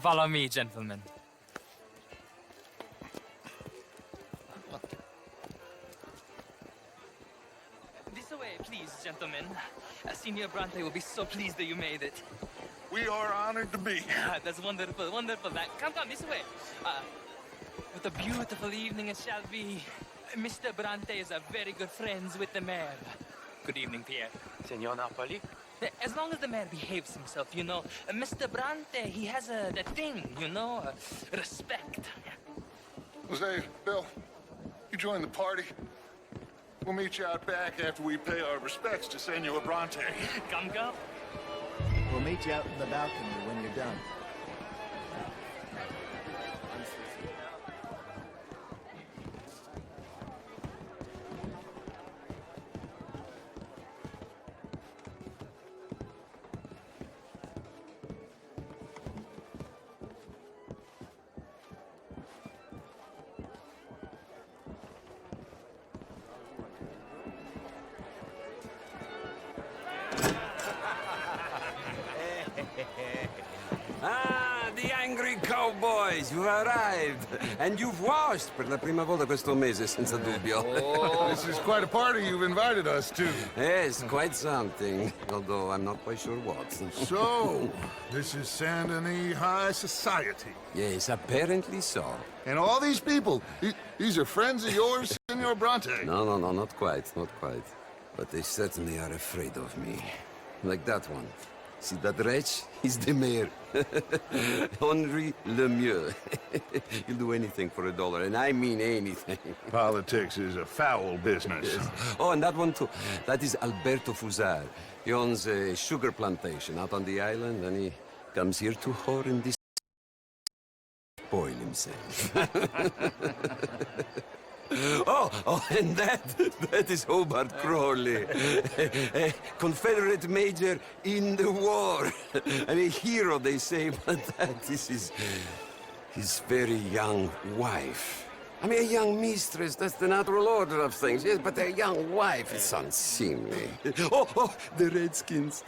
Follow me, gentlemen. This way, please, gentlemen. Senior Bronte will be so pleased that you made it. We are honored to be here. That's wonderful, wonderful. Come, this way. What a beautiful evening it shall be. Mr. Bronte is a very good friends with the mayor. Good evening, Pierre. Senor Napoli? As long as the mayor behaves himself, you know. Mr. Bronte, he has that thing, you know, respect. Jose, Bill, you join the party. We'll meet you out back after we pay our respects to Senor Bronte. Come. We'll meet you out in the balcony when you're done. The angry cowboys, you've arrived. And you've washed per la prima volta questo mese, senza dubbio. Oh, this is quite a party you've invited us to. Yes, quite something. Although I'm not quite sure what. So, this is Saint Denis High Society. Yes, apparently so. And all these people, these are friends of yours, Senor Bronte? No, not quite. But they certainly are afraid of me. Like that one. See that wretch? He's the mayor. Henri Lemieux. He'll do anything for $1, and I mean anything. Politics is a foul business. Yes. Oh, and that one too. That is Alberto Fusar. He owns a sugar plantation out on the island, and he comes here to whore and spoil himself. Oh, and that is Hobart Crawley, a Confederate major in the war. I mean, hero, they say, but that is his very young wife. I mean, a young mistress, that's the natural order of things, yes, but a young wife is unseemly. Oh, the Redskins.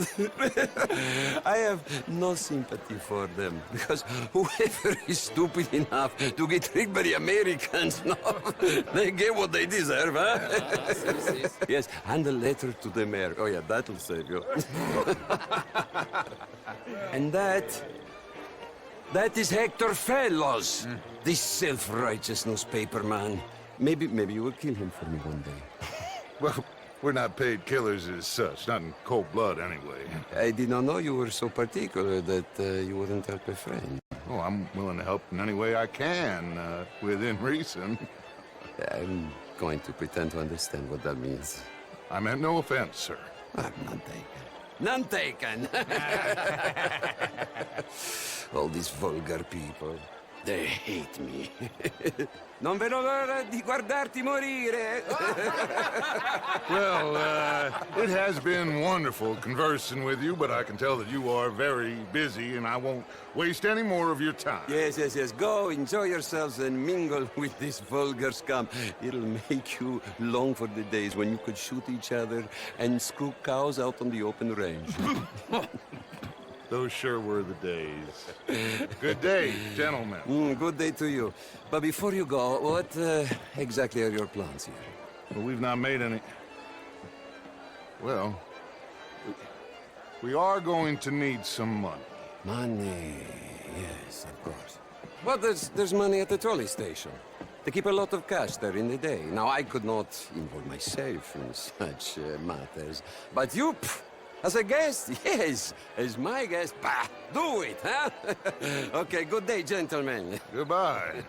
I have no sympathy for them, because whoever is stupid enough to get tricked by the Americans, no, they get what they deserve, huh? Yes, and a letter to the mayor. Oh, yeah, that'll save you. And that is Hector Fellows, this self-righteous newspaper man. Maybe you will kill him for me one day. Well, we're not paid killers as such, not in cold blood anyway. I did not know you were so particular that you wouldn't help a friend. Oh, I'm willing to help in any way I can, within reason. I'm going to pretend to understand what that means. I meant no offense, sir. None taken. None taken! All these vulgar people, they hate me. Non vedo l'ora di guardarti morire. Well, it has been wonderful conversing with you, but I can tell that you are very busy, and I won't waste any more of your time. Yes. Go, enjoy yourselves, and mingle with this vulgar scum. It'll make you long for the days when you could shoot each other and screw cows out on the open range. Those sure were the days. Good day, gentlemen. Good day to you. But before you go, what exactly are your plans here? Well, we've not made any... Well, we are going to need some money. Money, yes, of course. But there's money at the trolley station. They keep a lot of cash there in the day. Now, I could not involve myself in such matters. But you... As a guest? Yes. As my guest? Bah! Do it, huh? Okay, good day, gentlemen. Goodbye.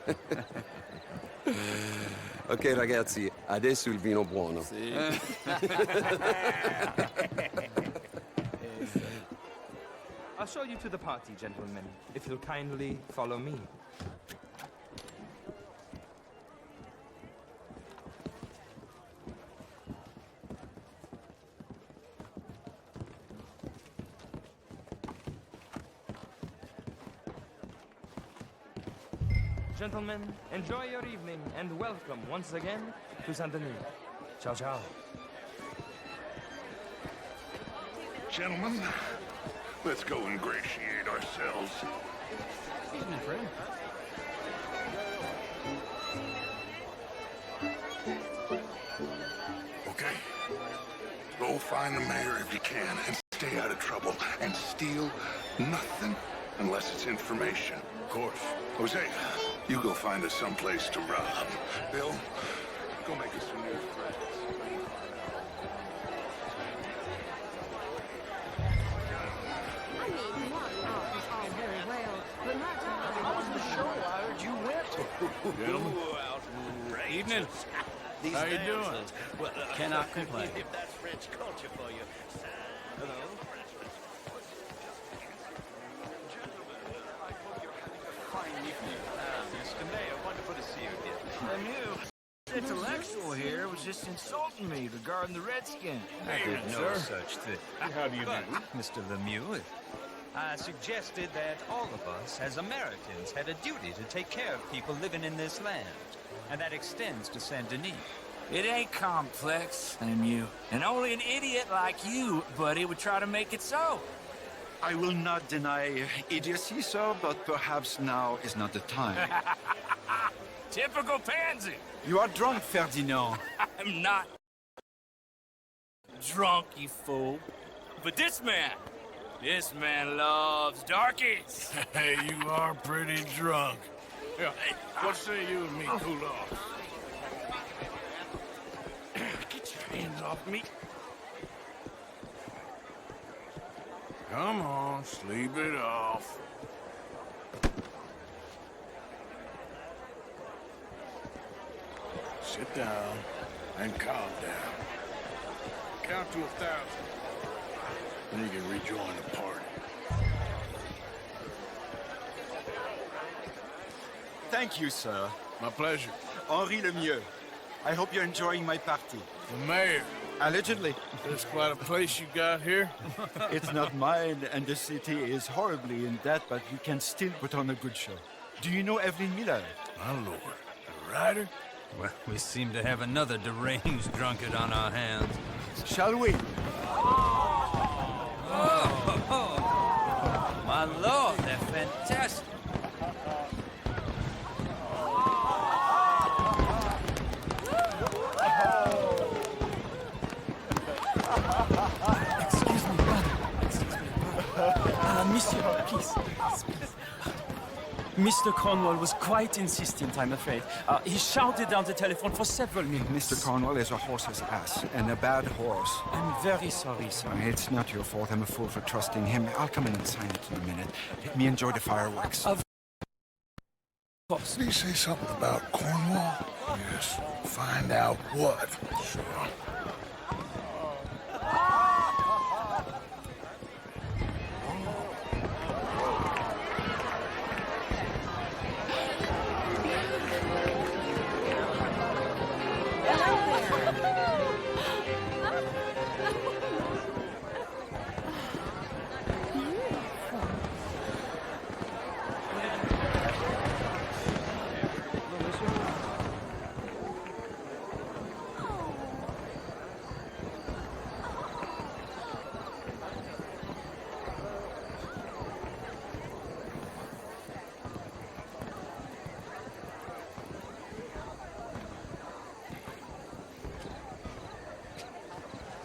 Ok, ragazzi, adesso il vino buono. Sì. I'll show you to the party, gentlemen, if you'll kindly follow me. Gentlemen, enjoy your evening, and welcome once again to Saint Denis. Ciao, ciao. Gentlemen, let's go ingratiate ourselves. Excuse me, friend. Okay? Go find the mayor if you can, and stay out of trouble, and steal nothing unless it's information. Of course. Jose, you go find us someplace to rob. Bill, go make us some new friends. I mean, one off is all very well, but my job... How was the show I heard you went? Gentlemen. Outrageous. Evening. These How you dancers. doing? Well, Cannot complain. If that's French culture for you. Hello? Mr. Mayor, wonderful to see you again. And you, intellectual here, was just insulting me regarding the Redskins. I did no such thing. How do you do? Mr. Lemieux? I suggested that all of us, as Americans, had a duty to take care of people living in this land. And that extends to Saint Denis. It ain't complex, Lemieux. And only an idiot like you, buddy, would try to make it so. I will not deny idiocy, sir, but perhaps now is not the time. Typical pansy. You are drunk, Ferdinand. I'm not drunk, you fool. But this man loves darkies. Hey, you are pretty drunk. Yeah, what say you and me cool off? Get your hands off me. Come on, sleep it off. Sit down and calm down. Count to 1,000. Then you can rejoin the party. Thank you, sir. My pleasure. Henri Lemieux. I hope you're enjoying my party. The mayor. Allegedly. That's quite a place you got here. It's not mine, and the city is horribly in debt, but we can still put on a good show. Do you know Evelyn Miller? My lord. The writer? Well, we seem to have another deranged drunkard on our hands. Shall we? Oh, my lord, they're fantastic. Excuse me, brother. Monsieur, please. Mr. Cornwall was quite insistent, I'm afraid. He shouted down the telephone for several minutes. Mr. Cornwall is a horse's ass, and a bad horse. I'm very sorry, sir. It's not your fault. I'm a fool for trusting him. I'll come in and sign it in a minute. Let me enjoy the fireworks. Of course. Did he say something about Cornwall? Yes. Find out what. Sure.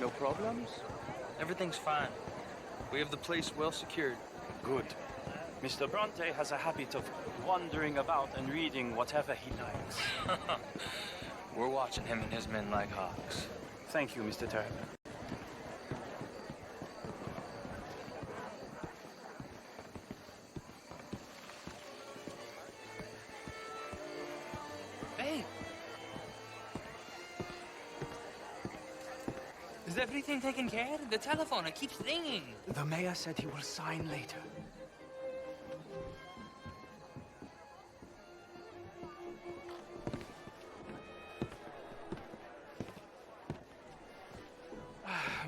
No problems? Everything's fine. We have the place well secured. Good. Mr. Bronte has a habit of wandering about and reading whatever he likes. We're watching him and his men like hawks. Thank you, Mr. Turner. Hey! Is everything taken care of? The telephone, it keeps ringing. The mayor said he will sign later.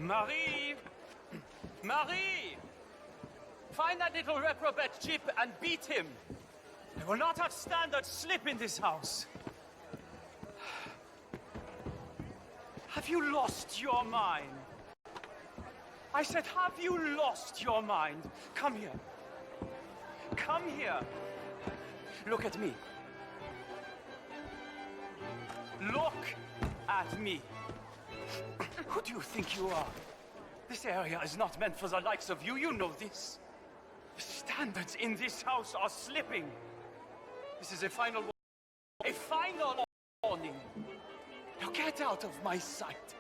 Marie! Marie! Find that little reprobate Chip and beat him. I will not have standard slip in this house. Have you lost your mind? I said, have you lost your mind? Come here. Come here. Look at me. Look at me. Who do you think you are? This area is not meant for the likes of you. You know this. The standards in this house are slipping. This is a final warning. Now get out of my sight.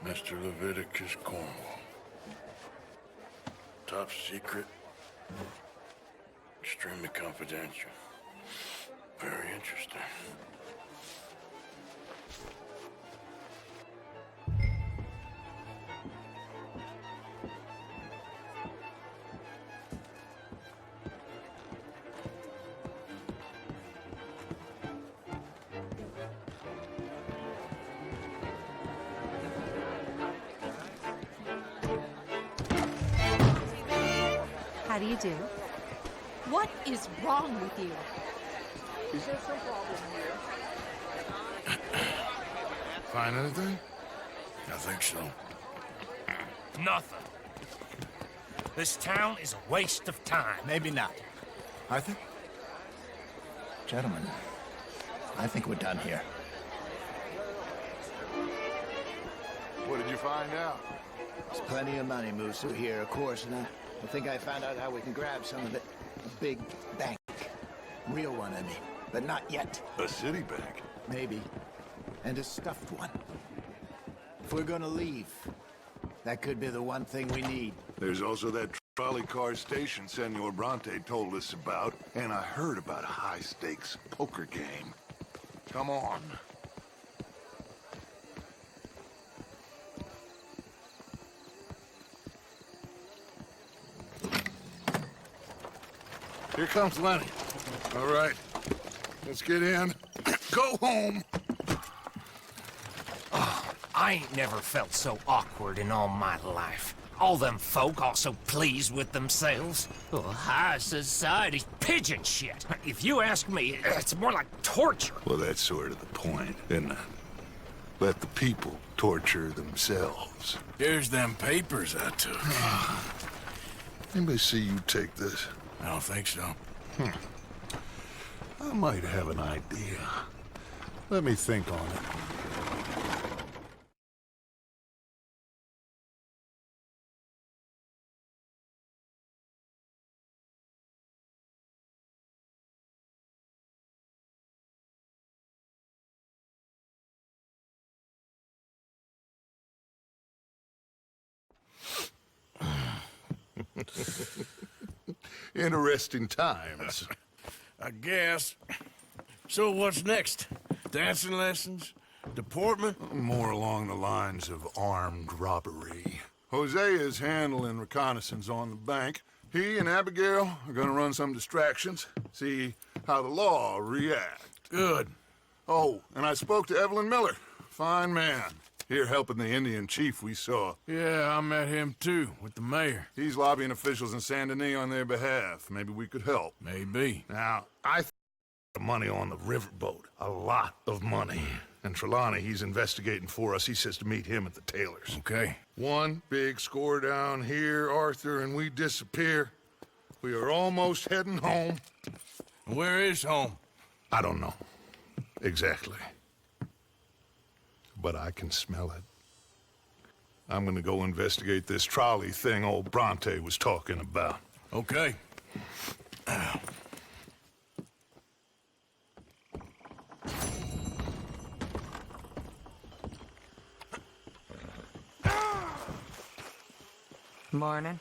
Mr. Leviticus Cornwall. Top secret. Extremely confidential. Very interesting. How do you do? What is wrong with you? Is there some problem here? Find anything? I think so. Nothing. This town is a waste of time. Maybe not. Arthur? Gentlemen, I think we're done here. What did you find out? There's plenty of money moves through here, of course, and I think I found out how we can grab some of it. A big bank. Real one, I mean. But not yet. A city bank? Maybe. And a stuffed one. If we're gonna leave, that could be the one thing we need. There's also that trolley car station Senor Bronte told us about, and I heard about a high-stakes poker game. Come on. Here comes Lenny. All right, let's get in. Go home. Oh, I ain't never felt so awkward in all my life. All them folk all so pleased with themselves. Oh, high society's pigeon shit. If you ask me, it's more like torture. Well, that's sort of the point, isn't it? Let the people torture themselves. Here's them papers I took. Anybody see you take this? I don't think so. I might have an idea. Let me think on it. Interesting times. I guess. So what's next? Dancing lessons? Deportment? More along the lines of armed robbery. Jose is handling reconnaissance on the bank. He and Abigail are gonna run some distractions, see how the law reacts. Good. Oh, and I spoke to Evelyn Miller. Fine man. Here helping the Indian chief we saw. Yeah, I met him too, with the mayor. He's lobbying officials in Saint Denis on their behalf. Maybe we could help. Maybe. Now, I think the money on the riverboat. A lot of money. And Trelawney, he's investigating for us. He says to meet him at the Taylor's. Okay. One big score down here, Arthur, and we disappear. We are almost heading home. Where is home? I don't know. Exactly. But I can smell it. I'm gonna go investigate this trolley thing old Bronte was talking about. Okay. Morning.